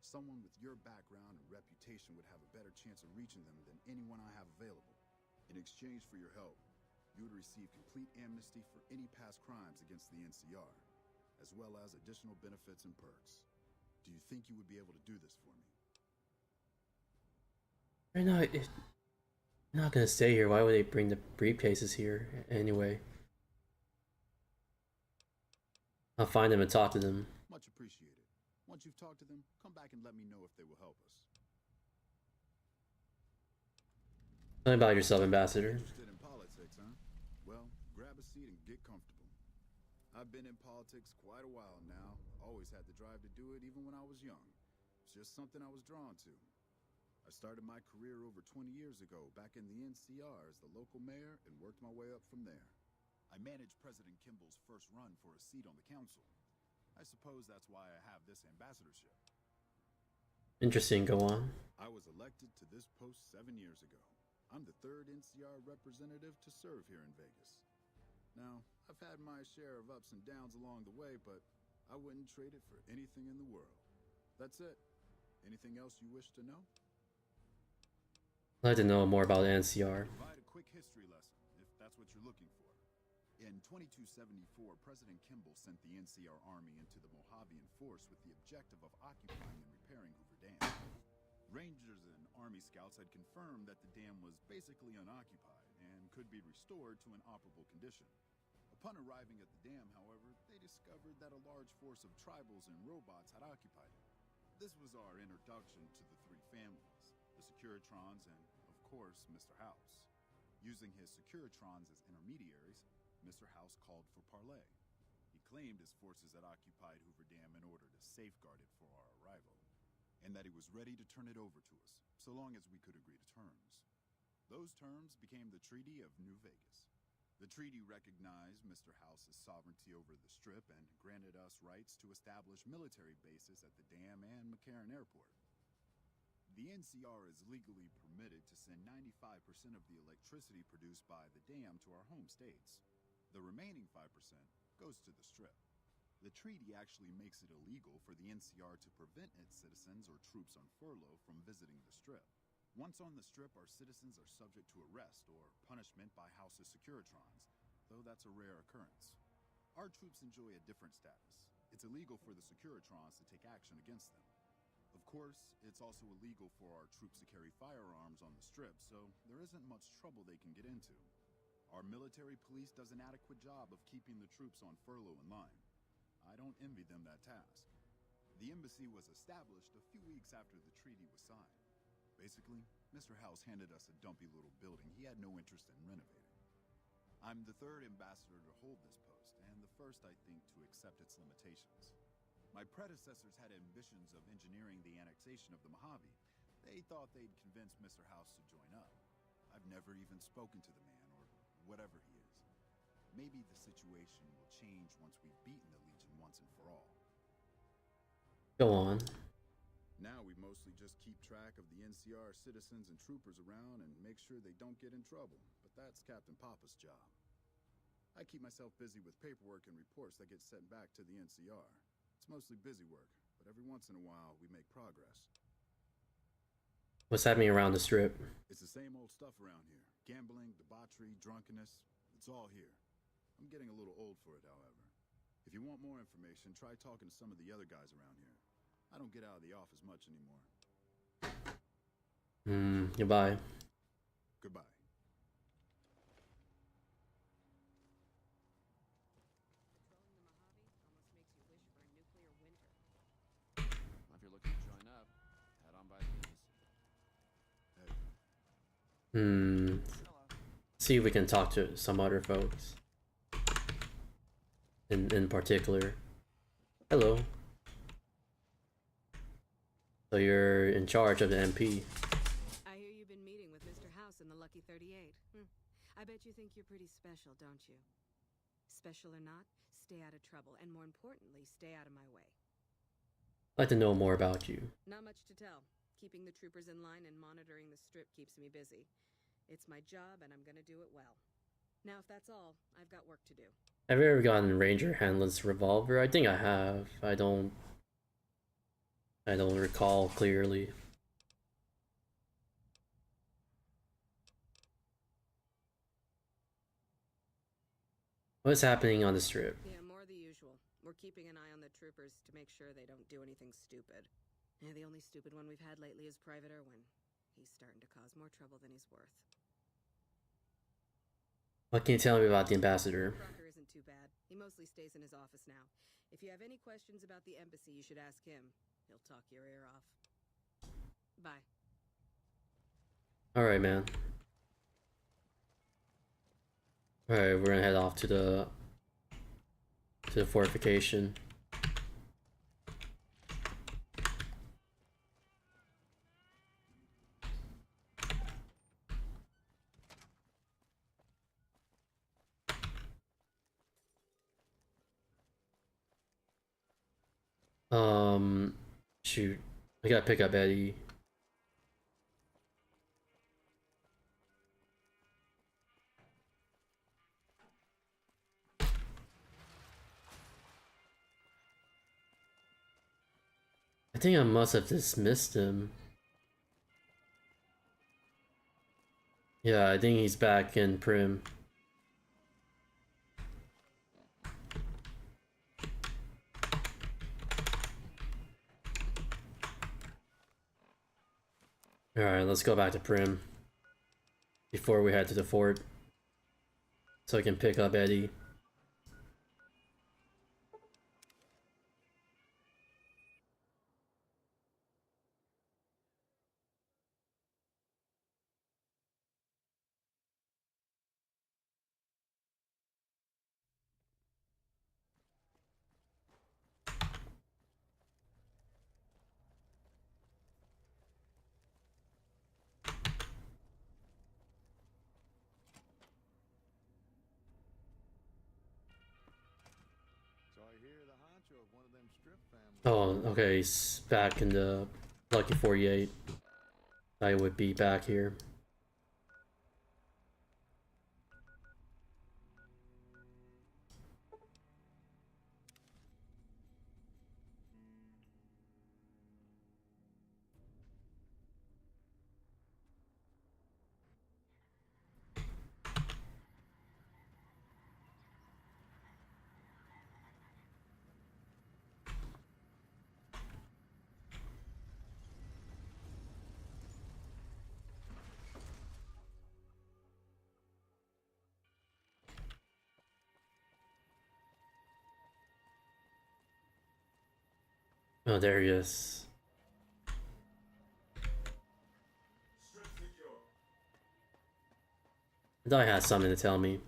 S5: Someone with your background and reputation would have a better chance of reaching them than anyone I have available. In exchange for your help, you would receive complete amnesty for any past crimes against the NCR, as well as additional benefits and perks. Do you think you would be able to do this for me?
S3: They're not gonna stay here. Why would they bring the briefcases here anyway? I'll find them and talk to them.
S5: Much appreciated. Once you've talked to them, come back and let me know if they will help us.
S3: Tell me about yourself, Ambassador.
S5: Interested in politics, huh? Well, grab a seat and get comfortable. I've been in politics quite a while now. Always had the drive to do it even when I was young. It's just something I was drawn to. I started my career over 20 years ago back in the NCR as the local mayor and worked my way up from there. I managed President Kimball's first run for a seat on the council. I suppose that's why I have this ambassadorship.
S3: Interesting, go on.
S5: I was elected to this post 7 years ago. I'm the third NCR representative to serve here in Vegas. Now, I've had my share of ups and downs along the way, but I wouldn't trade it for anything in the world. That's it. Anything else you wish to know?
S3: I'd like to know more about NCR.
S5: Provide a quick history lesson, if that's what you're looking for. In 2274, President Kimball sent the NCR Army into the Mojavian Force with the objective of occupying and repairing Hoover Dam. Rangers and Army scouts had confirmed that the dam was basically unoccupied and could be restored to an operable condition. Upon arriving at the dam, however, they discovered that a large force of tribals and robots had occupied it. This was our introduction to the three families, the Securitrons and, of course, Mr. House. Using his Securitrons as intermediaries, Mr. House called for parley. He claimed his forces had occupied Hoover Dam in order to safeguard it for our arrival, and that he was ready to turn it over to us, so long as we could agree to terms. Those terms became the Treaty of New Vegas. The treaty recognized Mr. House's sovereignty over the Strip and granted us rights to establish military bases at the dam and McCarran Airport. The NCR is legally permitted to send 95% of the electricity produced by the dam to our home states. The remaining 5% goes to the Strip. The treaty actually makes it illegal for the NCR to prevent its citizens or troops on furlough from visiting the Strip. Once on the Strip, our citizens are subject to arrest or punishment by House's Securitrons, though that's a rare occurrence. Our troops enjoy a different status. It's illegal for the Securitrons to take action against them. Of course, it's also illegal for our troops to carry firearms on the Strip, so there isn't much trouble they can get into. Our military police does an adequate job of keeping the troops on furlough in line. I don't envy them that task. The embassy was established a few weeks after the treaty was signed. Basically, Mr. House handed us a dumpy little building he had no interest in renovating. I'm the third ambassador to hold this post, and the first, I think, to accept its limitations. My predecessors had ambitions of engineering the annexation of the Mojave. They thought they'd convince Mr. House to join up. I've never even spoken to the man, or whatever he is. Maybe the situation will change once we've beaten the Legion once and for all.
S3: Go on.
S5: Now we mostly just keep track of the NCR citizens and troopers around and make sure they don't get in trouble, but that's Captain Papa's job. I keep myself busy with paperwork and reports that get sent back to the NCR. It's mostly busy work, but every once in a while we make progress.
S3: What's happening around the strip?
S5: It's the same old stuff around here. Gambling, debauchery, drunkenness, it's all here. I'm getting a little old for it, however. If you want more information, try talking to some of the other guys around here. I don't get out of the office much anymore.
S3: Goodbye.
S5: Goodbye.
S10: If you're looking to join up, head on by the ease.
S3: See if we can talk to some other folks. In particular. Hello. So you're in charge of the MP.
S19: I hear you've been meeting with Mr. House in the Lucky 38. I bet you think you're pretty special, don't you? Special or not, stay out of trouble, and more importantly, stay out of my way.
S3: I'd like to know more about you.
S19: Not much to tell. Keeping the troopers in line and monitoring the strip keeps me busy. It's my job, and I'm gonna do it well. Now, if that's all, I've got work to do.
S3: Have you ever gotten Ranger Hanlon's revolver? I think I have. I don't recall clearly. What's happening on the strip?
S19: Yeah, more the usual. We're keeping an eye on the troopers to make sure they don't do anything stupid. Yeah, the only stupid one we've had lately is Private Irwin. He's starting to cause more trouble than he's worth.
S3: What can you tell me about the ambassador?
S19: Crocker isn't too bad. He mostly stays in his office now. If you have any questions about the embassy, you should ask him. He'll talk your ear off. Bye.
S3: Alright, man. Alright, we're gonna head off to the fortification. Shoot. I gotta pick up Eddie. I think I must have dismissed him. Yeah, I think he's back in Prim. Alright, let's go back to Prim before we head to the fort so I can pick up Eddie.
S5: So I hear the honcho of one of them strip families.
S3: Oh, okay, he's back in the Lucky 48. I would be back here. Oh, there he is. I thought he had something to tell me.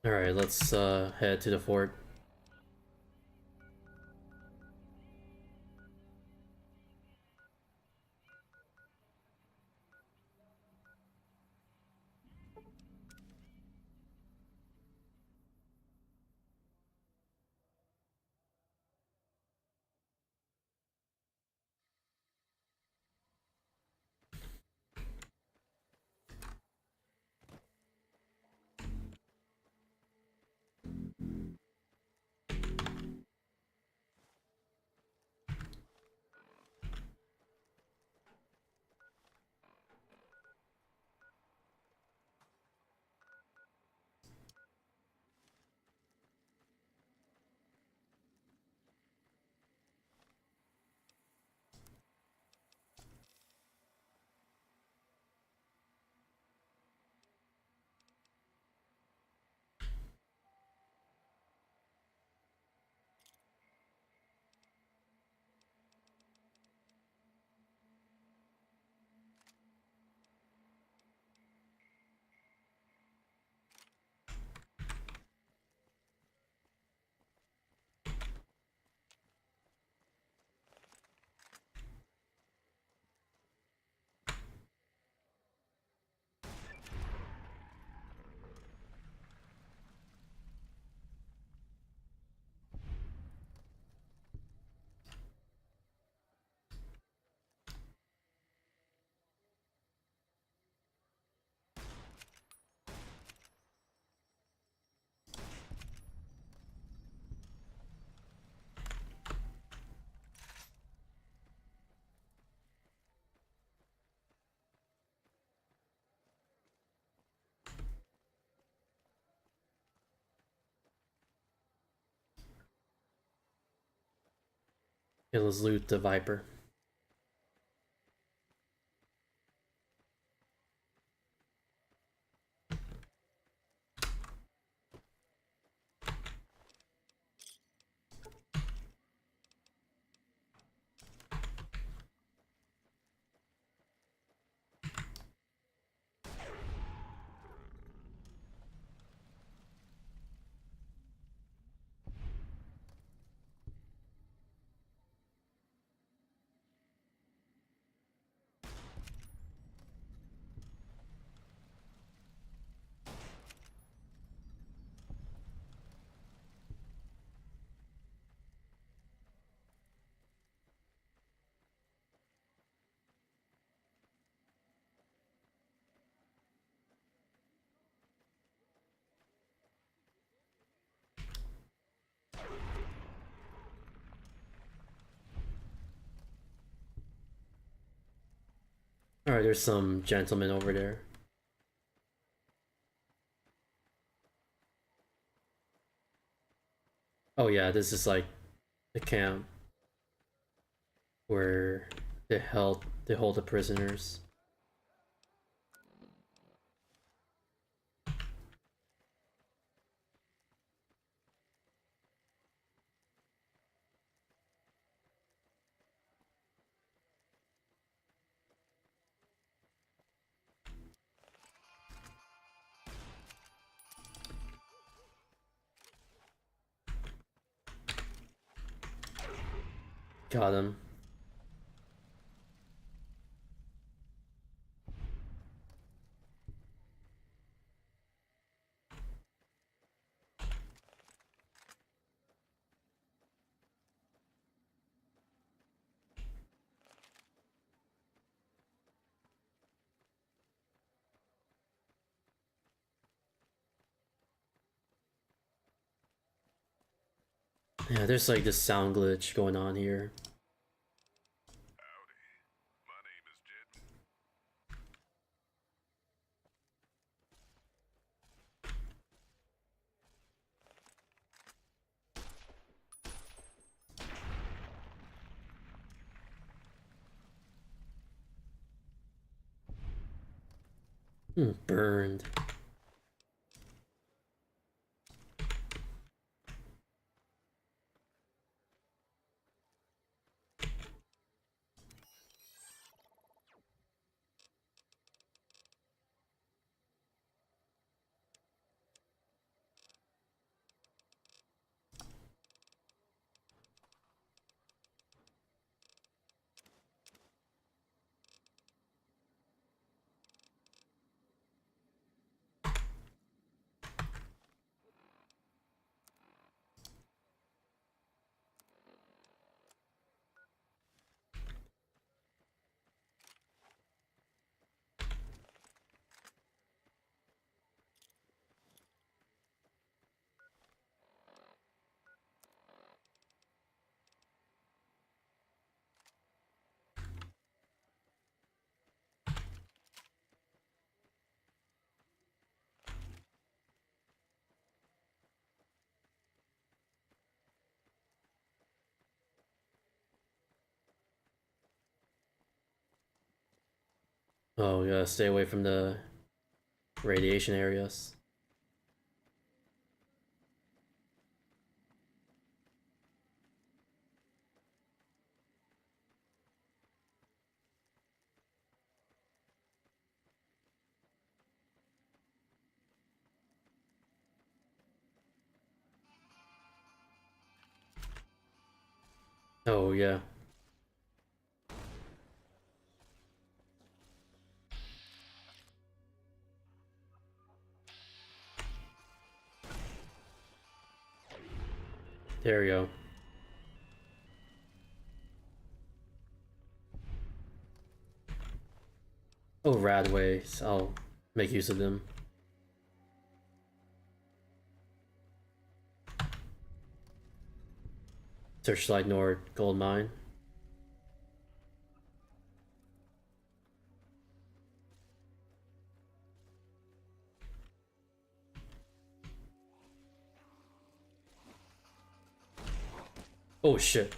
S3: Alright, let's head to the fort. Okay, let's loot the Viper. Alright, there's some gentlemen over there. Oh yeah, this is like the camp where they hold the prisoners. Got him. Yeah, there's like this sound glitch going on here. Burned. Oh, you gotta stay away from the radiation areas. Oh, yeah. There we go. Oh, radways. I'll make use of them. Searchlight Nord gold mine. Oh shit.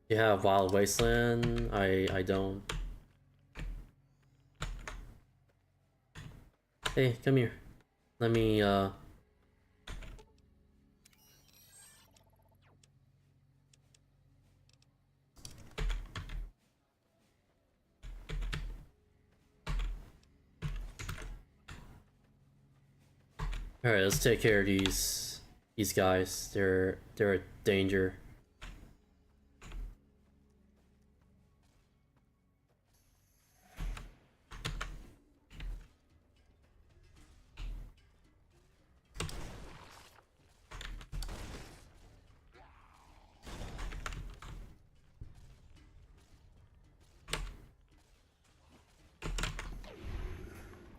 S3: You have Wild Wasteland? I don't. Hey, come here. Let me Alright, let's take care of these guys. They're a danger.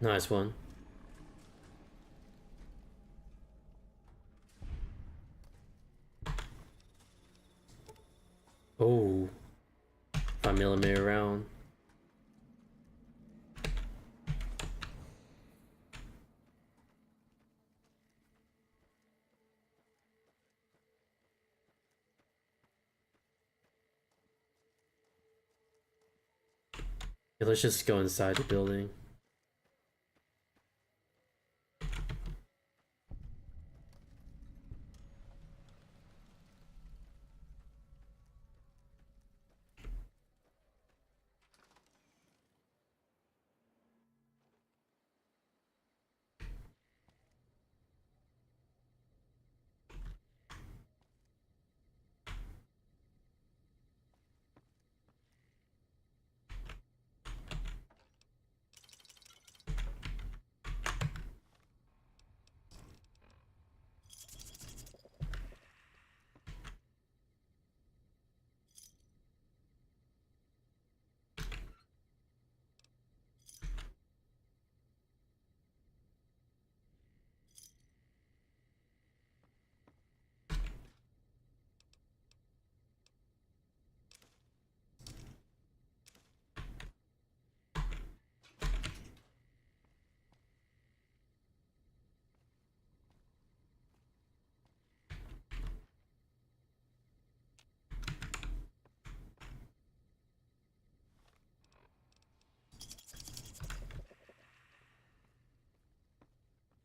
S3: Nice one. Oh, 5mm round. Yeah, let's just go inside the building.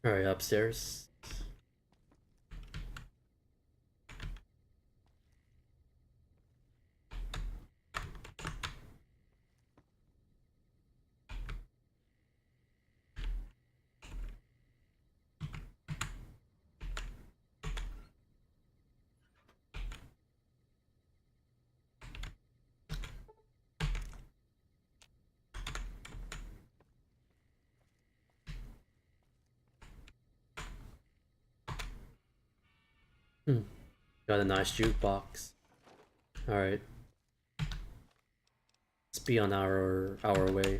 S3: Alright, upstairs. Got a nice jukebox. Alright. Let's be on our way.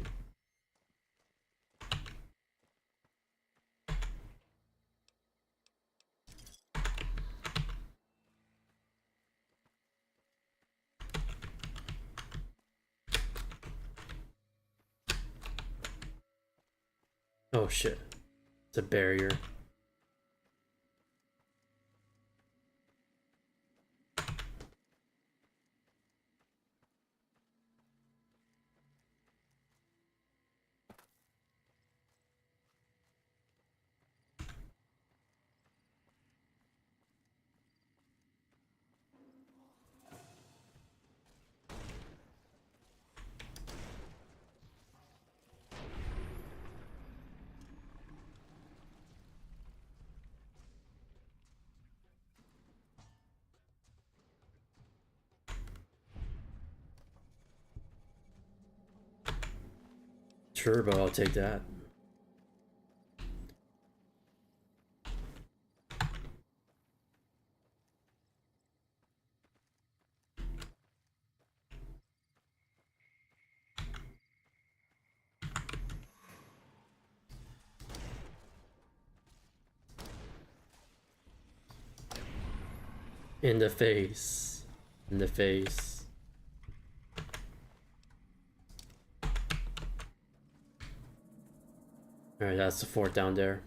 S3: Oh shit. It's a barrier. Sure, but I'll take that. In the face. In the face. Alright, that's the fort down there.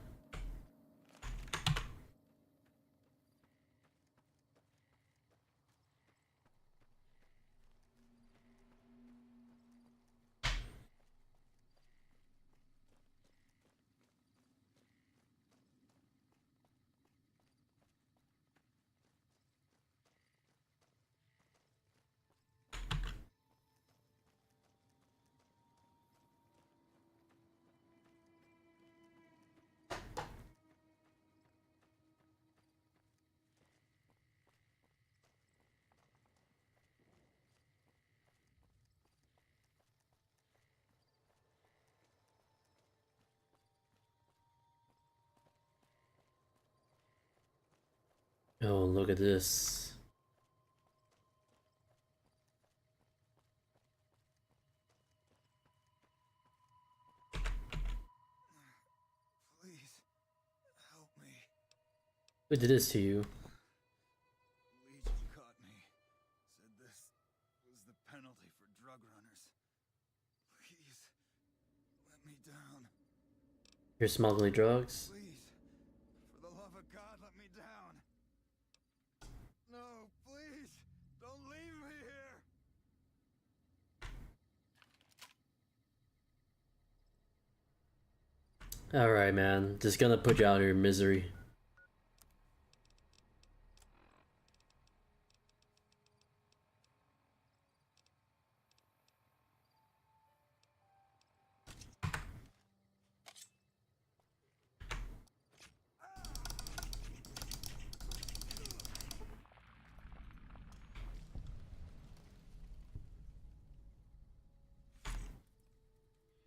S3: Oh, look at this.
S7: Please, help me.
S3: Who did this to you?
S7: Legion caught me. Said this was the penalty for drug runners. Please, let me down.
S3: You're smuggling drugs?
S7: Please, for the love of God, let me down. No, please, don't leave me here.
S3: Alright, man. Just gonna put you out of your misery.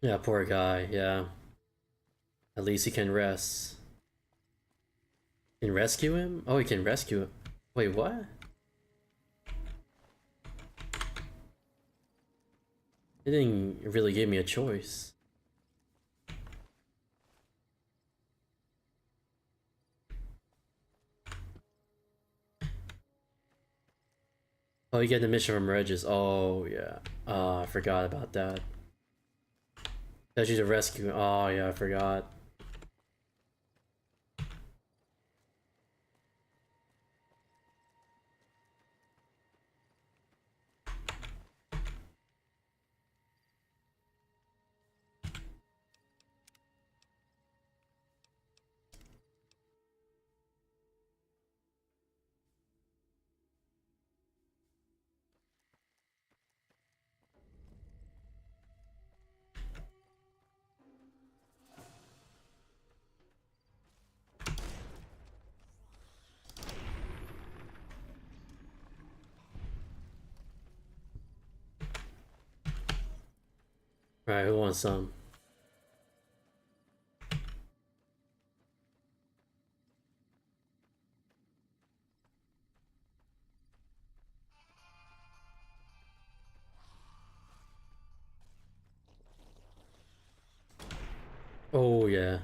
S3: Yeah, poor guy, yeah. At least he can rest. Can rescue him? Oh, he can rescue him. Wait, what? It didn't really give me a choice. Oh, you get the mission from Regis. Oh, yeah. I forgot about that. That you to rescue. Oh, yeah, I forgot. Alright, who wants some? Oh yeah.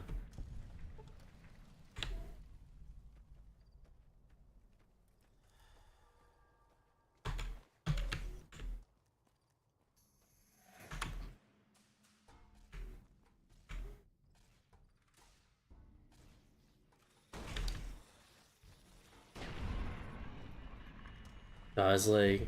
S3: His leg.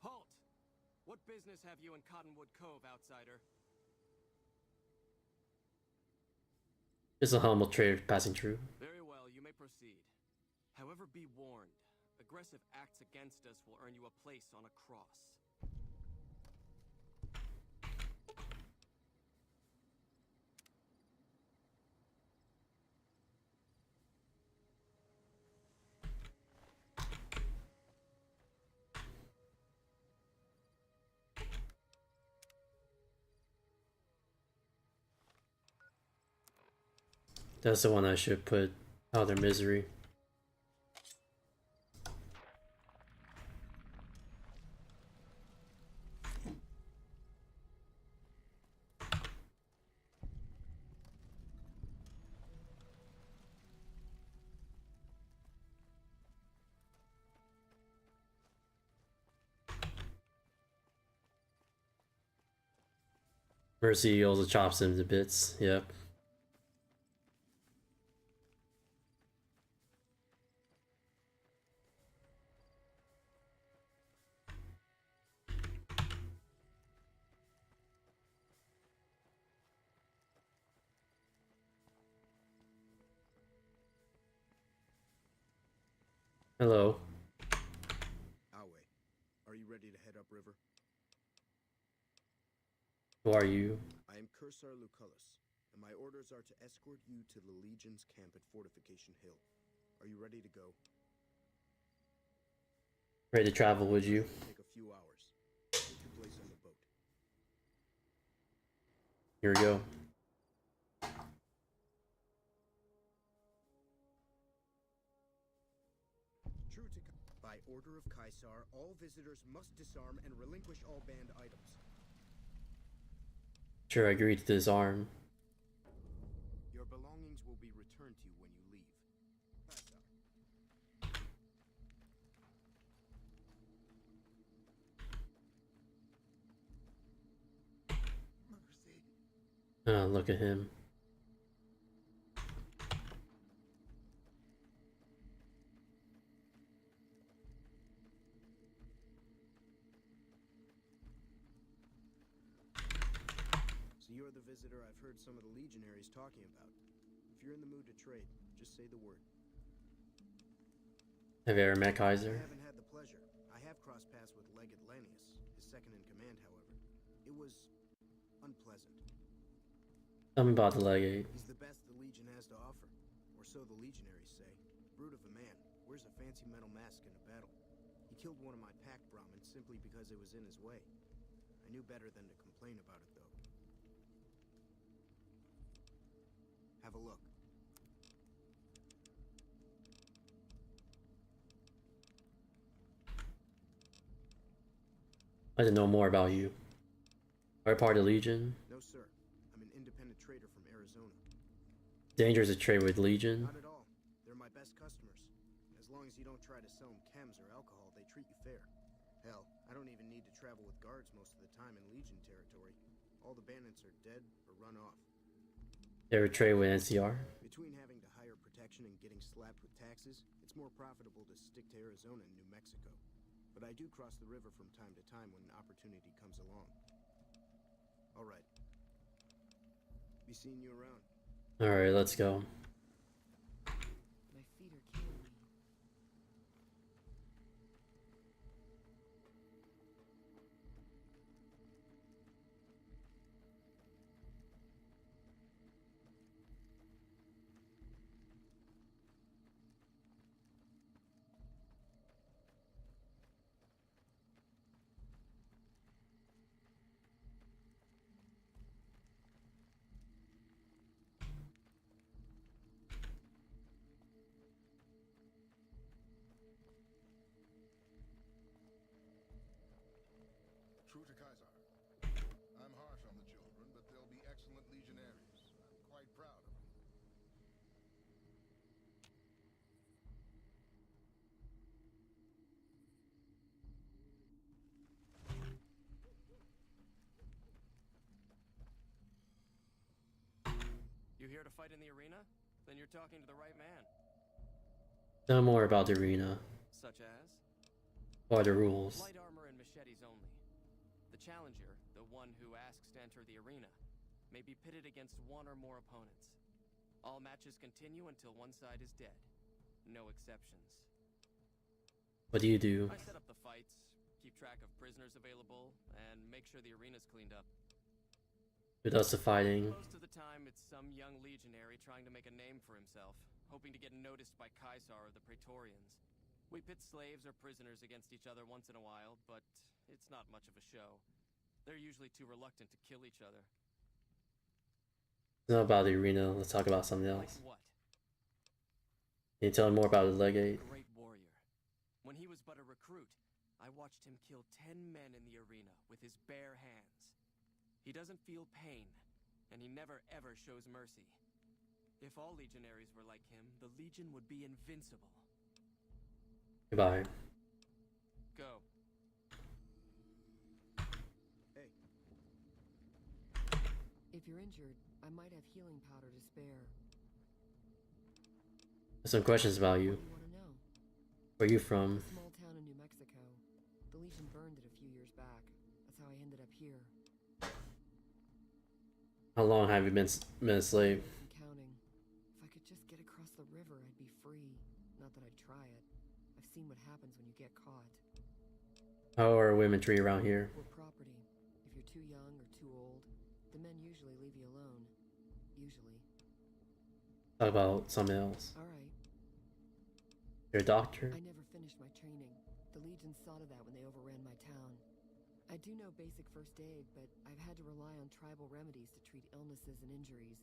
S20: Halt! What business have you in Cottonwood Cove, outsider?
S3: Just a humble trader passing through.
S20: Very well, you may proceed. However, be warned. Aggressive acts against us will earn you a place on a cross.
S3: That's the one I should put out of their misery. Mercy also chops him to bits. Yep. Hello.
S21: Awe, are you ready to head upriver?
S3: Who are you?
S21: I am Cursar Lucullus, and my orders are to escort you to the Legion's camp at Fortification Hill. Are you ready to go?
S3: Ready to travel with you?
S21: Take a few hours. Take your place on the boat.
S3: Here we go.
S21: True to by order of Caesar, all visitors must disarm and relinquish all banned items.
S3: Sure, I agree to disarm.
S21: Your belongings will be returned to you when you leave. Caesar.
S3: Oh, look at him.
S21: So you're the visitor I've heard some of the legionaries talking about. If you're in the mood to trade, just say the word.
S3: Have you ever met Kaiser?
S21: I haven't had the pleasure. I have crossed paths with Legate Lanius, his second in command, however. It was unpleasant.
S3: Tell me about the legate.
S21: He's the best the Legion has to offer, or so the legionaries say. Brute of a man, wears a fancy metal mask in a battle. He killed one of my pack Brahmins simply because it was in his way. I knew better than to complain about it, though. Have a look.
S3: I'd like to know more about you. Are you part of the Legion?
S21: No, sir. I'm an independent trader from Arizona.
S3: Dangerous to trade with Legion.
S21: Not at all. They're my best customers. As long as you don't try to sell them chems or alcohol, they treat you fair. Hell, I don't even need to travel with guards most of the time in Legion territory. All the bandits are dead or run off.
S3: You ever trade with NCR?
S21: Between having to hire protection and getting slapped with taxes, it's more profitable to stick to Arizona and New Mexico. But I do cross the river from time to time when an opportunity comes along. All right. Be seeing you around.
S3: Alright, let's go.
S1: My feet are killing me.
S22: True to Kaiser. I'm harsh on the children, but they'll be excellent legionaries. I'm quite proud of them.
S20: You here to fight in the arena? Then you're talking to the right man.
S3: Know more about the arena.
S20: Such as?
S3: What are the rules?
S20: Light armor and machetes only. The challenger, the one who asks to enter the arena, may be pitted against one or more opponents. All matches continue until one side is dead. No exceptions.
S3: What do you do?
S20: I set up the fights, keep track of prisoners available, and make sure the arena's cleaned up.
S3: Who does the fighting?
S20: Most of the time, it's some young legionary trying to make a name for himself, hoping to get noticed by Caesar or the Praetorians. We pit slaves or prisoners against each other once in a while, but it's not much of a show. They're usually too reluctant to kill each other.
S3: Not about the arena, let's talk about something else.
S20: Like what?
S3: Can you tell me more about the legate?
S20: Great warrior. When he was but a recruit, I watched him kill 10 men in the arena with his bare hands. He doesn't feel pain, and he never ever shows mercy. If all legionaries were like him, the Legion would be invincible.
S3: Goodbye.
S20: Go.
S21: Hey.
S1: If you're injured, I might have healing powder to spare.
S3: Some questions about you.
S1: What do you want to know?
S3: Where are you from?
S1: A small town in New Mexico. The Legion burned it a few years back. That's how I ended up here.
S3: How long have you been a slave?
S1: I'm counting. If I could just get across the river, I'd be free. Not that I'd try it. I've seen what happens when you get caught.
S3: How are women treated around here?
S1: We're property. If you're too young or too old, the men usually leave you alone. Usually.
S3: Talk about something else.
S1: Alright.
S3: You're a doctor?
S1: I never finished my training. The Legion saw to that when they overran my town. I do know basic first aid, but I've had to rely on tribal remedies to treat illnesses and injuries.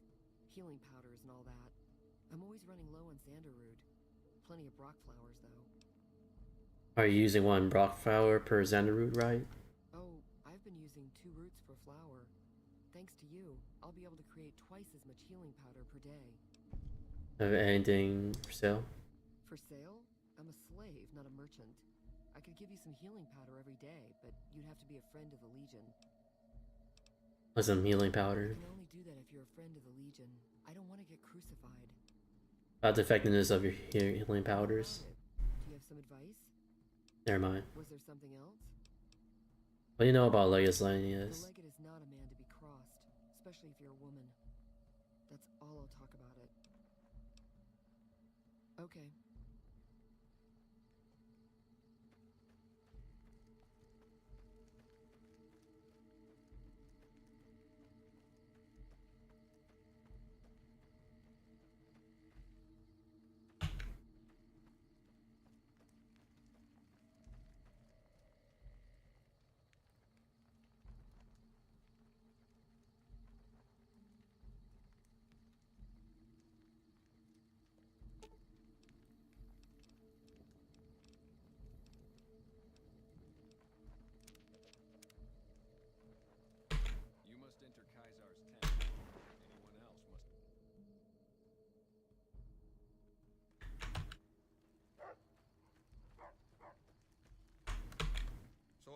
S1: Healing powders and all that. I'm always running low on Xanderroot. Plenty of Brock flowers, though.
S3: Are you using one Brock flower per Xanderroot, right?
S1: Oh, I've been using 2 roots per flower. Thanks to you, I'll be able to create twice as much healing powder per day.
S3: Have anything for sale?
S1: For sale? I'm a slave, not a merchant. I could give you some healing powder every day, but you'd have to be a friend of the Legion.
S3: What's some healing powder?
S1: You can only do that if you're a friend of the Legion. I don't want to get crucified.
S3: About the effectiveness of your healing powders.
S1: Do you have some advice?
S3: Never mind.
S1: Was there something else?
S3: What do you know about Legislanius?
S1: The legate is not a man to be crossed, especially if you're a woman. That's all I'll talk about it. Okay.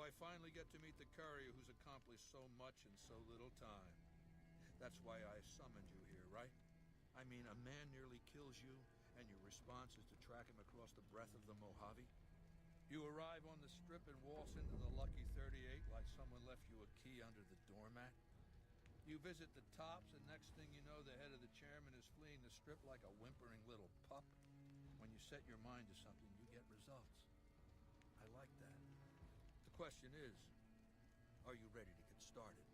S2: I finally get to meet the courier who's accomplished so much in so little time. That's why I summoned you here, right? I mean, a man nearly kills you, and your response is to track him across the breadth of the Mojave? You arrive on the strip and waltz into the Lucky 38 like someone left you a key under the doormat? You visit the tops, and next thing you know, the head of the chairman is fleeing the strip like a whimpering little pup? When you set your mind to something, you get results. I like that. The question is, are you ready to get started?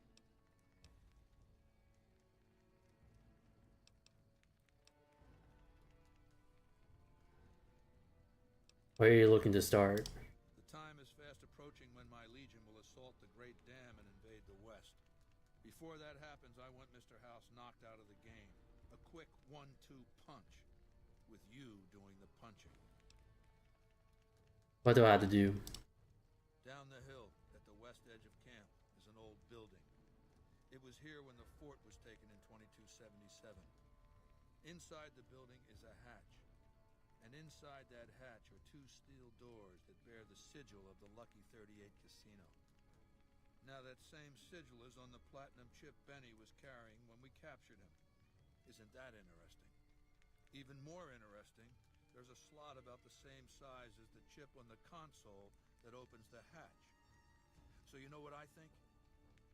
S3: Where are you looking to start?
S2: The time is fast approaching when my legion will assault the Great Dam and invade the West. Before that happens, I want Mr. House knocked out of the game. A quick 1-2 punch, with you doing the punching.
S3: What do I have to do?
S2: Down the hill, at the west edge of camp, is an old building. It was here when the fort was taken in 2277. Inside the building is a hatch. And inside that hatch are 2 steel doors that bear the sigil of the Lucky 38 casino. Now that same sigil is on the platinum chip Benny was carrying when we captured him. Isn't that interesting? Even more interesting, there's a slot about the same size as the chip on the console that opens the hatch. So you know what I think?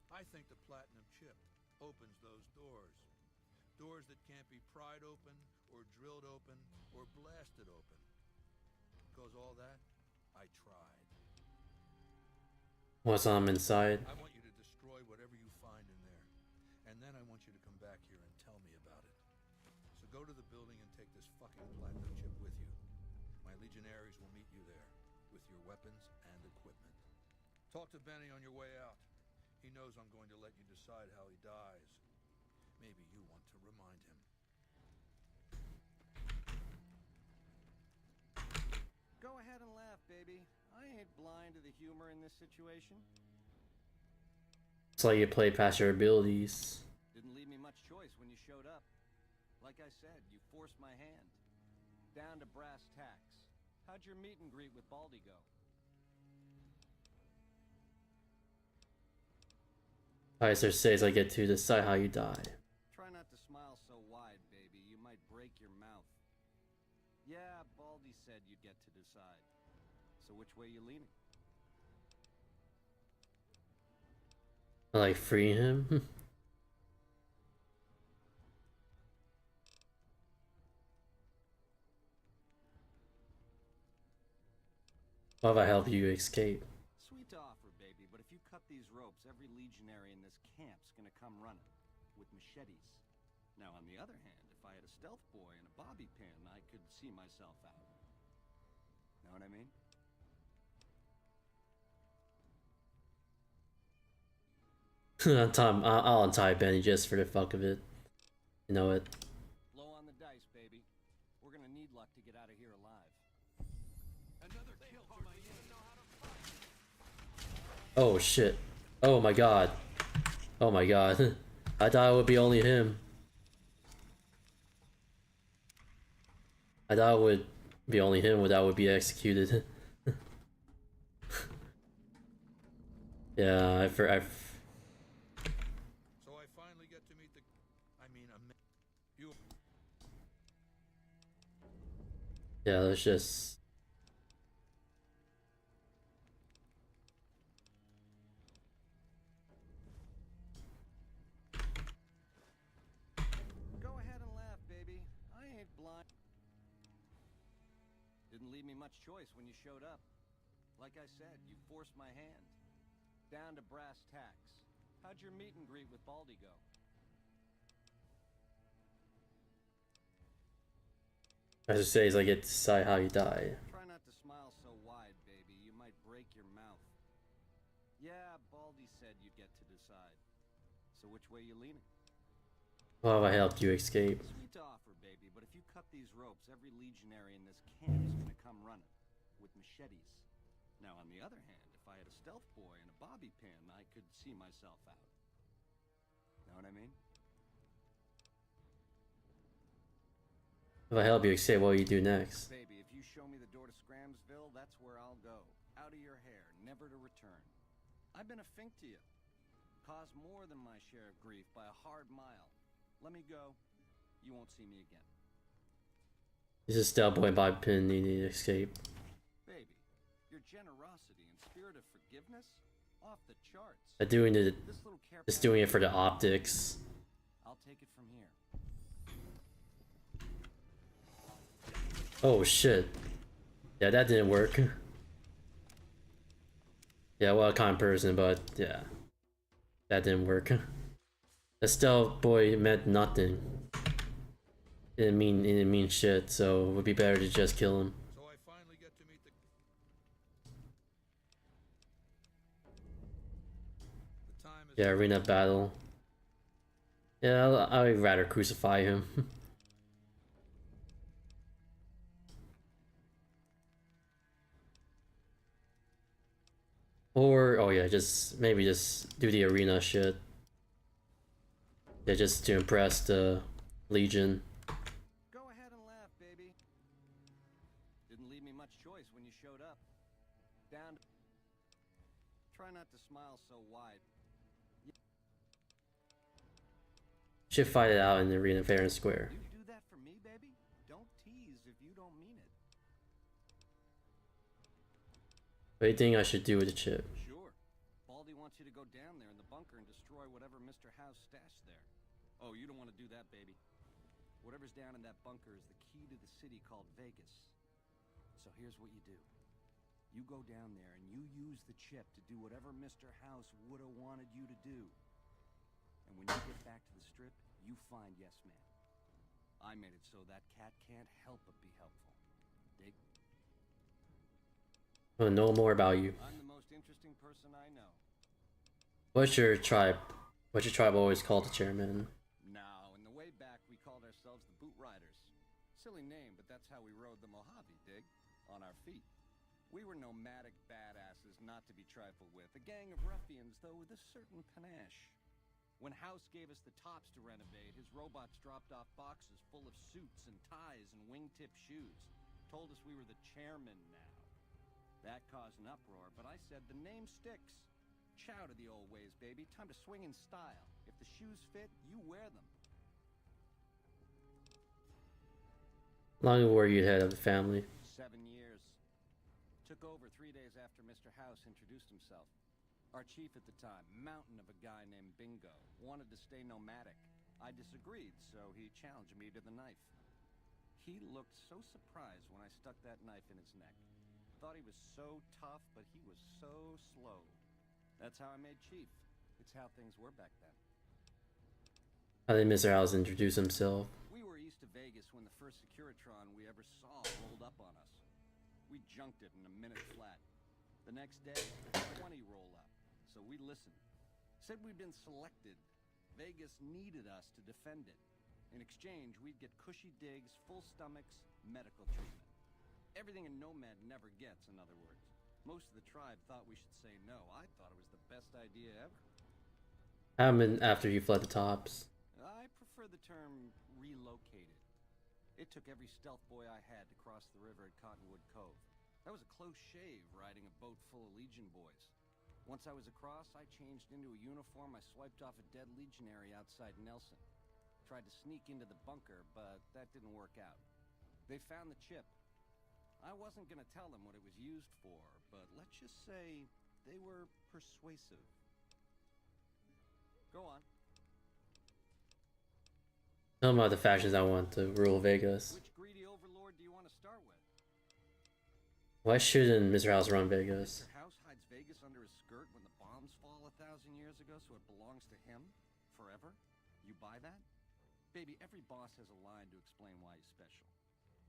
S2: I think the platinum chip opens those doors. Doors that can't be pried open, or drilled open, or blasted open. Because all that, I tried.
S3: What's on inside?
S2: I want you to destroy whatever you find in there. And then I want you to come back here and tell me about it. So go to the building and take this fucking platinum chip with you. My legionaries will meet you there, with your weapons and equipment. Talk to Benny on your way out. He knows I'm going to let you decide how he dies. Maybe you want to remind him.
S15: Go ahead and laugh, baby. I ain't blind to the humor in this situation.
S3: It's like you play past your abilities.
S15: Didn't leave me much choice when you showed up. Like I said, you forced my hand. Down to brass tacks. How'd your meet and greet with Baldy go?
S3: Kaiser says I get to decide how you die.
S15: Try not to smile so wide, baby. You might break your mouth. Yeah, Baldy said you'd get to decide. So which way you leaning?
S3: I like free him. What if I help you escape?
S15: Sweet offer, baby, but if you cut these ropes, every legionary in this camp's gonna come running. With machetes. Now, on the other hand, if I had a stealth boy and a bobby pin, I could see myself out. Know what I mean?
S3: I'll untie Benny just for the fuck of it. You know it.
S15: Blow on the dice, baby. We're gonna need luck to get out of here alive.
S10: Another kill for my
S3: Oh shit. Oh my god. Oh my god. I thought it would be only him. I thought it would be only him that would be executed. Yeah,
S2: So I finally get to meet the... you...
S3: Yeah, let's just...
S15: Go ahead and laugh, baby. I ain't blind. Didn't leave me much choice when you showed up. Like I said, you forced my hand. Down to brass tacks. How'd your meet and greet with Baldy go?
S3: As it says, I get to decide how you die.
S15: Try not to smile so wide, baby. You might break your mouth. Yeah, Baldy said you'd get to decide. So which way you leaning?
S3: Well, have I helped you escape?
S15: Sweet offer, baby, but if you cut these ropes, every legionary in this camp is gonna come running. With machetes. Now, on the other hand, if I had a stealth boy and a bobby pin, I could see myself out. Know what I mean?
S3: If I help you escape, what will you do next?
S15: Baby, if you show me the door to Scramsville, that's where I'll go. Out of your hair, never to return. I've been a fink to you. Caused more than my share of grief by a hard mile. Let me go. You won't see me again.
S3: This is still boy by pin needing to escape.
S15: Baby, your generosity and spirit of forgiveness? Off the charts.
S3: I'm doing it, just doing it for the optics.
S15: I'll take it from here.
S3: Oh shit. Yeah, that didn't work. Yeah, well, kind person, but yeah. That didn't work. The stealth boy meant nothing. It didn't mean shit, so it would be better to just kill him.
S2: So I finally get to meet the time is
S3: Yeah, arena battle. Yeah, I'd rather crucify him. Or, oh yeah, maybe just do the arena shit. Yeah, just to impress the Legion.
S15: Go ahead and laugh, baby. Didn't leave me much choice when you showed up. Down to... Try not to smile so wide.
S3: Should fight it out in the arena fair and square.
S15: You do that for me, baby? Don't tease if you don't mean it.
S3: What do you think I should do with the chip?
S15: Sure. Baldy wants you to go down there in the bunker and destroy whatever Mr. House stashed there. Oh, you don't want to do that, baby. Whatever's down in that bunker is the key to the city called Vegas. So here's what you do. You go down there and you use the chip to do whatever Mr. House would have wanted you to do. And when you get back to the strip, you find Yes Man. I made it so that cat can't help but be helpful. Dig?
S3: I want to know more about you.
S15: I'm the most interesting person I know.
S3: What's your tribe? What's your tribe always called the chairman?
S15: Now, in the way back, we called ourselves the Boot Riders. Silly name, but that's how we rode the Mojave, dig? On our feet. We were nomadic badasses not to be trifled with. A gang of ruffians, though, with a certain panache. When House gave us the tops to renovate, his robots dropped off boxes full of suits and ties and wingtip shoes. Told us we were the chairman now. That caused an uproar, but I said the name sticks. Chow to the old ways, baby. Time to swing in style. If the shoes fit, you wear them.
S3: How long were you head of the family?
S15: 7 years. Took over 3 days after Mr. House introduced himself. Our chief at the time, mountain of a guy named Bingo, wanted to stay nomadic. I disagreed, so he challenged me to the knife. He looked so surprised when I stuck that knife in his neck. Thought he was so tough, but he was so slow. That's how I made chief. It's how things were back then.
S3: How did Mr. House introduce himself?
S15: We were east of Vegas when the first Securitron we ever saw rolled up on us. We junked it in a minute flat. The next day, 20 roll up. So we listened. Said we'd been selected. Vegas needed us to defend it. In exchange, we'd get cushy digs, full stomachs, medical treatment. Everything a nomad never gets, in other words. Most of the tribe thought we should say no. I thought it was the best idea ever.
S3: Happened after you fled the tops.
S15: I prefer the term relocated. It took every stealth boy I had to cross the river at Cottonwood Cove. That was a close shave riding a boat full of Legion boys. Once I was across, I changed into a uniform I swiped off a dead legionary outside Nelson. Tried to sneak into the bunker, but that didn't work out. They found the chip. I wasn't gonna tell them what it was used for, but let's just say they were persuasive. Go on.
S3: Tell them about the factions I want to rule Vegas.
S15: Which greedy overlord do you want to start with?
S3: Why shouldn't Mr. House run Vegas?
S15: Mr. House hides Vegas under his skirt when the bombs fall 1,000 years ago, so it belongs to him forever? You buy that? Baby, every boss has a line to explain why he's special.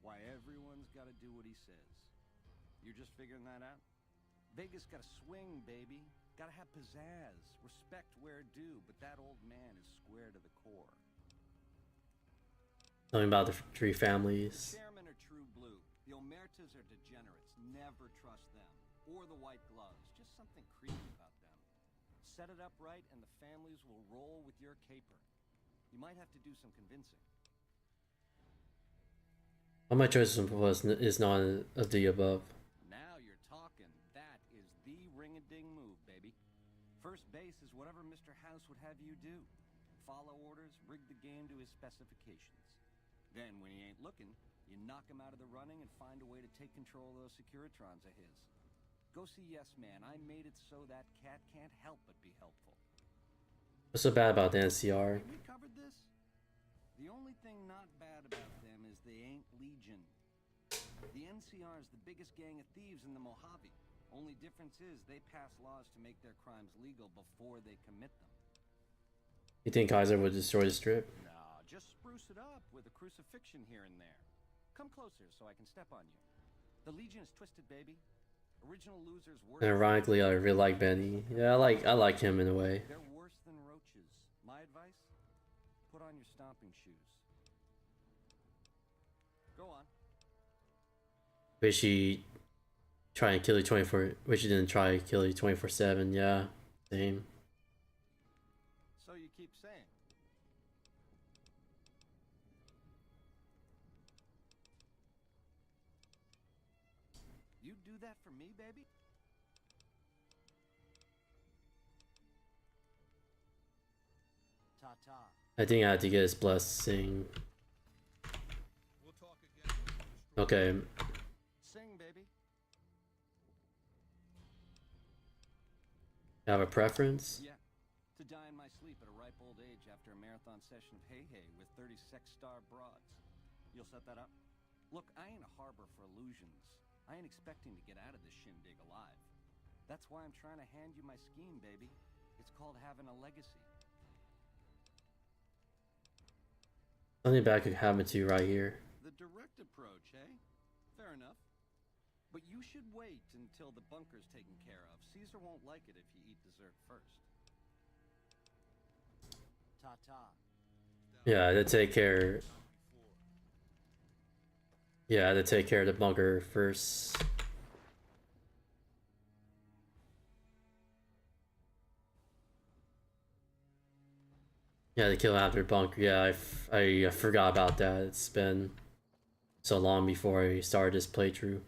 S15: Why everyone's gotta do what he says. You're just figuring that out? Vegas gotta swing, baby. Gotta have pizzazz. Respect where due, but that old man is square to the core.
S3: Tell me about the three families.
S15: The chairmen are true blue. The Omertas are degenerates. Never trust them. Or the white gloves. Just something creepy about them. Set it up right and the families will roll with your caper. You might have to do some convincing.
S3: All my choices is none of the above.
S15: Now you're talking. That is the ring-a-ding move, baby. First base is whatever Mr. House would have you do. Follow orders, rig the game to his specifications. Then, when he ain't looking, you knock him out of the running and find a way to take control of those Securitrons of his. Go see Yes Man. I made it so that cat can't help but be helpful.
S3: What's so bad about the NCR?
S15: We covered this? The only thing not bad about them is they ain't Legion. The NCR is the biggest gang of thieves in the Mojave. Only difference is they pass laws to make their crimes legal before they commit them.
S3: You think Kaiser would destroy the strip?
S15: Nah, just spruce it up with a crucifixion here and there. Come closer so I can step on you. The Legion is twisted, baby. Original losers worse.
S3: And ironically, I really like Benny. Yeah, I like him in a way.
S15: They're worse than roaches. My advice? Put on your stomping shoes. Go on.
S3: Wish he try and kill you 24. Wish he didn't try to kill you 24/7. Yeah, same.
S15: So you keep saying. You do that for me, baby? Ta-ta.
S3: I think I had to get his blessing. Okay.
S15: Sing, baby.
S3: Have a preference?
S15: Yeah. To die in my sleep at a ripe old age after a marathon session of hey-hey with 30 sex-star broads. You'll set that up? Look, I ain't a harbor for illusions. I ain't expecting to get out of this shindig alive. That's why I'm trying to hand you my scheme, baby. It's called having a legacy.
S3: Something bad could happen to you right here.
S15: The direct approach, eh? Fair enough. But you should wait until the bunker's taken care of. Caesar won't like it if you eat dessert first. Ta-ta.
S3: Yeah, to take care. Yeah, to take care of the bunker first. Yeah, to kill after bunker. Yeah, I forgot about that. It's been so long before I started this playthrough.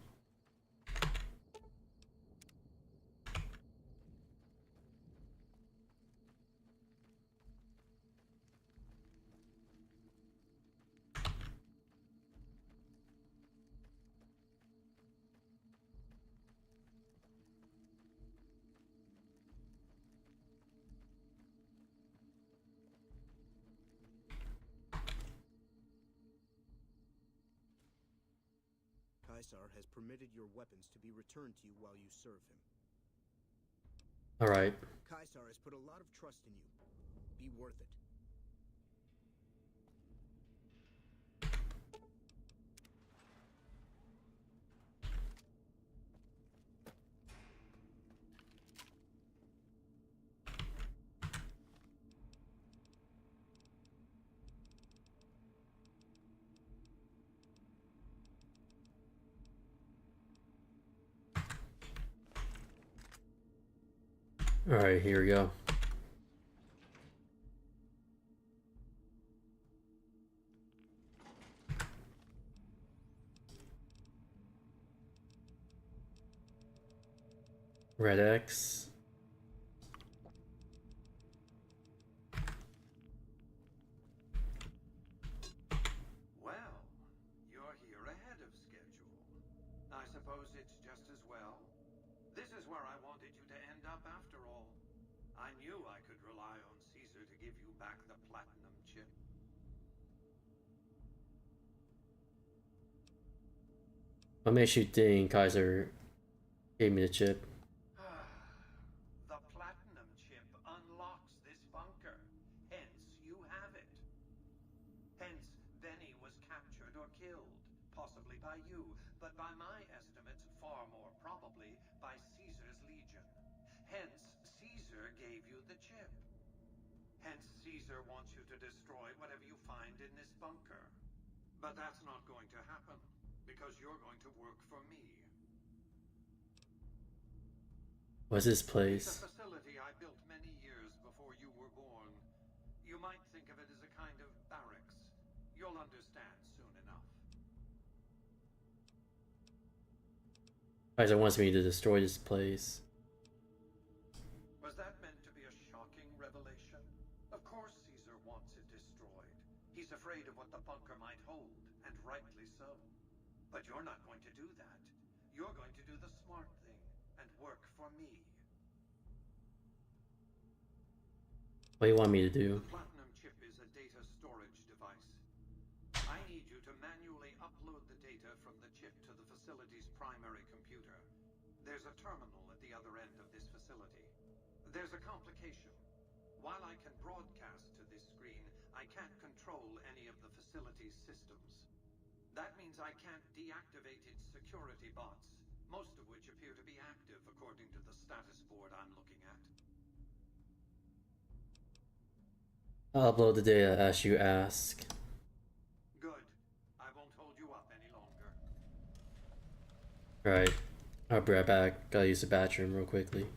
S21: Caesar has permitted your weapons to be returned to you while you serve him.
S3: Alright.
S21: Caesar has put a lot of trust in you. Be worth it.
S3: Alright, here we go. Red X.
S14: Well, you're here ahead of schedule. I suppose it's just as well. This is where I wanted you to end up after all. I knew I could rely on Caesar to give you back the platinum chip.
S3: What makes you think Kaiser gave me the chip?
S14: The platinum chip unlocks this bunker. Hence, you have it. Hence, Benny was captured or killed. Possibly by you, but by my estimates, far more probably by Caesar's Legion. Hence, Caesar gave you the chip. Hence, Caesar wants you to destroy whatever you find in this bunker. But that's not going to happen, because you're going to work for me.
S3: What's this place?
S14: It's a facility I built many years before you were born. You might think of it as a kind of barracks. You'll understand soon enough.
S3: Kaiser wants me to destroy this place.
S14: Was that meant to be wants it destroyed. He's afraid of what the bunker might hold, and rightly so. But you're not going to do that. You're going to do the smart thing and work for me.
S3: What do you want me to do?
S14: The Platinum chip is a data storage device. I need you to manually upload the data from the chip to the facility's primary computer. There's a terminal at the other end of this facility. There's a complication. While I can broadcast to this screen, I can't control any of the facility's systems. That means I can't deactivate its security bots, most of which appear to be active according to the status board I'm looking at.
S3: I'll upload the data as you ask.
S14: Good. I won't hold you up any longer.
S3: Alright, I'll be right back. Gotta use the bathroom real quickly.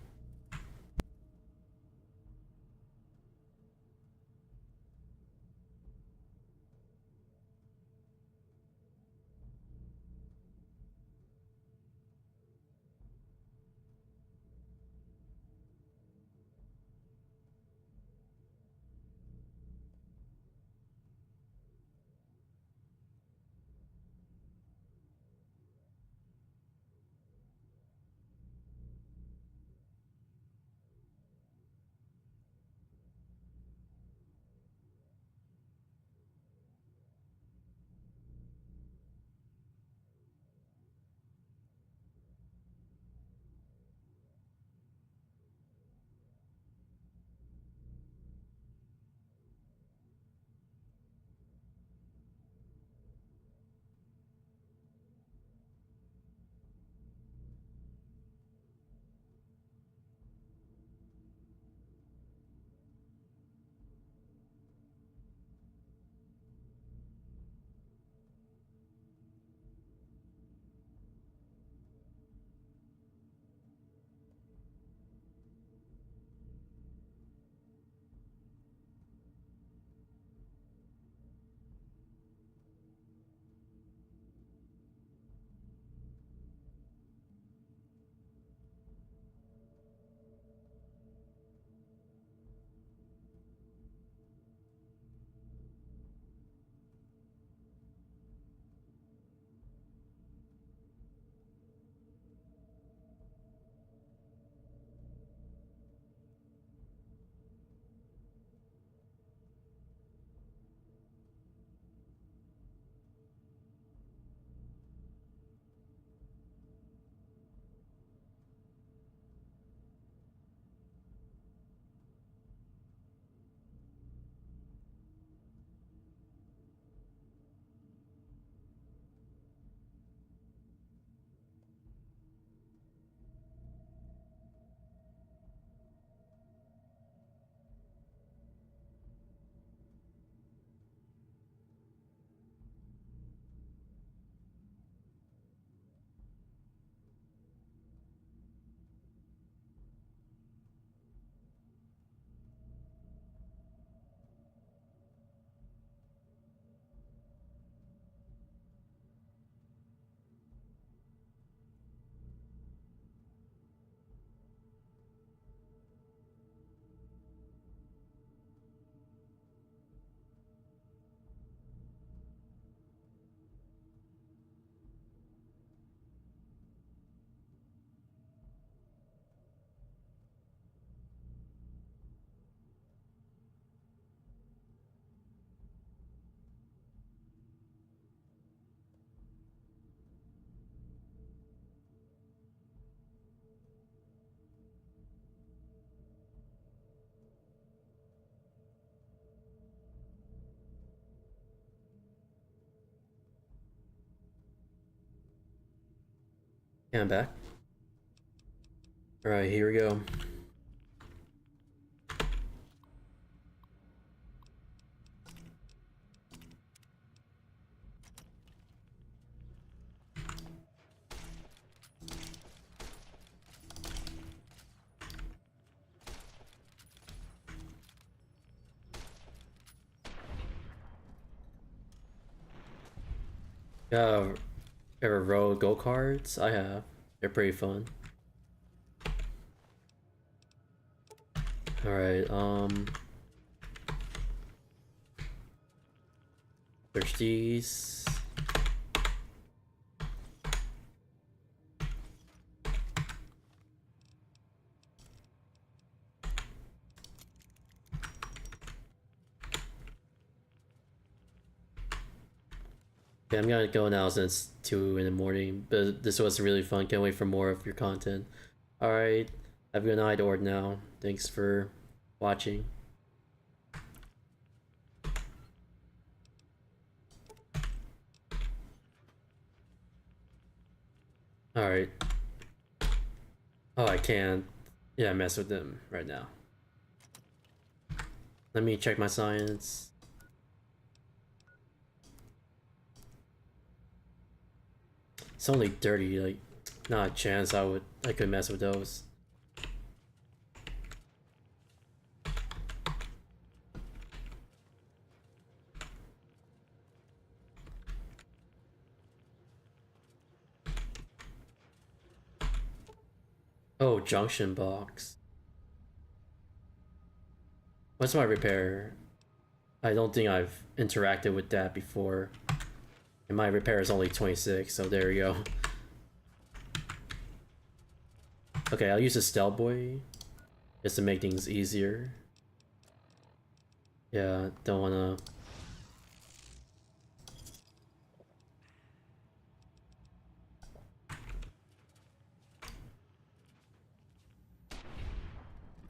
S3: Yeah, I'm back. Alright, here we go. Ever rode go-karts? I have. They're pretty fun. Alright, these. Okay, I'm gonna go now since it's 2 in the morning, but this was really fun. Can't wait for more of your content. Alright, have a good night, Ord now. Thanks for watching. Alright. Oh, I can't. Yeah, mess with them right now. Let me check my science. It's only 30, like, not a chance I could mess with those. Oh, junction box. What's my repair? I don't think I've interacted with that before. And my repair is only 26, so there you go. Okay, I'll use a Stealth Boy just to make things easier. Yeah, don't wanna...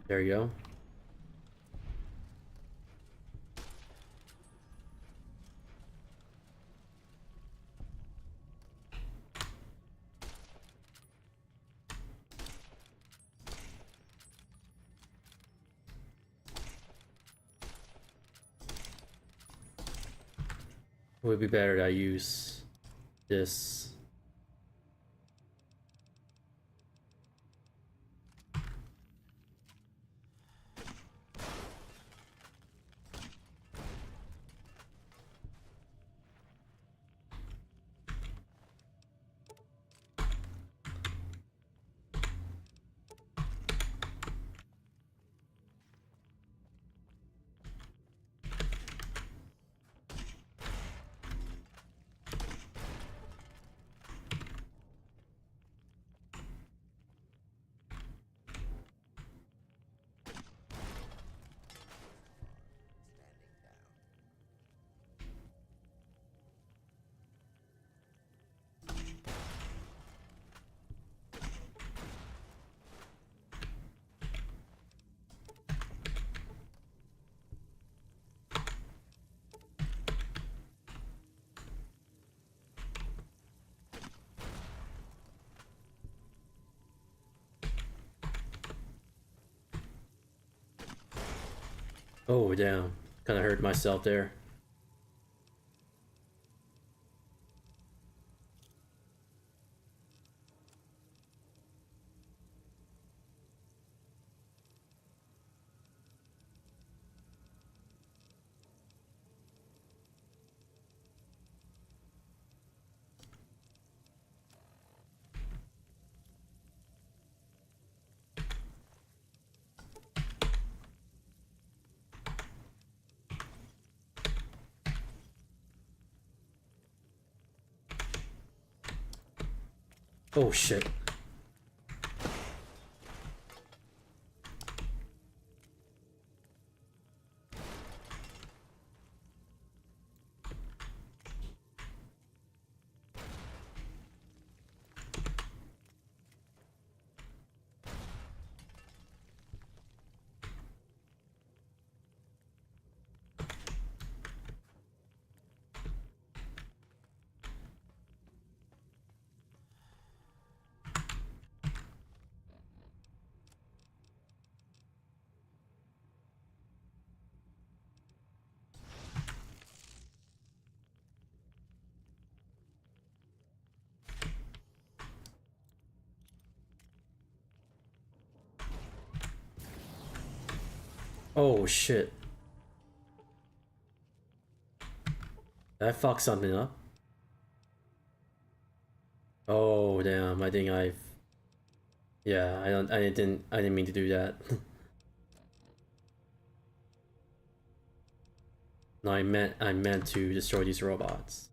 S3: There you go. It would be better that I use this. Oh, damn. Kinda hurt myself there. Oh, shit. Oh, shit. Did I fuck something up? Oh, damn. I think I've... Yeah, I didn't mean to do that. No, I meant to destroy these robots.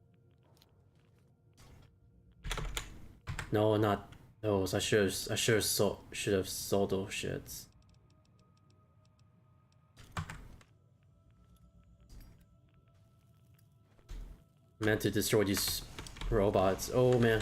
S3: No, not those. I should have sold those shits. Meant to destroy these robots. Oh man.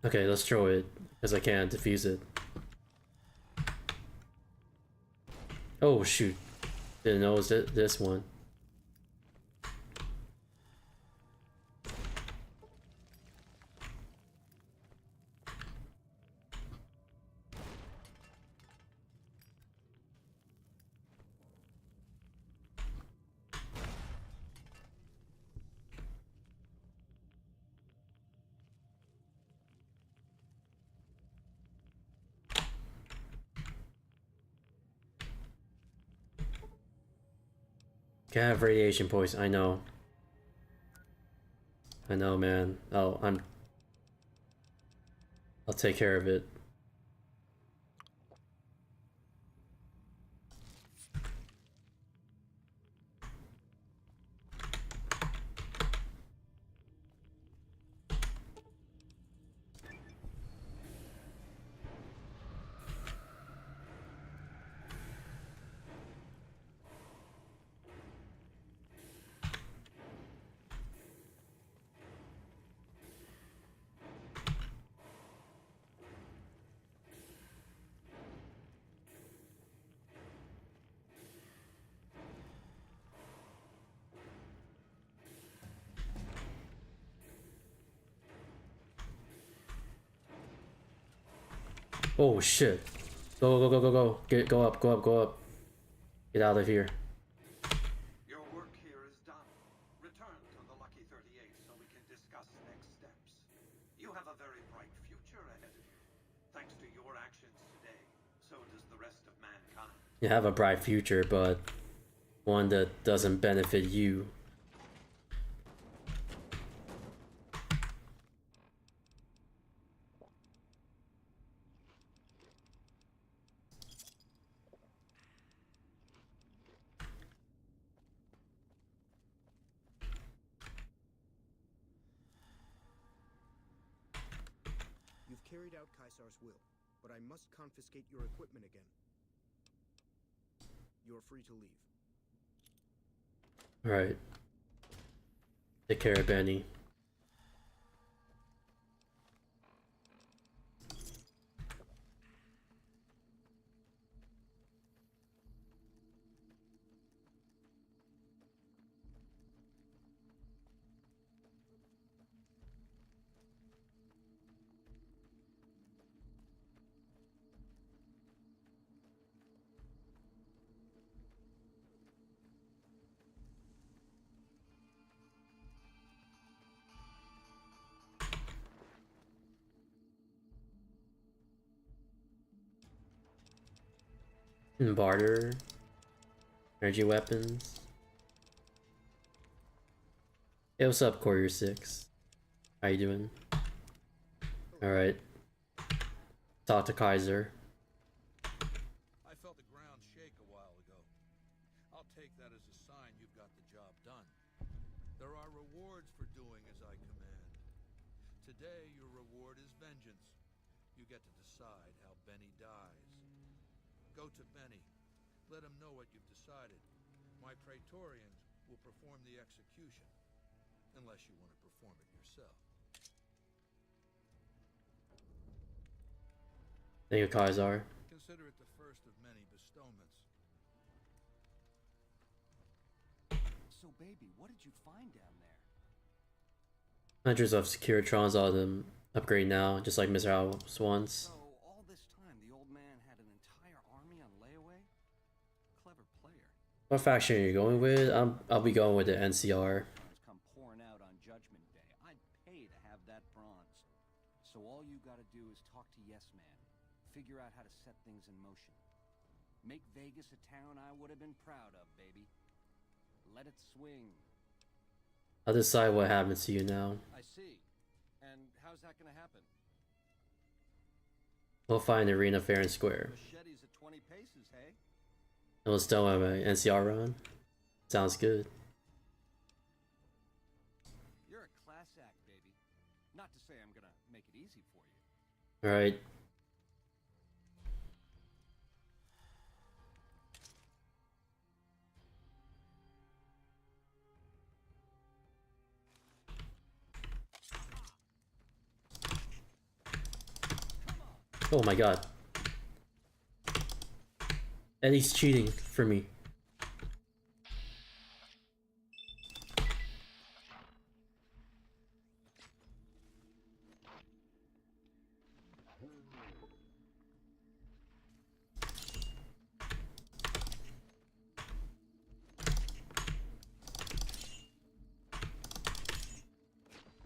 S3: Okay, let's throw it, because I can't defuse it. Oh shoot. Didn't know it was this one. Can have radiation poison. I know, man. Oh, I'll take care of it. Oh shit. Go. Go up. Get out of here.
S14: Your work here is done. Return to the Lucky 38 so we can discuss next steps. You have a very bright future ahead of you. Thanks to your actions today, so does the rest of mankind.
S3: You have a bright future, but one that doesn't benefit you.
S21: You've carried out Caesar's will, but I must confiscate your equipment again. You're free to leave.
S3: Alright. Take care of Benny. Barter. Energy weapons. Hey, what's up, Courier 6? How you doing? Alright. Talk to Kaiser.
S2: I felt the ground shake a while ago. I'll take that as a sign you've got the job done. There are rewards for doing as I command. Today, your reward is vengeance. You get to decide how Benny dies. Go to Benny. Let him know what you've decided. My Praetorians will perform the execution. Unless you want to perform it yourself.
S3: Thank you, Kaiser.
S2: Consider it the first of many bestowments.
S15: So, baby, what did you find down there?
S3: Hundreds of Securitrons on them upgrade now, just like Mr. House wants.
S15: So all this time, the old man had an entire army on layaway? Clever player.
S3: What faction are you going with? I'll be going with the NCR.
S15: Come pouring out on Judgment Day. I'd pay to have that bronze. So all you gotta do is talk to Yes Man. Figure out how to set things in motion. Make Vegas a town I would have been proud of, baby. Let it swing.
S3: I'll decide what happens to you now.
S15: I see. And how's that gonna happen?
S3: We'll find an arena fair and square.
S15: Machetes at 20 paces, hey?
S3: And we'll still have an NCR run. Sounds good.
S15: You're a class act, baby. Not to say I'm gonna make it easy for you.
S3: Alright. Oh my god. Eddie's cheating for me.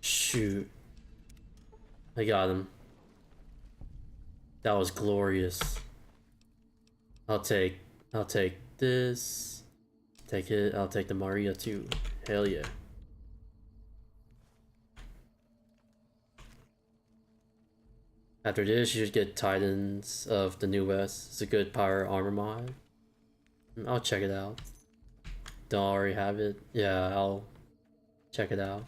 S3: Shoot. I got him. That was glorious. I'll take this. Take it. I'll take the Maria too. Hell yeah. After this, you should get Titans of the New West. It's a good power armor mod. I'll check it out. Don't already have it? Yeah, I'll check it out.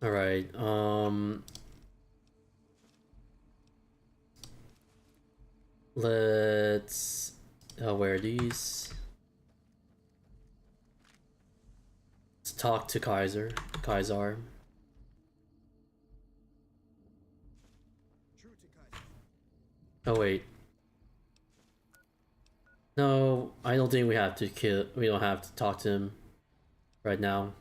S3: Alright, let's wear these. Let's talk to Kaiser. Oh wait. No, I don't think we have to kill. We don't have to talk to him right now.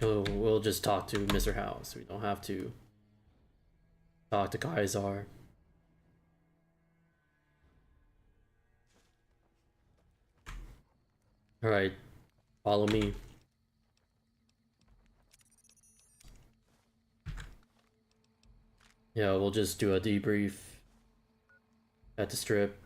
S3: We'll just talk to Mr. House. We don't have to talk to Kaiser. Alright, follow me. Yeah, we'll just do a debrief at the strip.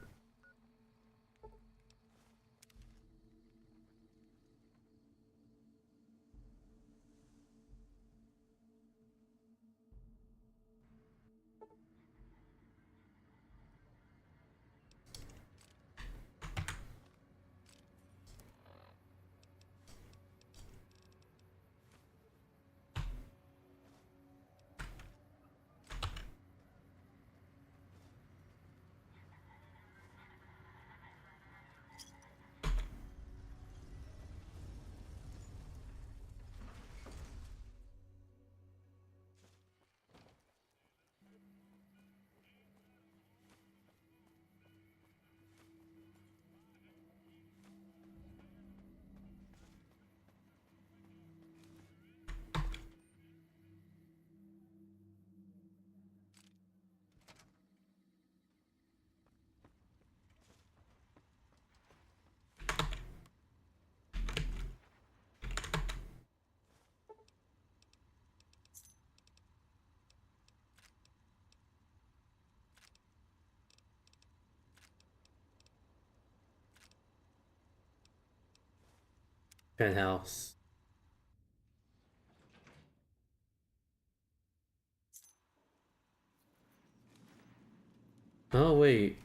S3: Penthouse. Oh wait,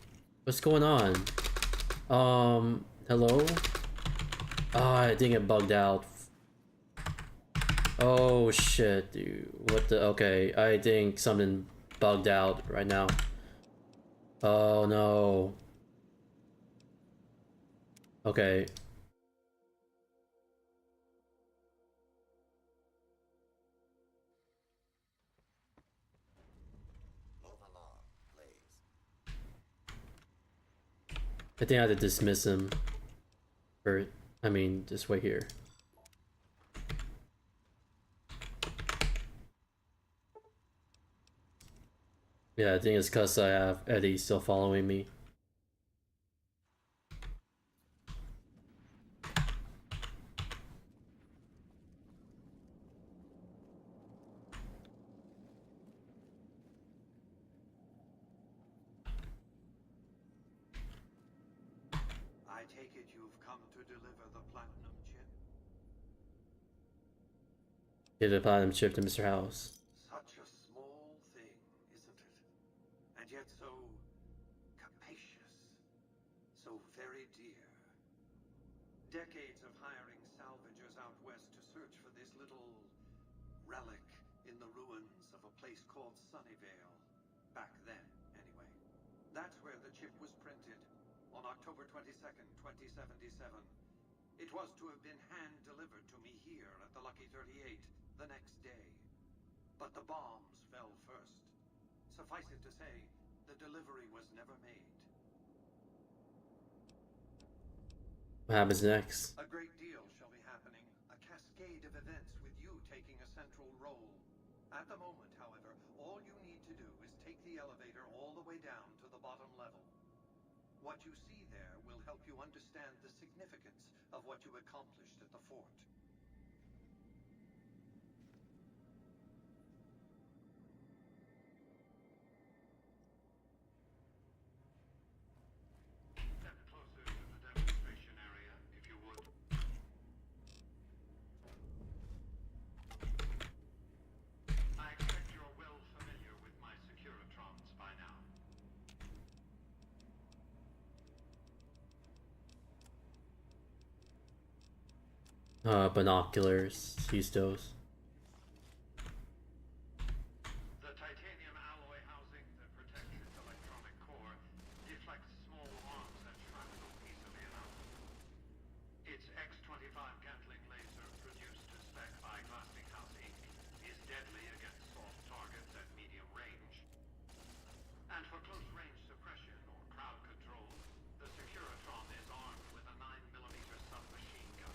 S3: what's going on? Hello? Ah, I think it bugged out. Oh shit, dude. What the? Okay, I think something bugged out right now. Oh no. Okay. I think I have to dismiss him. Or, I mean, just wait here. Yeah, I think it's because I have Eddie still following me.
S14: I take it you've come to deliver the platinum chip?
S3: Get the platinum chip to Mr. House.
S14: Such a small thing, isn't it? And yet so capacious. So very dear. Decades of hiring salvagers out west to search for this little relic in the ruins of a place called Sunnyvale. Back then, anyway. That's where the chip was printed, on October 22nd, 2077. It was to have been hand-delivered to me here at the Lucky 38 the next day. But the bombs fell first. Suffice it to say, the delivery was never made.
S3: What happens next?
S14: A great deal shall be happening. A cascade of events with you taking a central role. At the moment, however, all you need to do is take the elevator all the way down to the bottom level. What you see there will help you understand the significance of what you accomplished at the fort.
S11: Step closer to the demonstration area, if you would. I expect you're well familiar with my Securitrons by now.
S3: Binoculars. Use those.
S11: The titanium alloy housing that protects its electronic core deflects small arms and shrapnel easily enough. Its X-25 Gatling laser, produced to spec by House Inc., is deadly against soft targets at medium range. And for close-range suppression or crowd control, the Securitron is armed with a 9mm submachine gun.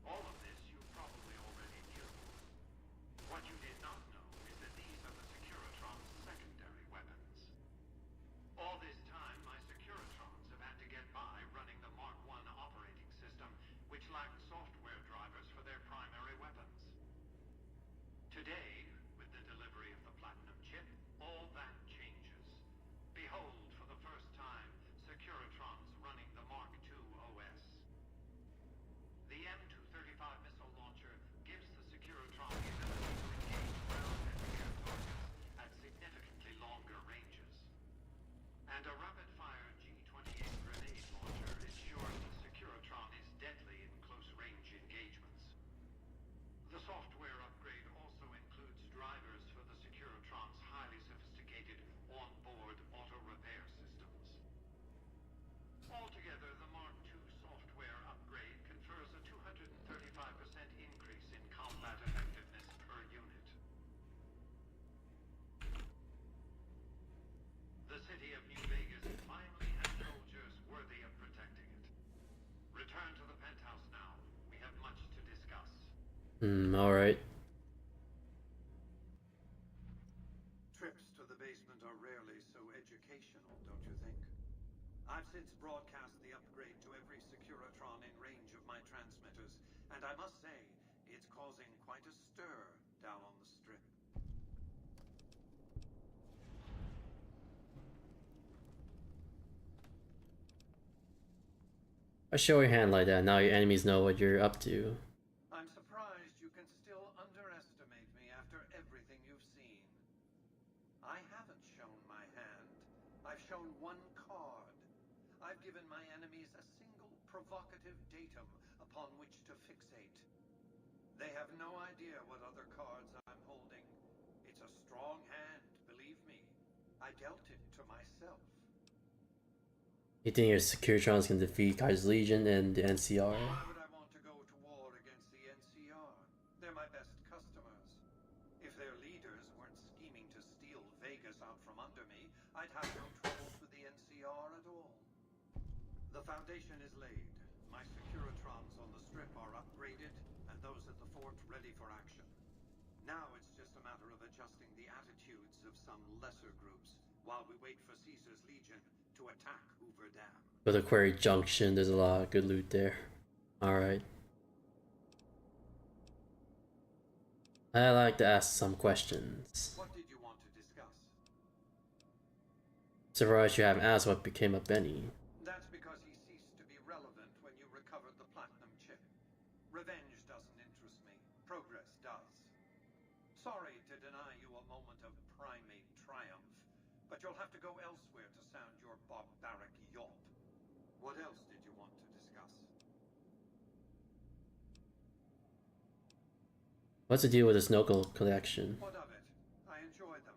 S11: All of this you probably already knew. What you did not know is that these are the Securitron's secondary weapons. All this time, my Securitrons have had to get by running the Mark I operating system, which lacked software drivers for their primary weapons. Today, with the delivery of the Platinum chip, all that changes. Behold, for the first time, Securitrons running the Mark II OS. The M235 missile launcher gives the Securitron the ability to engage ground and air targets at significantly longer ranges. And a rapid-fire G-28 grenade launcher ensures the Securitron is deadly in close-range engagements. The software upgrade also includes drivers for the Securitron's highly sophisticated on-board auto-repair systems. Altogether, the Mark II software upgrade confers a 235% increase in combat effectiveness per unit. The city of New Vegas finally has soldiers worthy of protecting it. Return to the penthouse now. We have much to discuss.
S3: Alright.
S14: Trips to the basement are rarely so educational, don't you think? I've since broadcast the upgrade to every Securitron in range of my transmitters, and I must say, it's causing quite a stir down on the strip.
S3: I show your hand like that, now your enemies know what you're up to.
S14: I'm surprised you can still underestimate me after everything you've seen. I haven't shown my hand. I've shown one card. I've given my enemies a single provocative datum upon which to fixate. They have no idea what other cards I'm holding. It's a strong hand, believe me. I dealt it to myself.
S3: You think your Securitrons can defeat Kai's Legion and the NCR?
S14: Why would I want to go to war against the NCR? They're my best customers. If their leaders weren't scheming to steal Vegas out from under me, I'd have no troubles with the NCR at all. foundation is laid. My Securitrons on the strip are upgraded, and those at the fort ready for action. Now it's just a matter of adjusting the attitudes of some lesser groups while we wait for Caesar's Legion to attack Hoover Dam.
S3: For the Quarry Junction, there's a lot of good loot there. Alright. I'd like to ask some questions.
S14: What did you want to discuss?
S3: Surprised you haven't asked what became of Benny.
S14: That's because he ceased to be relevant when you recovered the platinum chip. Revenge doesn't interest me. Progress does. Sorry to deny you a moment of primate triumph, but you'll have to go elsewhere to sound your barbaric yawp. What else did you want to discuss?
S3: What's the deal with the Hznky collection?
S14: What of it? I enjoy them.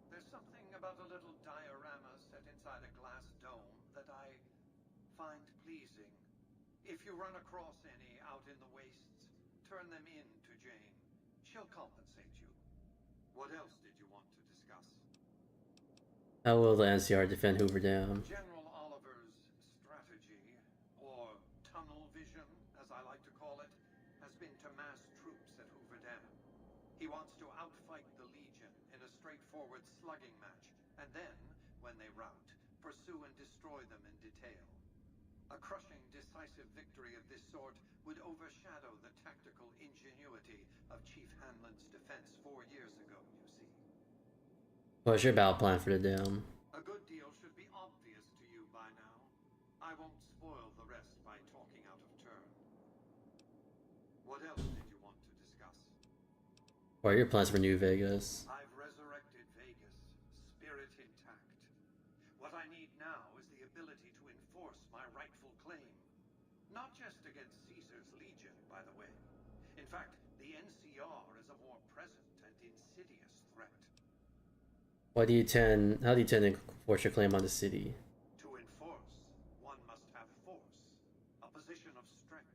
S14: There's something about a little diorama set inside a glass dome that I find pleasing. If you run across any out in the wastes, turn them in to Jane. She'll compensate you. What else did you want to discuss?
S3: How will the NCR defend Hoover Dam?
S14: General Oliver's strategy, or tunnel vision, as I like to call it, has been to mass troops at Hoover Dam. He wants to outfight the Legion in a straightforward slugging match, and then, when they rout, pursue and destroy them in detail. A crushing, decisive victory of this sort would overshadow the tactical ingenuity of Chief Hanlon's defense 4 years ago, you see.
S3: What's your battle plan for the dam?
S14: A good deal should be obvious to you by now. I won't spoil the rest by talking out of turn. What else did you want to discuss?
S3: What are your plans for New Vegas?
S14: I've resurrected Vegas, spirit intact. What I need now is the ability to enforce my rightful claim. Not just against Caesar's Legion, by the way. In fact, the NCR is a more present and insidious threat.
S3: How do you intend to enforce your claim on the city?
S14: To enforce, one must have force, a position of strength.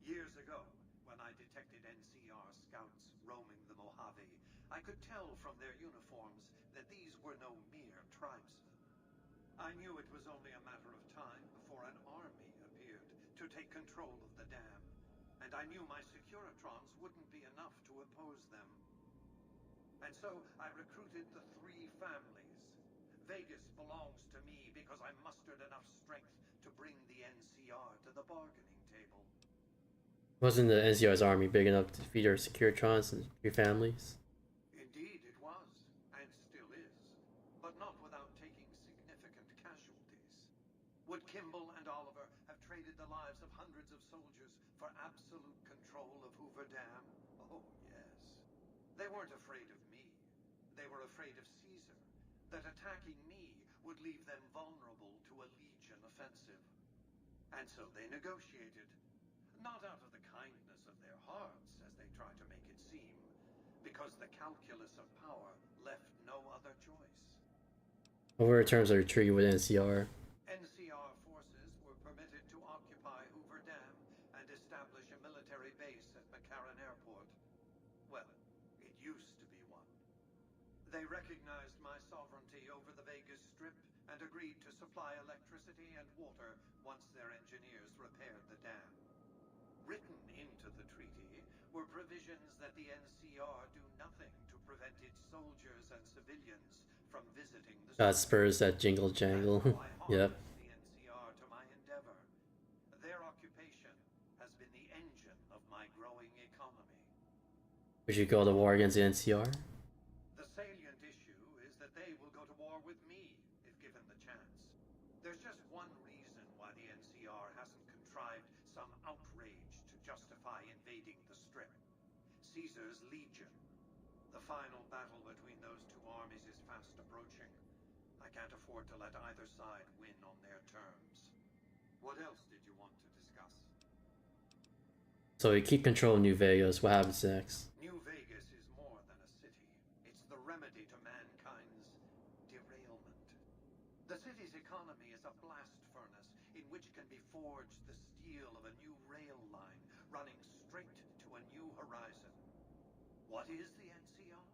S14: Years ago, when I detected NCR scouts roaming the Mojave, I could tell from their uniforms that these were no mere tribesmen. I knew it was only a matter of time before an army appeared to take control of the dam, and I knew my Securitrons wouldn't be enough to oppose them. And so I recruited the 3 families. Vegas belongs to me because I mustered enough strength to bring the NCR to the bargaining table.
S3: Wasn't the NCR's army big enough to defeat your Securitrons and your families?
S14: Indeed it was, and still is, but not without taking significant casualties. Would Kimball and Oliver have traded the lives of hundreds of soldiers for absolute control of Hoover Dam? Oh, yes. They weren't afraid of me. They were afraid of Caesar, that attacking me would leave them vulnerable to a Legion offensive. And so they negotiated. Not out of the kindness of their hearts, as they try to make it seem, because the calculus of power left no other choice.
S3: What were the terms of your treaty with NCR?
S14: NCR forces were permitted to occupy Hoover Dam and establish a military base at McCarran Airport. Well, it used to be one. They recognized my sovereignty over the Vegas Strip and agreed to supply electricity and water once their engineers repaired the dam. Written into the treaty were provisions that the NCR do nothing to prevent its soldiers and civilians from visiting the
S3: Got spurs that jingle jangle. Yep.
S14: the NCR to my endeavor. Their occupation has been the engine of my growing economy.
S3: Would you go to war against the NCR?
S14: The salient issue is that they will go to war with me if given the chance. There's just one reason why the NCR hasn't contrived some outrage to justify invading the Strip. Caesar's Legion. The final battle between those 2 armies is fast approaching. I can't afford to let either side win on their terms. What else did you want to discuss?
S3: So you keep control of New Vegas. What happens next?
S14: New Vegas is more than a city. It's the remedy to mankind's derailment. The city's economy is a blast furnace in which can be forged the steel of a new rail line running straight to a new horizon. What is the NCR?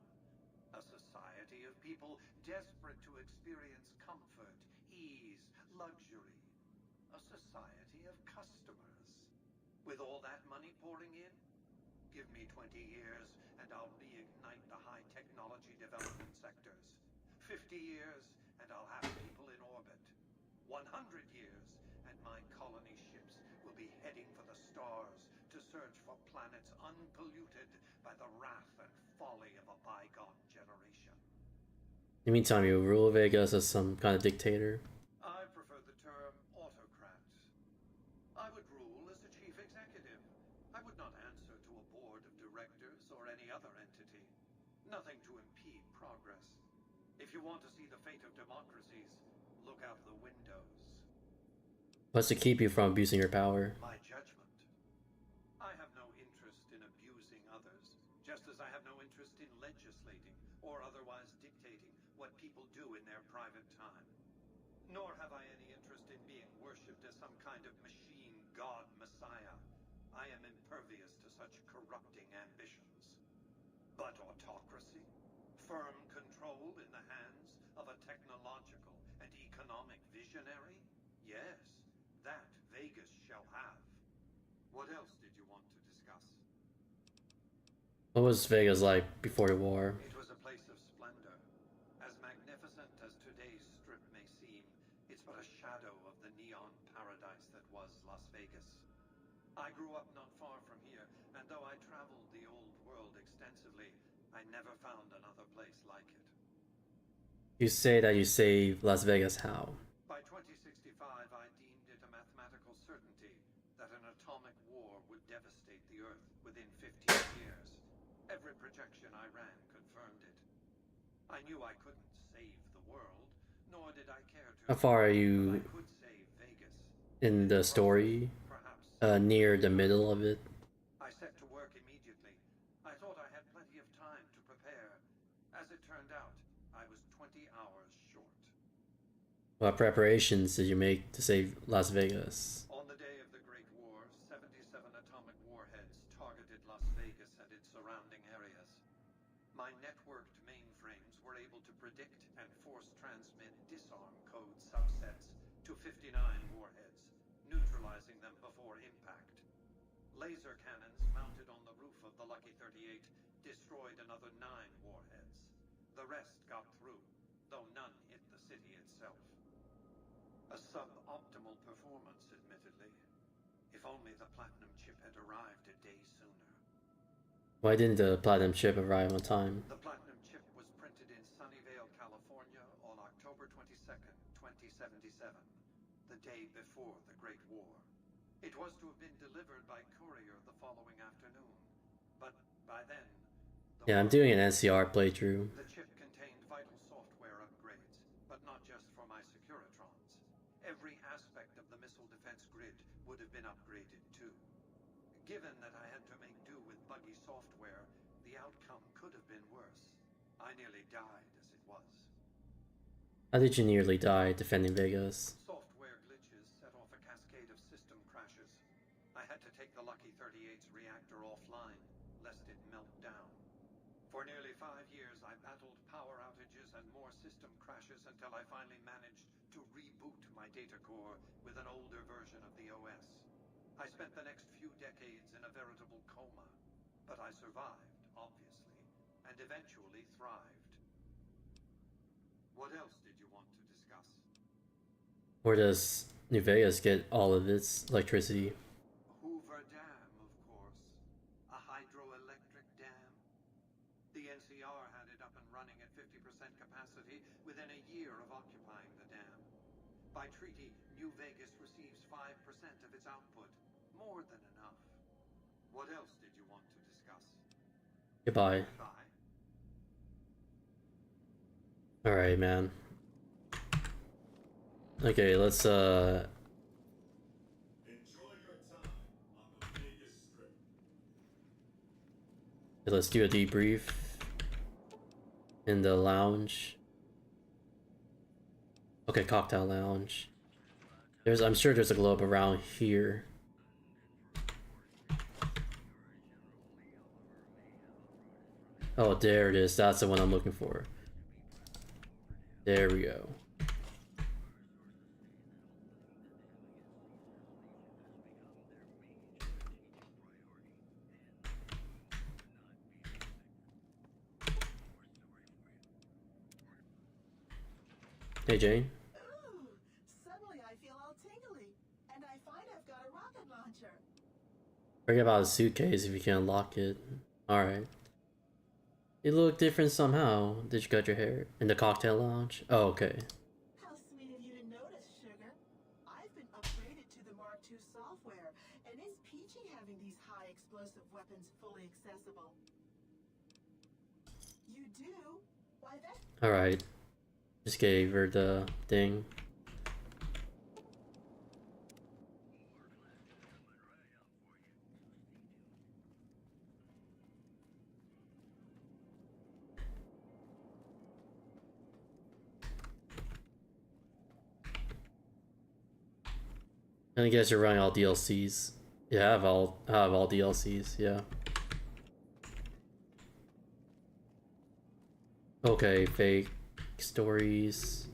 S14: A society of people desperate to experience comfort, ease, luxury. A society of customers. With all that money pouring in, give me 20 years and I'll reignite the high technology development sectors. 50 years and I'll have people in orbit. 100 years and my colony ships will be heading for the stars to search for planets unpolluted by the wrath and folly of a bygone generation.
S3: In the meantime, you rule Vegas as some kind of dictator.
S14: I prefer the term autocrat. I would rule as the chief executive. I would not answer to a board of directors or any other entity. Nothing to impede progress. If you want to see the fate of democracies, look out the windows.
S3: What's to keep you from abusing your power?
S14: My judgment. I have no interest in abusing others, just as I have no interest in legislating or otherwise dictating what people do in their private time. Nor have I any interest in being worshipped as some kind of machine god messiah. I am impervious to such corrupting ambitions. But autocracy? Firm control in the hands of a technological and economic visionary? Yes, that Vegas shall have. What else did you want to discuss?
S3: What was Vegas like before the war?
S14: It was a place of splendor. As magnificent as today's strip may seem, it's but a shadow of the neon paradise that was Las Vegas. I grew up not far from here, and though I traveled the old world extensively, I never found another place like it.
S3: You say that you saved Las Vegas how?
S14: By 2065, I deemed it a mathematical certainty that an atomic war would devastate the Earth within 15 years. Every projection I ran confirmed it. I knew I couldn't save the world, nor did I care to.
S3: How far are you in the story? Near the middle of it?
S14: I set to work immediately. I thought I had plenty of time to prepare. As it turned out, I was 20 hours short.
S3: What preparations did you make to save Las Vegas?
S14: On the day of the Great War, 77 atomic warheads targeted Las Vegas and its surrounding areas. My networked mainframes were able to predict and force transmit disarm code subsets to 59 warheads, neutralizing them before impact. Laser cannons mounted on the roof of the Lucky 38 destroyed another 9 warheads. The rest got through, though none hit the city itself. A suboptimal performance, admittedly. If only the platinum chip had arrived a day sooner.
S3: Why didn't the platinum chip arrive on time?
S14: The platinum chip was printed in Sunnyvale, California on October 22nd, 2077, the day before the Great War. It was to have been delivered by courier the following afternoon, but by then...
S3: Yeah, I'm doing an NCR playthrough.
S14: The chip contained vital software upgrades, but not just for my Securitrons. Every aspect of the missile defense grid would have been upgraded too. Given that I had to make do with buggy software, the outcome could have been worse. I nearly died as it was.
S3: How did you nearly die defending Vegas?
S14: Software glitches set off a cascade of system crashes. I had to take the Lucky 38's reactor offline, lest it melt down. For nearly 5 years, I battled power outages and more system crashes until I finally managed to reboot my data core with an older version of the OS. I spent the next few decades in a veritable coma, but I survived, obviously, and eventually thrived. What else did you want to discuss?
S3: Where does New Vegas get all of its electricity?
S14: Hoover Dam, of course. A hydroelectric dam. The NCR had it up and running at 50% capacity within a year of occupying the dam. By treaty, New Vegas receives 5% of its output. More than enough. What else did you want to discuss?
S3: Goodbye.
S14: Goodbye.
S3: Alright, man. Okay, let's
S6: Enjoy your time on the Vegas Strip.
S3: Let's do a debrief in the lounge. Okay, cocktail lounge. I'm sure there's a globe around here. Oh, there it is. That's the one I'm looking for. There we go. Hey, Jane.
S9: Ooh, suddenly I feel all tingly, and I find I've got a rocket launcher.
S3: Forget about a suitcase if you can unlock it. Alright. You look different somehow. Did you cut your hair? In the cocktail lounge? Oh, okay.
S9: How sweet of you to notice, sugar. I've been upgraded to the Mark II software, and it's peachy having these high explosive weapons fully accessible. You do? Why that?
S3: Alright. Just gave her the thing. And I guess you're running all DLCs. Yeah, I have all DLCs, yeah. Okay, fake stories.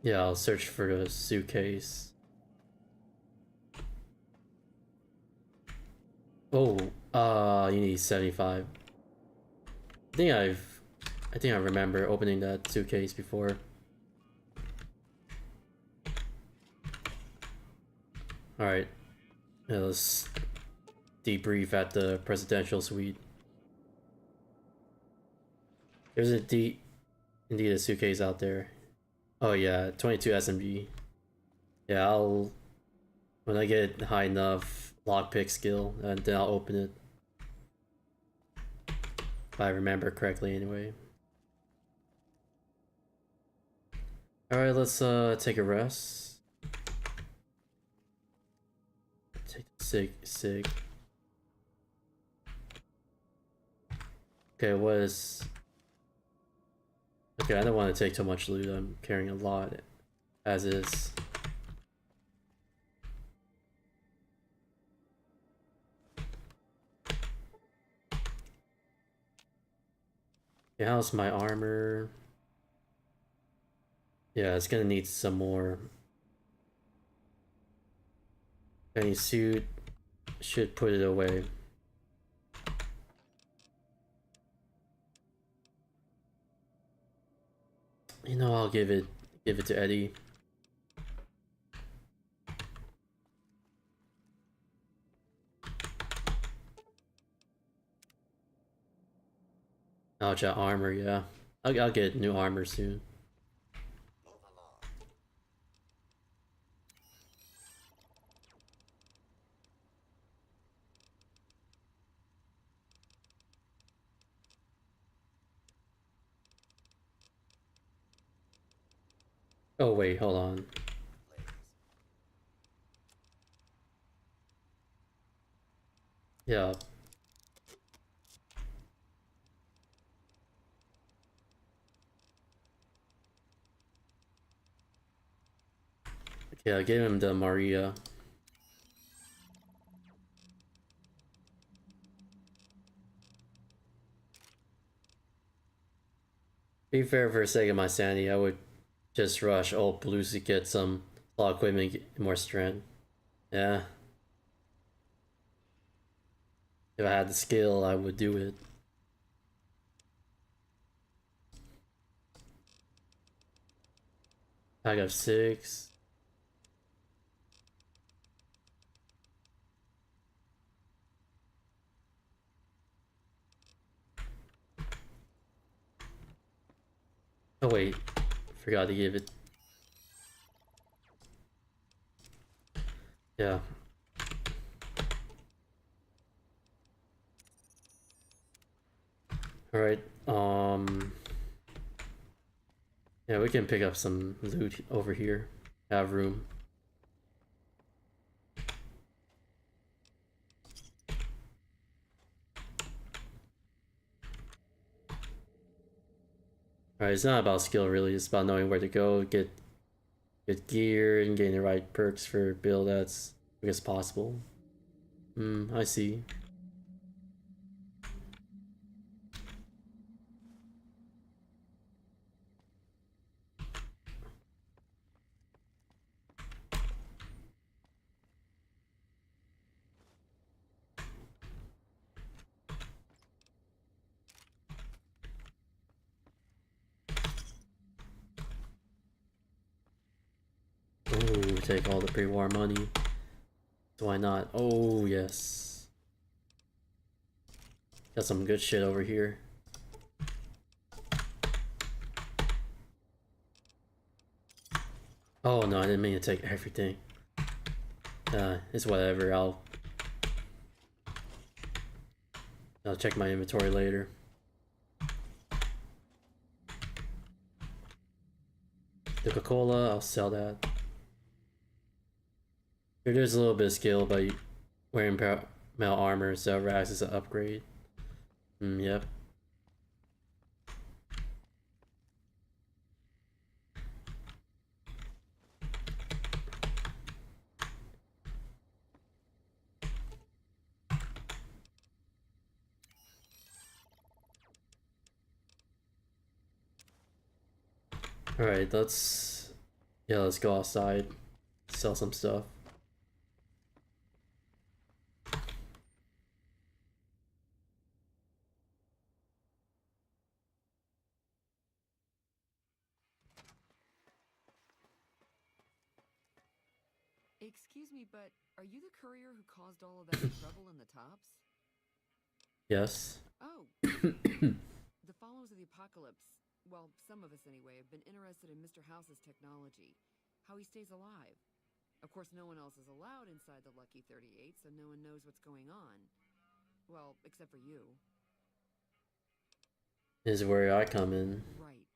S3: Yeah, I'll search for the suitcase. Oh, you need 75. I think I remember opening that suitcase before. Alright. Let's debrief at the presidential suite. There's indeed a suitcase out there. Oh yeah, 22 SMG. Yeah, when I get high enough lockpick skill, and then I'll open it. If I remember correctly anyway. Alright, let's take a rest. Take the sig. Okay, okay, I don't want to take too much loot. I'm carrying a lot as is. Okay, how's my armor? Yeah, it's gonna need some more. Any suit should put it away. You know, I'll give it to Eddie. Ouch, armor, yeah. I'll get new armor soon. Oh wait, hold on. Yeah. Okay, I gave him the Maria. Be fair, for the sake of my sanity, I would just rush old blues to get some law equipment, get more strength. Yeah. If I had the skill, I would do it. Pack of 6. Oh wait, forgot to give it. Yeah. Alright, yeah, we can pick up some loot over here. Have room. Alright, it's not about skill really, it's about knowing where to go, get gear, and getting the right perks for build that's I guess possible. I see. take all the pre-war money. So why not? Oh, yes. Got some good shit over here. Oh no, I didn't mean to take everything. It's whatever. I'll check my inventory later. Coca-Cola, I'll sell that. Here, there's a little bit of skill, but wearing metal armor, so rags is an upgrade. Yep. Alright, let's go outside, sell some stuff.
S1: Excuse me, but are you the courier who caused all of that trouble in the tops?
S3: Yes.
S1: Oh. The followers of the apocalypse, well, some of us anyway, have been interested in Mr. House's technology, how he stays alive. Of course, no one else is allowed inside the Lucky 38, so no one knows what's going on. Well, except for you.
S3: Is where I come in.
S1: Right.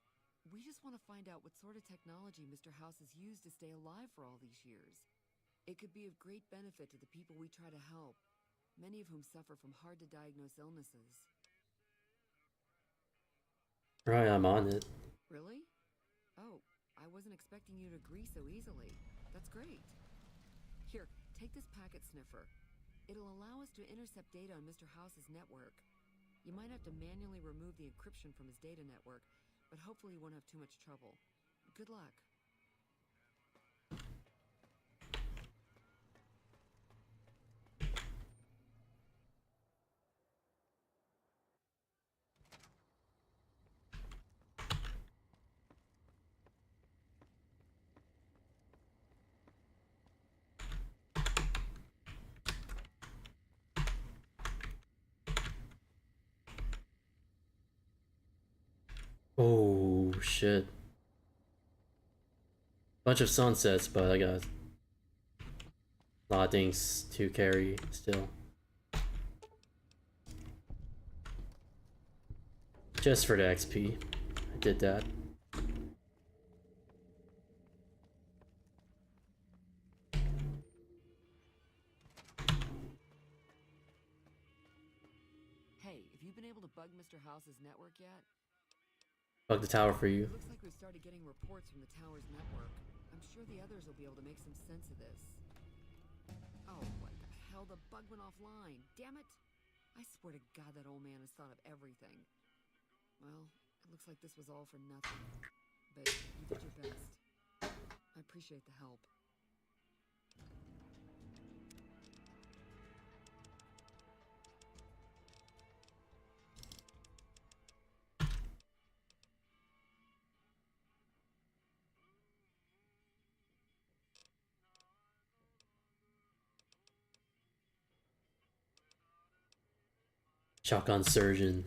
S1: We just want to find out what sort of technology Mr. House has used to stay alive for all these years. It could be of great benefit to the people we try to help, many of whom suffer from hard-to-diagnose illnesses.
S3: Right, I'm on it.
S1: Really? Oh, I wasn't expecting you to agree so easily. That's great. Here, take this packet sniffer. It'll allow us to intercept data on Mr. House's network. You might have to manually remove the encryption from his data network, but hopefully you won't have too much trouble. Good luck.
S3: Oh shit. Bunch of sunsets, but I got a lot of things to carry still. Just for the XP. I did that.
S1: Hey, have you been able to bug Mr. House's network yet?
S3: Bug the tower for you.
S1: Looks like we've started getting reports from the tower's network. I'm sure the others will be able to make some sense of this. Oh, what the hell? The bug went offline. Damn it! I swear to God that old man has thought of everything. Well, it looks like this was all for nothing. But you did your best. I appreciate the help.
S3: Shotgun surgeon.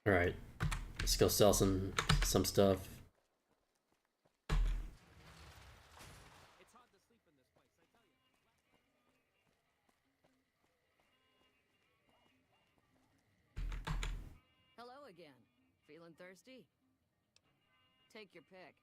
S3: Alright. Let's go sell some stuff.
S18: Hello again. Feeling thirsty? Take your pick.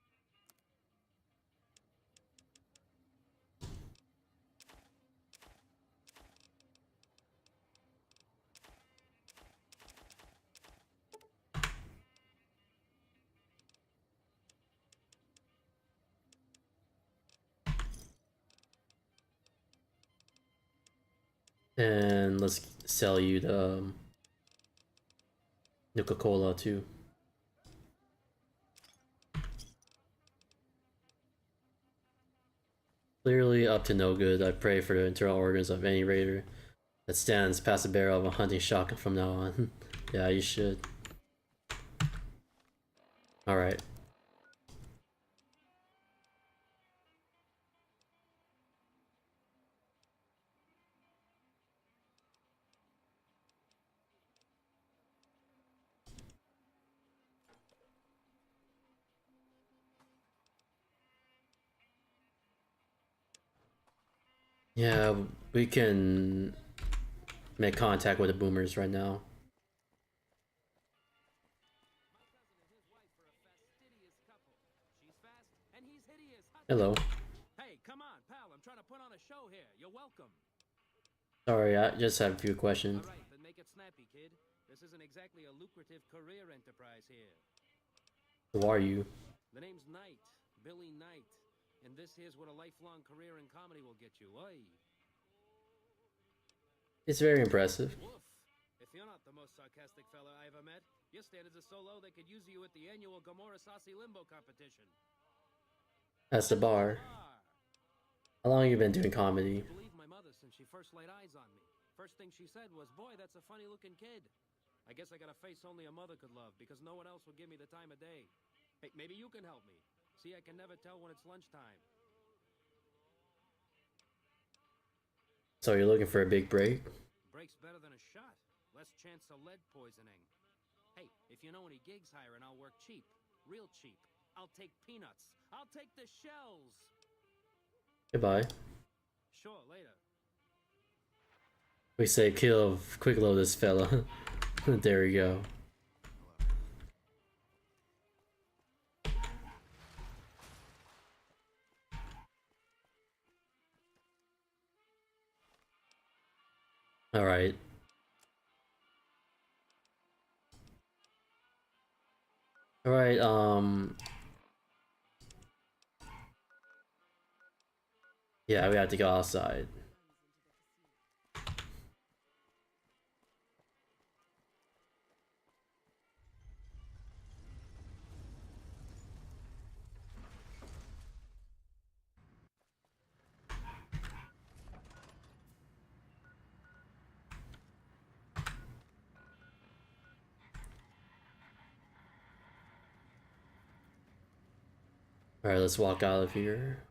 S3: And let's sell you the Coca-Cola too. Clearly up to no good. I pray for the internal organs of any raider that stands past the barrel of a hunting shotgun from now on. Yeah, you should. Alright. Yeah, we can make contact with the boomers right now. Hello.
S12: Hey, come on, pal. I'm trying to put on a show here. You're welcome.
S3: Sorry, I just have a few questions.
S12: All right, then make it snappy, kid. This isn't exactly a lucrative career enterprise here.
S3: Who are you?
S12: The name's Knight, Billy Knight. And this here's what a lifelong career in comedy will get you. Oi.
S3: It's very impressive.
S12: Woof. If you're not the most sarcastic fella I ever met, your standards are so low they could use you at the annual Gomorrah Saucy Limbo competition.
S3: That's the bar. How long have you been doing comedy?
S12: I believe my mother since she first laid eyes on me. First thing she said was, "Boy, that's a funny-looking kid." I guess I got a face only a mother could love because no one else will give me the time of day. Hey, maybe you can help me. See, I can never tell when it's lunchtime.
S3: So you're looking for a big break?
S12: Break's better than a shot. Less chance of lead poisoning. Hey, if you know any gigs hiring, I'll work cheap. Real cheap. I'll take peanuts. I'll take the shells.
S3: Goodbye.
S12: Sure, later.
S3: We say kill, quick load this fella. There we go. All right. All right. Yeah, we have to go outside. All right, let's walk out of here.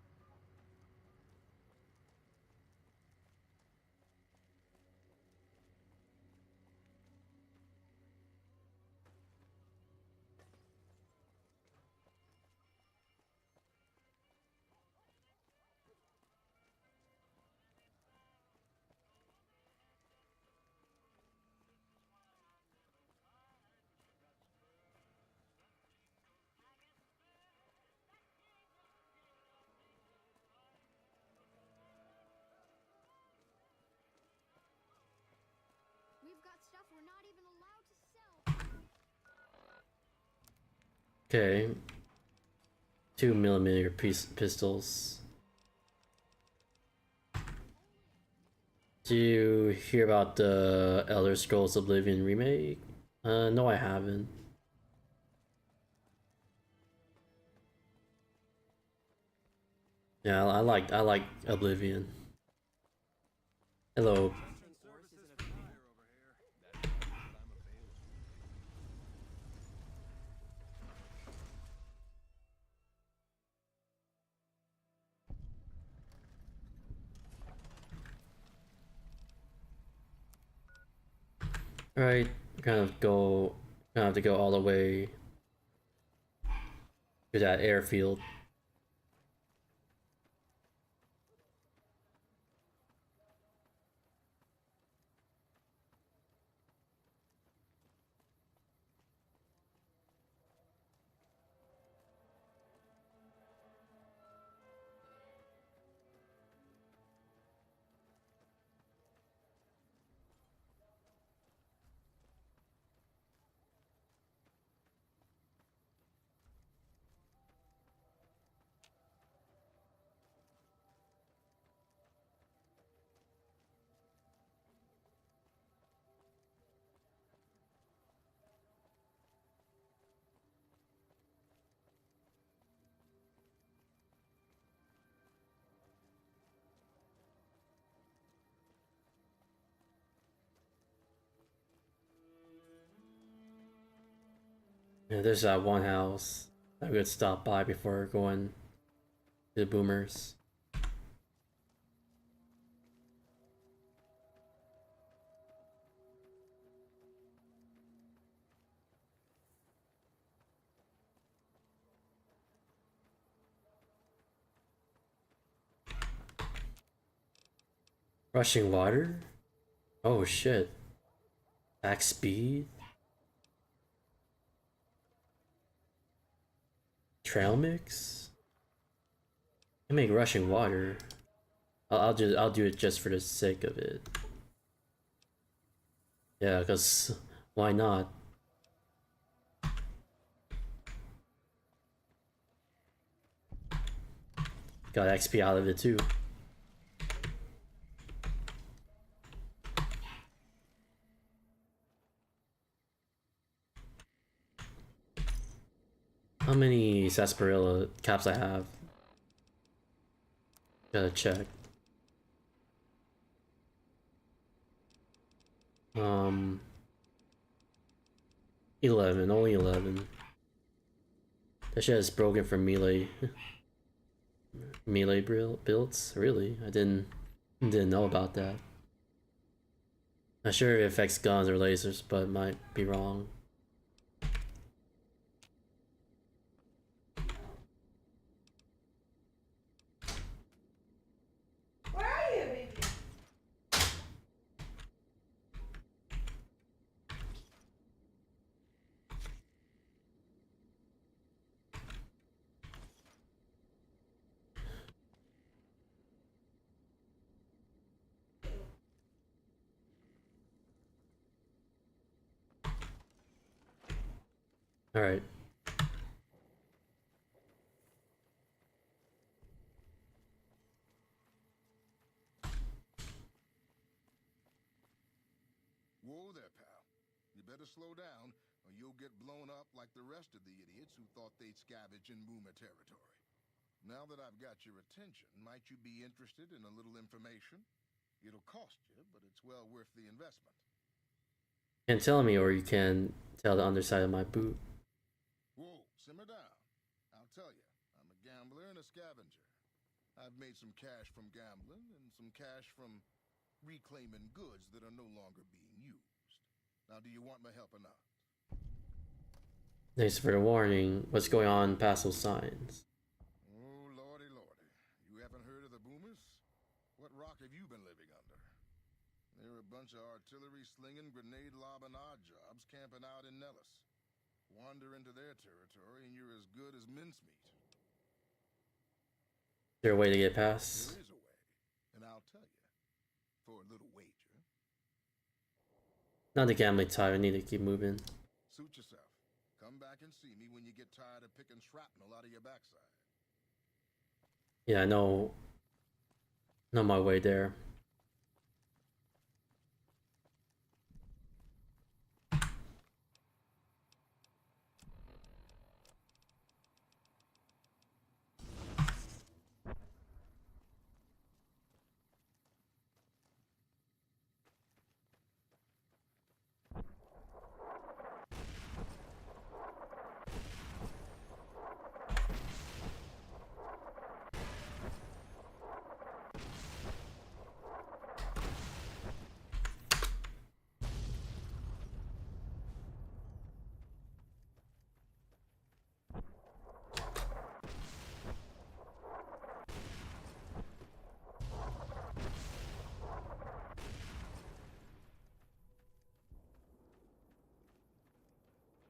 S8: We've got stuff we're not even allowed to sell.
S3: Okay. 2mm pistols. Do you hear about the Elder Scrolls Oblivion remake? No, I haven't. Yeah, I like Oblivion. Hello. Alright, gonna have to go all the way to that airfield. Yeah, there's that one house that we could stop by before going to the boomers. Rushing water? Oh shit. Back speed? Trail mix? I make rushing water. I'll do it just for the sake of it. Yeah, cause why not? Got XP out of it too. How many sarsaparilla caps I have? Gotta check. 11, only 11. That shit is broken for melee. Melee builds? Really? I didn't know about that. Not sure if it affects guns or lasers, but might be wrong.
S9: Where are you, baby?
S3: Alright.
S22: Whoa there, pal. You better slow down, or you'll get blown up like the rest of the idiots who thought they'd scavenge in Boomer territory. Now that I've got your attention, might you be interested in a little information? It'll cost you, but it's well worth the investment.
S3: You can tell me, or you can tell the underside of my boot.
S22: Whoa, simmer down. I'll tell you, I'm a gambler and a scavenger. I've made some cash from gambling and some cash from reclaiming goods that are no longer being used. Now, do you want my help or not?
S3: Thanks for the warning. What's going on past those signs?
S22: Oh, lordy, lordy. You haven't heard of the Boomers? What rock have you been living under? They're a bunch of artillery-slinging, grenade-lobbing odd jobs camping out in Nellis. Wander into their territory and you're as good as mincemeat.
S3: Is there a way to get past?
S22: There is a way, and I'll tell you. For a little wager.
S3: Not the gambling type, I need to keep moving.
S22: Suit yourself. Come back and see me when you get tired of picking shrapnel out of your backside.
S3: Yeah, I know my way there.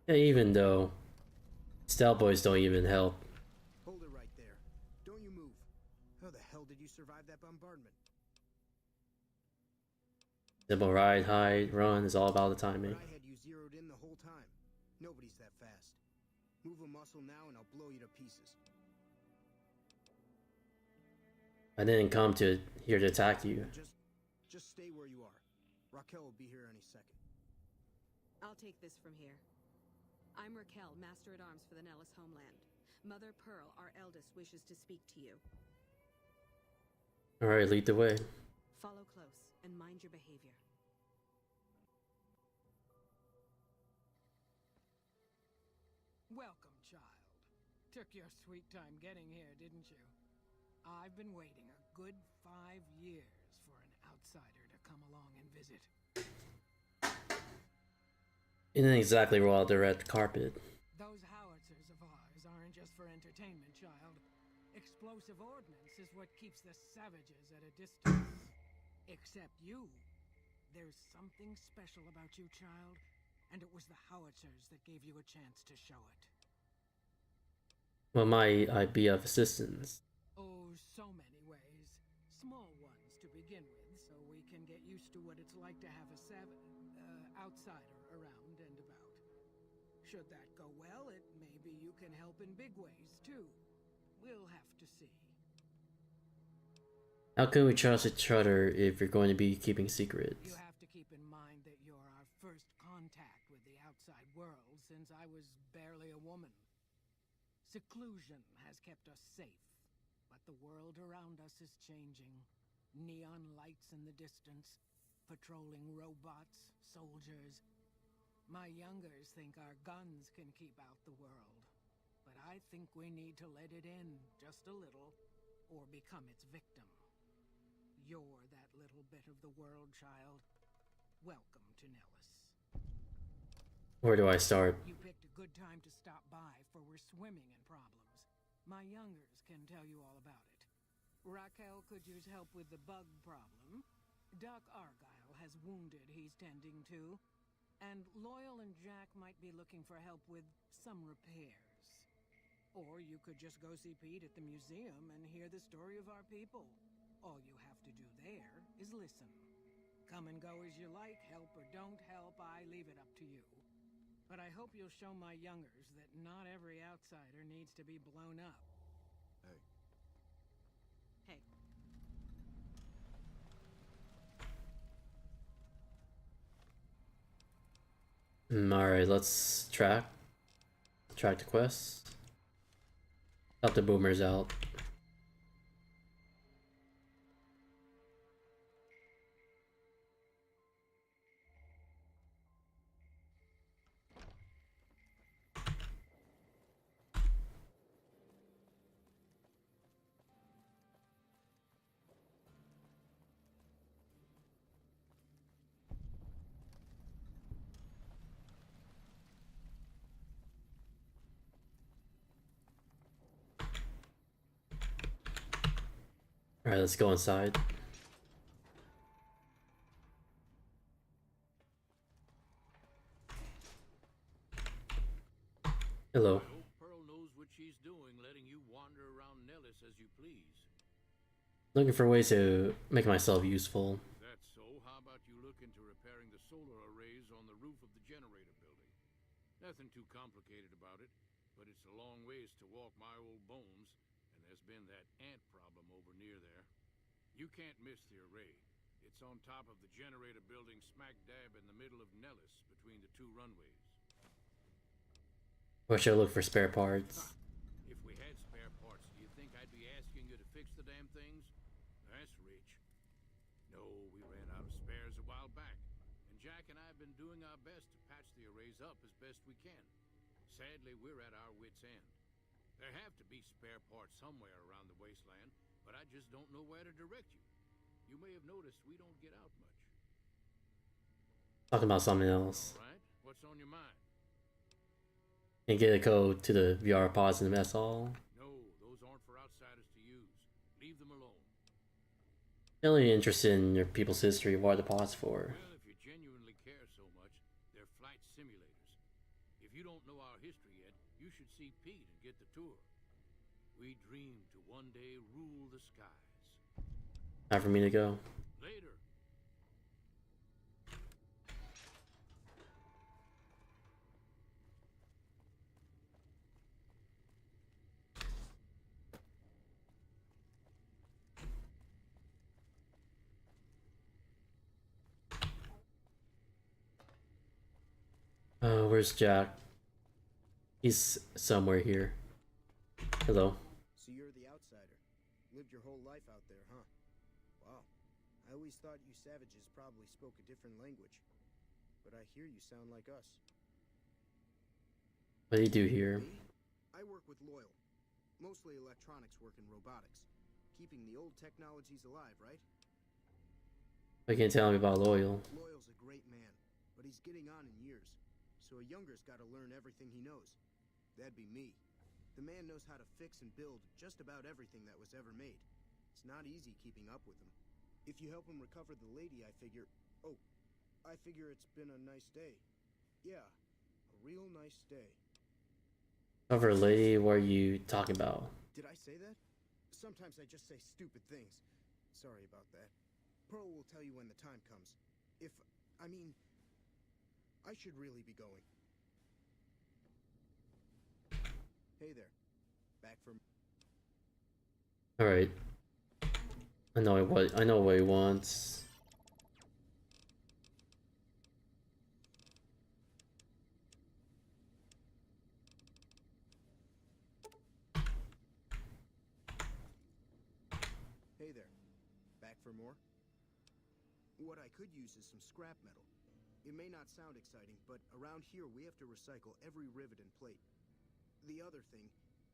S3: Yeah, even though Stealth Boys don't even help.
S21: Hold it right there. Don't you move. How the hell did you survive that bombardment?
S3: Simple ride, hide, run is all about the timing.
S21: I had you zeroed in the whole time. Nobody's that fast. Move a muscle now and I'll blow you to pieces.
S3: I didn't come here to attack you.
S21: Just stay where you are. Raquel will be here any second.
S19: I'll take this from here. I'm Raquel, Master-at-Arms for the Nellis homeland. Mother Pearl, our eldest, wishes to speak to you.
S3: Alright, lead the way.
S19: Follow close and mind your behavior.
S4: Welcome, child. Took your sweet time getting here, didn't you? I've been waiting a good 5 years for an outsider to come along and visit.
S3: You didn't exactly roll out the red carpet.
S4: Those howitzers of ours aren't just for entertainment, child. Explosive ordnance is what keeps the savages at a distance. Except you. There's something special about you, child, and it was the howitzers that gave you a chance to show it.
S3: Well, might I be of assistance?
S4: Oh, so many ways. Small ones to begin with, so we can get used to what it's like to have a outsider around and about. Should that go well, maybe you can help in big ways, too. We'll have to see.
S3: How can we trust each other if you're going to be keeping secrets?
S4: You have to keep in mind that you're our first contact with the outside world since I was barely a woman. Seclusion has kept us safe, but the world around us is changing. Neon lights in the distance, patrolling robots, soldiers. My youngers think our guns can keep out the world, but I think we need to let it in just a little, or become its victim. You're that little bit of the world, child. Welcome to Nellis.
S3: Where do I start?
S4: You picked a good time to stop by, for we're swimming in problems. My youngers can tell you all about it. Raquel could use help with the bug problem. Doc Argyle has wounded he's tending to. And Loyal and Jack might be looking for help with some repairs. Or you could just go see Pete at the museum and hear the story of our people. All you have to do there is listen. Come and go as you like, help or don't help, I leave it up to you. But I hope you'll show my youngers that not every outsider needs to be blown up.
S21: Hey.
S19: Hey.
S3: Alright, let's track the quest. Help the boomers out. Alright, let's go inside. Hello.
S13: I hope Pearl knows what she's doing, letting you wander around Nellis as you please.
S3: Looking for ways to make myself useful.
S13: That's so. How about you look into repairing the solar arrays on the roof of the generator building? Nothing too complicated about it, but it's a long ways to walk my old bones, and there's been that ant problem over near there. You can't miss the array. It's on top of the generator building smack dab in the middle of Nellis, between the two runways.
S3: Where should I look for spare parts?
S13: If we had spare parts, do you think I'd be asking you to fix the damn things? That's rich. No, we ran out of spares a while back, and Jack and I have been doing our best to patch the arrays up as best we can. Sadly, we're at our wits' end. There have to be spare parts somewhere around the wasteland, but I just don't know where to direct you. You may have noticed we don't get out much.
S3: Talking about something else.
S13: All right, what's on your mind?
S3: Can you get a code to the VR pods in the mess hall?
S13: No, those aren't for outsiders to use. Leave them alone.
S3: Really interested in your people's history. What are the pods for?
S13: Well, if you genuinely care so much, they're flight simulators. If you don't know our history yet, you should see Pete and get the tour. We dream to one day rule the skies.
S3: Time for me to go.
S13: Later.
S3: Where's Jack? He's somewhere here. Hello.
S21: So you're the outsider. Lived your whole life out there, huh? Wow. I always thought you savages probably spoke a different language. But I hear you sound like us.
S3: What do you do here?
S21: Me? I work with Loyal. Mostly electronics work and robotics. Keeping the old technologies alive, right?
S3: What can you tell me about Loyal?
S21: Loyal's a great man, but he's getting on in years. So a younger's gotta learn everything he knows. That'd be me. The man knows how to fix and build just about everything that was ever made. It's not easy keeping up with him. If you help him recover the lady, I figure... Oh, I figure it's been a nice day. Yeah, a real nice day.
S3: Cover lady, what are you talking about?
S21: Did I say that? Sometimes I just say stupid things. Sorry about that. Pearl will tell you when the time comes. I mean, I should really be going. Hey there. Back from...
S3: Alright. I know what he wants.
S21: Hey there. Back for more? What I could use is some scrap metal. It may not sound exciting, but around here we have to recycle every rivet and plate. The other thing,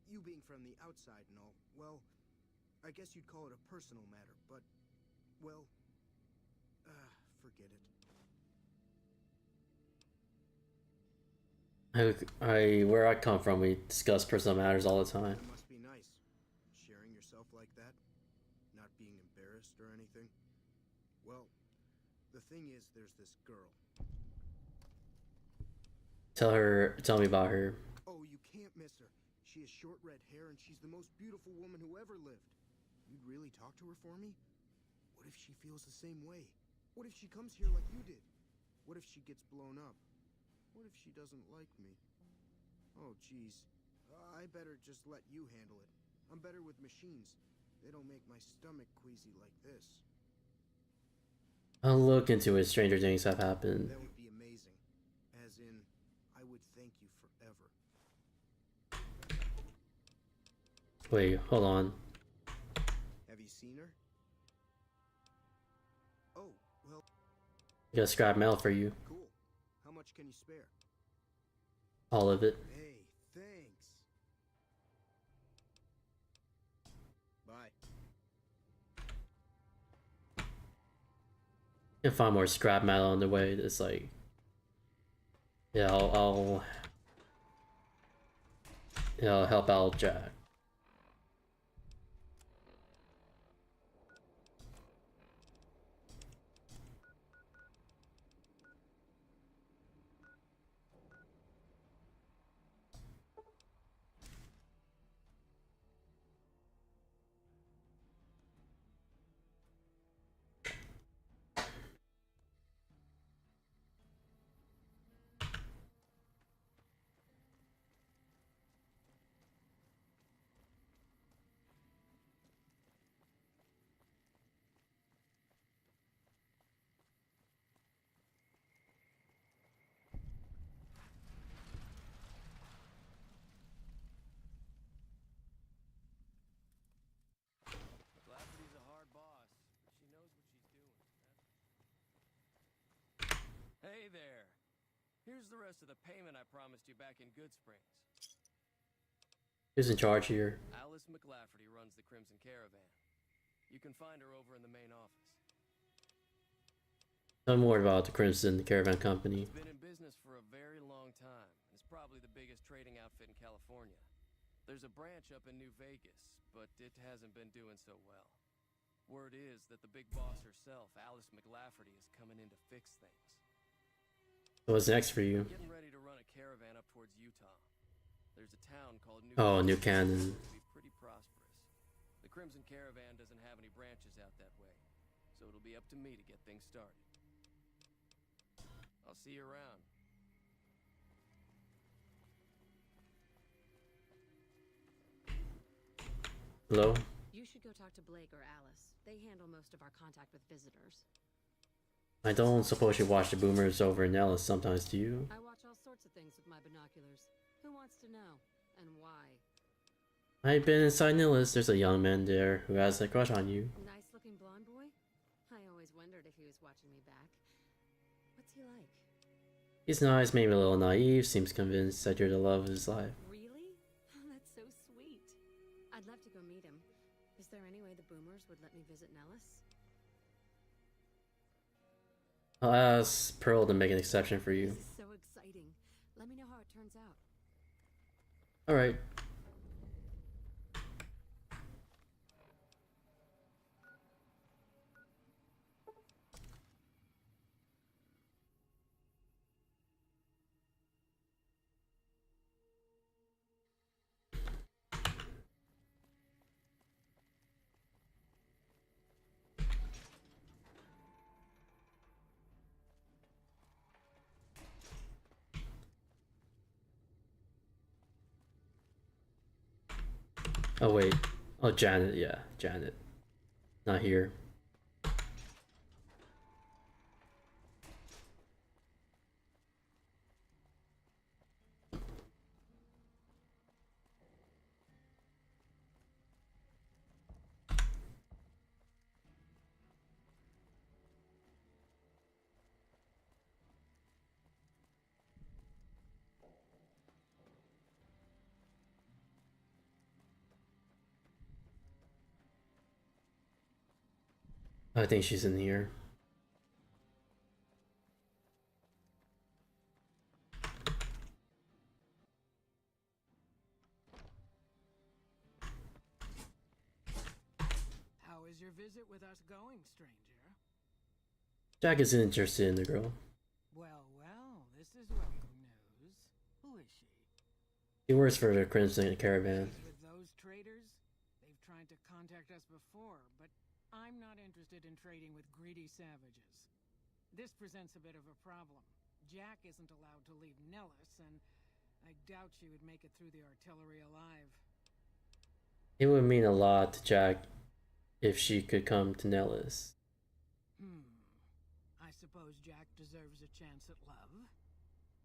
S21: you being from the outside and all, well, I guess you'd call it a personal matter, but, well, forget it.
S3: Where I come from, we discuss personal matters all the time.
S21: It must be nice, sharing yourself like that, not being embarrassed or anything. Well, the thing is, there's this girl.
S3: Tell me about her.
S21: Oh, you can't miss her. She has short red hair and she's the most beautiful woman who ever lived. You'd really talk to her for me? What if she feels the same way? What if she comes here like you did? What if she gets blown up? What if she doesn't like me? Oh, jeez. I better just let you handle it. I'm better with machines. They don't make my stomach queasy like this.
S3: I'll look into it. Stranger things have happened.
S21: That would be amazing. As in, I would thank you forever.
S3: Wait, hold on.
S21: Have you seen her? Oh, well...
S3: I got scrap mail for you.
S21: Cool. How much can you spare?
S3: All of it.
S21: Hey, thanks. Bye.
S3: Can find more scrap metal on the way. It's like, yeah, I'll help out Jack.
S20: McLafferty's a hard boss, but she knows what she's doing. Hey there. Here's the rest of the payment I promised you back in Good Springs.
S3: Who's in charge here?
S20: Alice McLafferty runs the Crimson Caravan. You can find her over in the main office.
S3: Tell me more about the Crimson Caravan Company.
S20: It's been in business for a very long time. It's probably the biggest trading outfit in California. There's a branch up in New Vegas, but it hasn't been doing so well. Word is that the big boss herself, Alice McLafferty, is coming in to fix things.
S3: What's next for you?
S20: Getting ready to run a caravan up towards Utah. There's a town called
S3: New Cannon.
S20: Be pretty prosperous. The Crimson Caravan doesn't have any branches out that way, so it'll be up to me to get things started. I'll see you around.
S3: Hello?
S8: You should go talk to Blake or Alice. They handle most of our contact with visitors.
S3: I don't suppose you watch the boomers over in Ellis sometimes, do you?
S8: I watch all sorts of things with my binoculars. Who wants to know? And why?
S3: I've been inside Nillis. There's a young man there who has a crush on you.
S8: Nice looking blonde boy? I always wondered if he was watching me back. What's he like?
S3: He's nice, maybe a little naive, seems convinced that you're the love of his life.
S8: Really? That's so sweet. I'd love to go meet him. Is there any way the boomers would let me visit Nellis?
S3: I'll ask Pearl to make an exception for you.
S8: This is so exciting. Let me know how it turns out.
S3: Alright. Oh wait. Oh, Janet. Yeah, Janet. Not here. I think she's in here.
S4: How is your visit with us going, stranger?
S3: Jack isn't interested in the girl.
S4: Well, this is welcome news. Who is she?
S3: He works for the Crimson Caravan.
S4: With those traders? They've tried to contact us before, but I'm not interested in trading with greedy savages. This presents a bit of a problem. Jack isn't allowed to leave Nellis, and I doubt she would make it through the artillery alive.
S3: It would mean a lot to Jack if she could come to Nellis.
S4: I suppose Jack deserves a chance at love.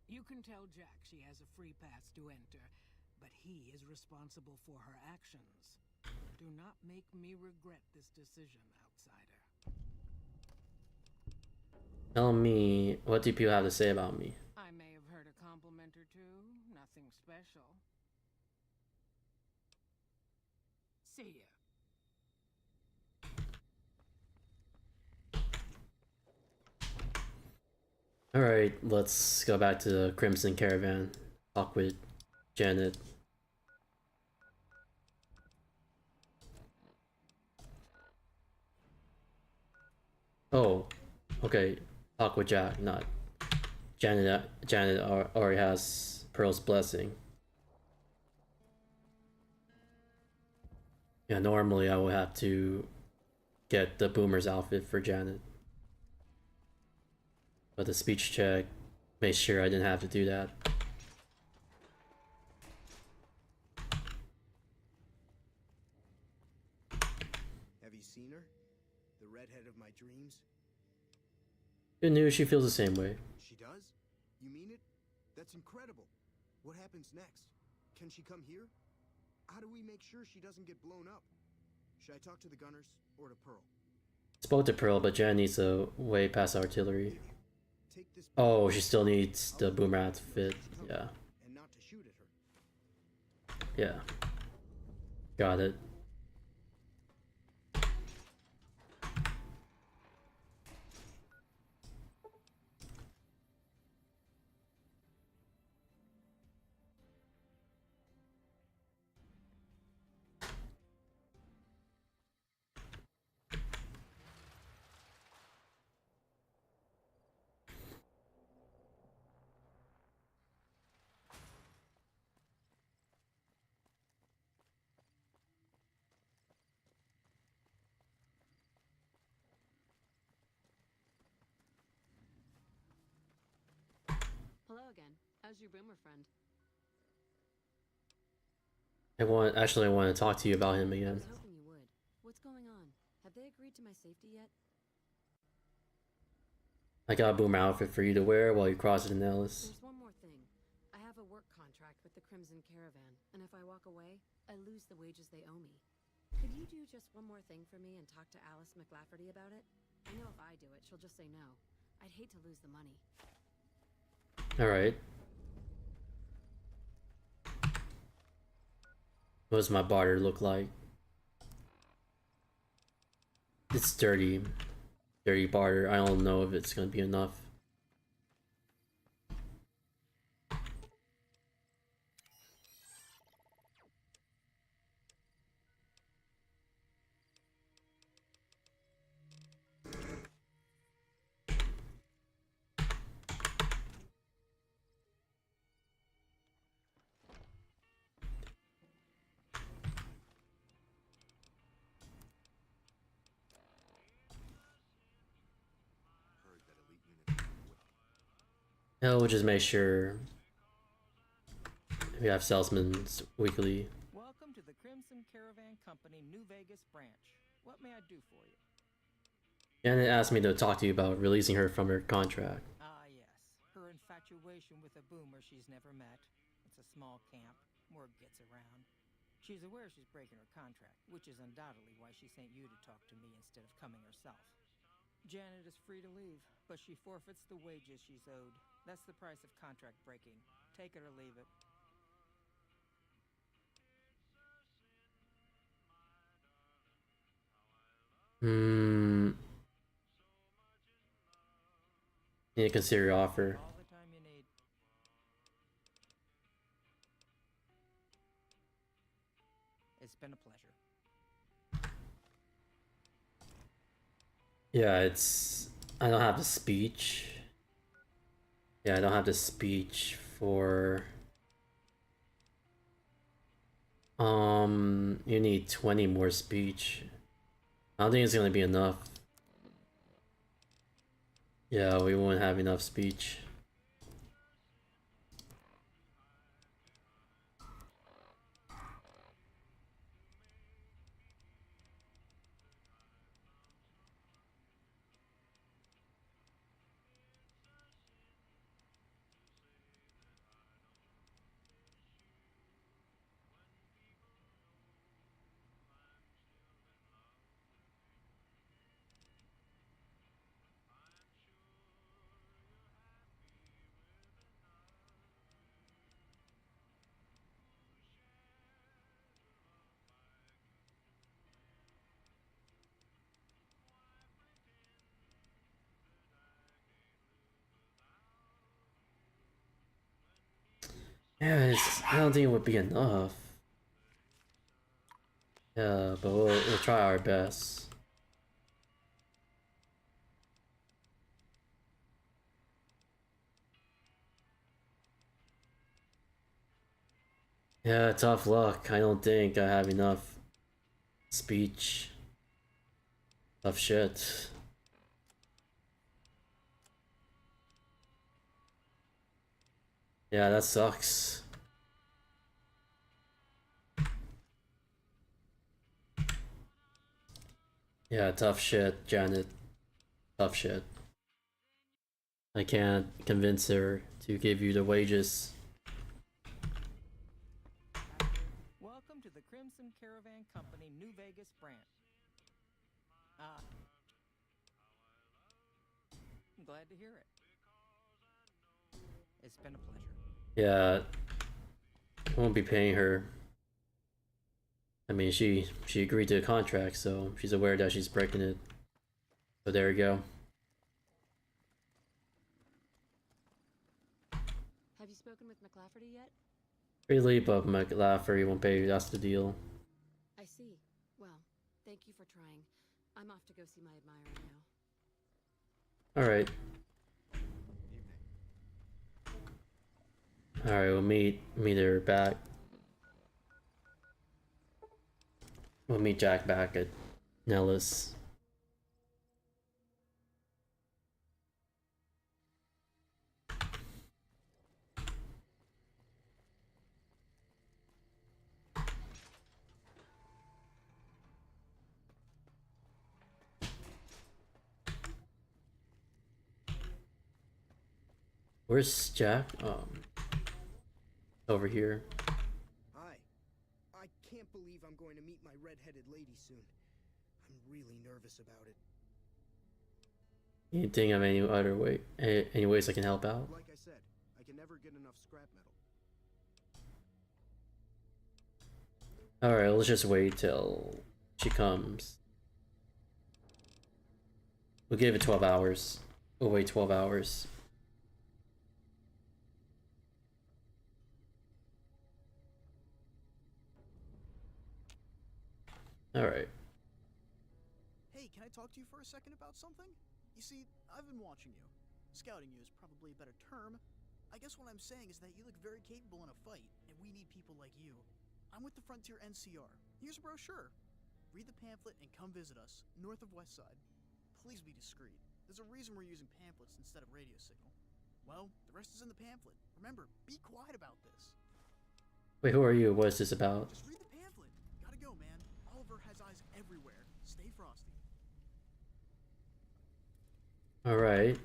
S4: You can tell Jack she has a free pass to enter, but he is responsible for her actions. Do not make me regret this decision, outsider.
S3: Tell me, what do people have to say about me?
S4: I may have heard a compliment or two, nothing special. See ya.
S3: Alright, let's go back to the Crimson Caravan. Talk with Janet. Oh, okay. Talk with Jack, not Janet. Janet already has Pearl's blessing. Yeah, normally I would have to get the Boomer's outfit for Janet. But the speech check made sure I didn't have to do that.
S21: Have you seen her? The redhead of my dreams?
S3: Good news, she feels the same way.
S21: She does? You mean it? That's incredible. What happens next? Can she come here? How do we make sure she doesn't get blown up? Should I talk to the gunners or to Pearl?
S3: Spoke to Pearl, but Jan needs a way past artillery. Oh, she still needs the Boomer outfit. Yeah.
S21: And not to shoot at her.
S3: Yeah. Got it.
S8: Hello again. How's your boomer friend?
S3: I want to talk to you about him again.
S8: I was hoping you would. What's going on? Have they agreed to my safety yet?
S3: I got a Boomer outfit for you to wear while you cross the Nellis.
S8: There's one more thing. I have a work contract with the Crimson Caravan, and if I walk away, I lose the wages they owe me. Could you do just one more thing for me and talk to Alice McLafferty about it? I know if I do it, she'll just say no. I'd hate to lose the money.
S3: Alright. What does my barter look like? It's dirty. Dirty barter. I don't know if it's gonna be enough. Yeah, we'll just make sure we have salesmen's weekly.
S16: Welcome to the Crimson Caravan. Company, New Vegas branch. What may I do for you?
S3: Janet asked me to talk to you about releasing her from her contract.
S16: Ah, yes. Her infatuation with a boomer she's never met. It's a small camp. Word gets around. She's aware she's breaking her contract, which is undoubtedly why she sent you to talk to me instead of coming herself. Janet is free to leave, but she forfeits the wages she's owed. That's the price of contract breaking. Take it or leave it.
S3: Need to consider your offer.
S16: All the time you need. It's been a pleasure.
S3: Yeah, it's... I don't have the speech. Yeah, I don't have the speech for... You need 20 more speech. I don't think it's gonna be enough. Yeah, we won't have enough speech. Yeah, I don't think it would be enough. Yeah, but we'll try our best. Yeah, tough luck. I don't think I have enough speech. Tough shit. Yeah, that sucks. Yeah, tough shit, Janet. Tough shit. I can't convince her to give you the wages.
S16: Welcome to the Crimson Caravan Company, New Vegas branch. I'm glad to hear it. It's been a pleasure.
S3: Yeah, I won't be paying her. I mean, she agreed to the contract, so she's aware that she's breaking it. So there you go.
S8: Have you spoken with McLafferty yet?
S3: Really, but McLafferty won't pay you. That's the deal.
S8: I see. Well, thank you for trying. I'm off to go see my admirer now.
S3: Alright. Alright, we'll meet her back. We'll meet Jack back at Nellis. Where's Jack? Over here.
S21: Hi. I can't believe I'm going to meet my red-headed lady soon. I'm really nervous about it.
S3: You think of any ways I can help out?
S21: Like I said, I can never get enough scrap metal.
S3: Alright, let's just wait till she comes. We'll give it 12 hours. We'll wait 12 hours. Alright.
S17: Hey, can I talk to you for a second about something? You see, I've been watching you. Scouting you is probably a better term. I guess what I'm saying is that you look very capable in a fight, and we need people like you. I'm with the Frontier NCR. Here's a brochure. Read the pamphlet and come visit us, north of West Side. Please be discreet. There's a reason we're using pamphlets instead of radio signal. Well, the rest is in the pamphlet. Remember, be quiet about this.
S3: Wait, who are you? What is this about?
S17: Just read the pamphlet. Gotta go, man. All of size everywhere. Stay frosty.
S3: All right.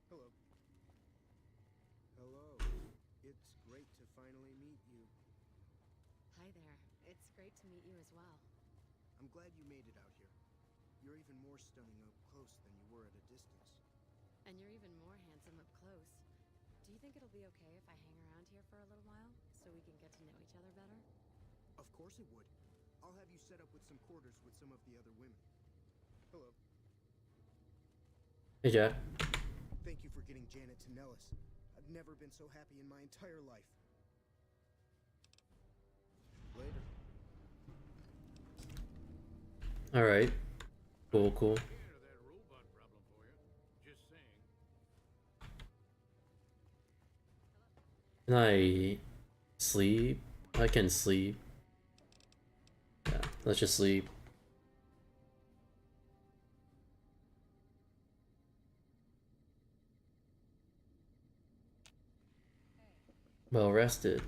S21: Hello. Hello. It's great to finally meet you.
S8: Hi there. It's great to meet you as well.
S21: I'm glad you made it out here. You're even more stunning up close than you were at a distance.
S8: And you're even more handsome up close. Do you think it'll be okay if I hang around here for a little while, so we can get to know each other better?
S21: Of course it would. I'll have you set up with some quarters with some of the other women. Hello.
S3: Hey, Jack.
S21: Thank you for getting Janet to Nellis. I've never been so happy in my entire life. Later.
S3: All right. Cool, cool. Can I sleep? I can sleep. Yeah, let's just sleep. Well rested.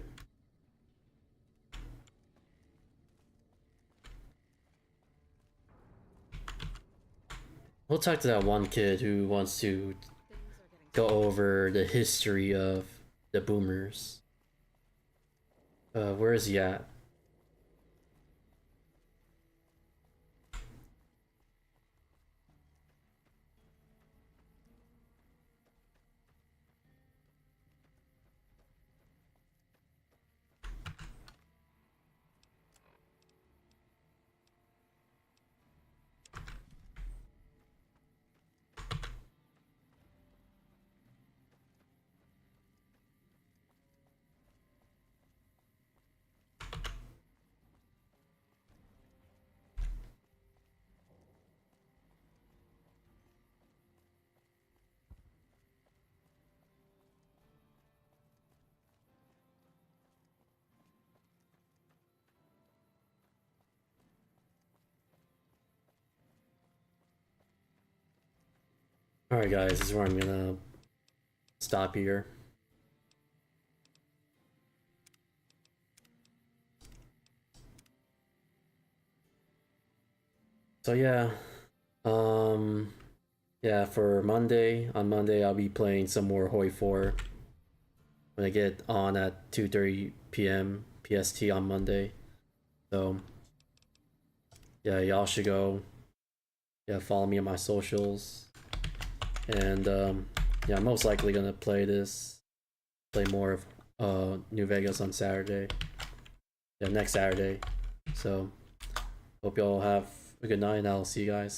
S3: We'll talk to that one kid who wants to go over the history of the boomers. Where is he at? Alright guys, this is where I'm gonna stop here. So yeah, yeah, for Monday, on Monday I'll be playing some more Hoi 4 when I get on at 2:30 p.m. PST on Monday. So yeah, y'all should go, yeah, follow me on my socials. And yeah, I'm most likely gonna play more of New Vegas on Saturday. Yeah, next Saturday. So hope y'all have a good night, and I'll see you guys.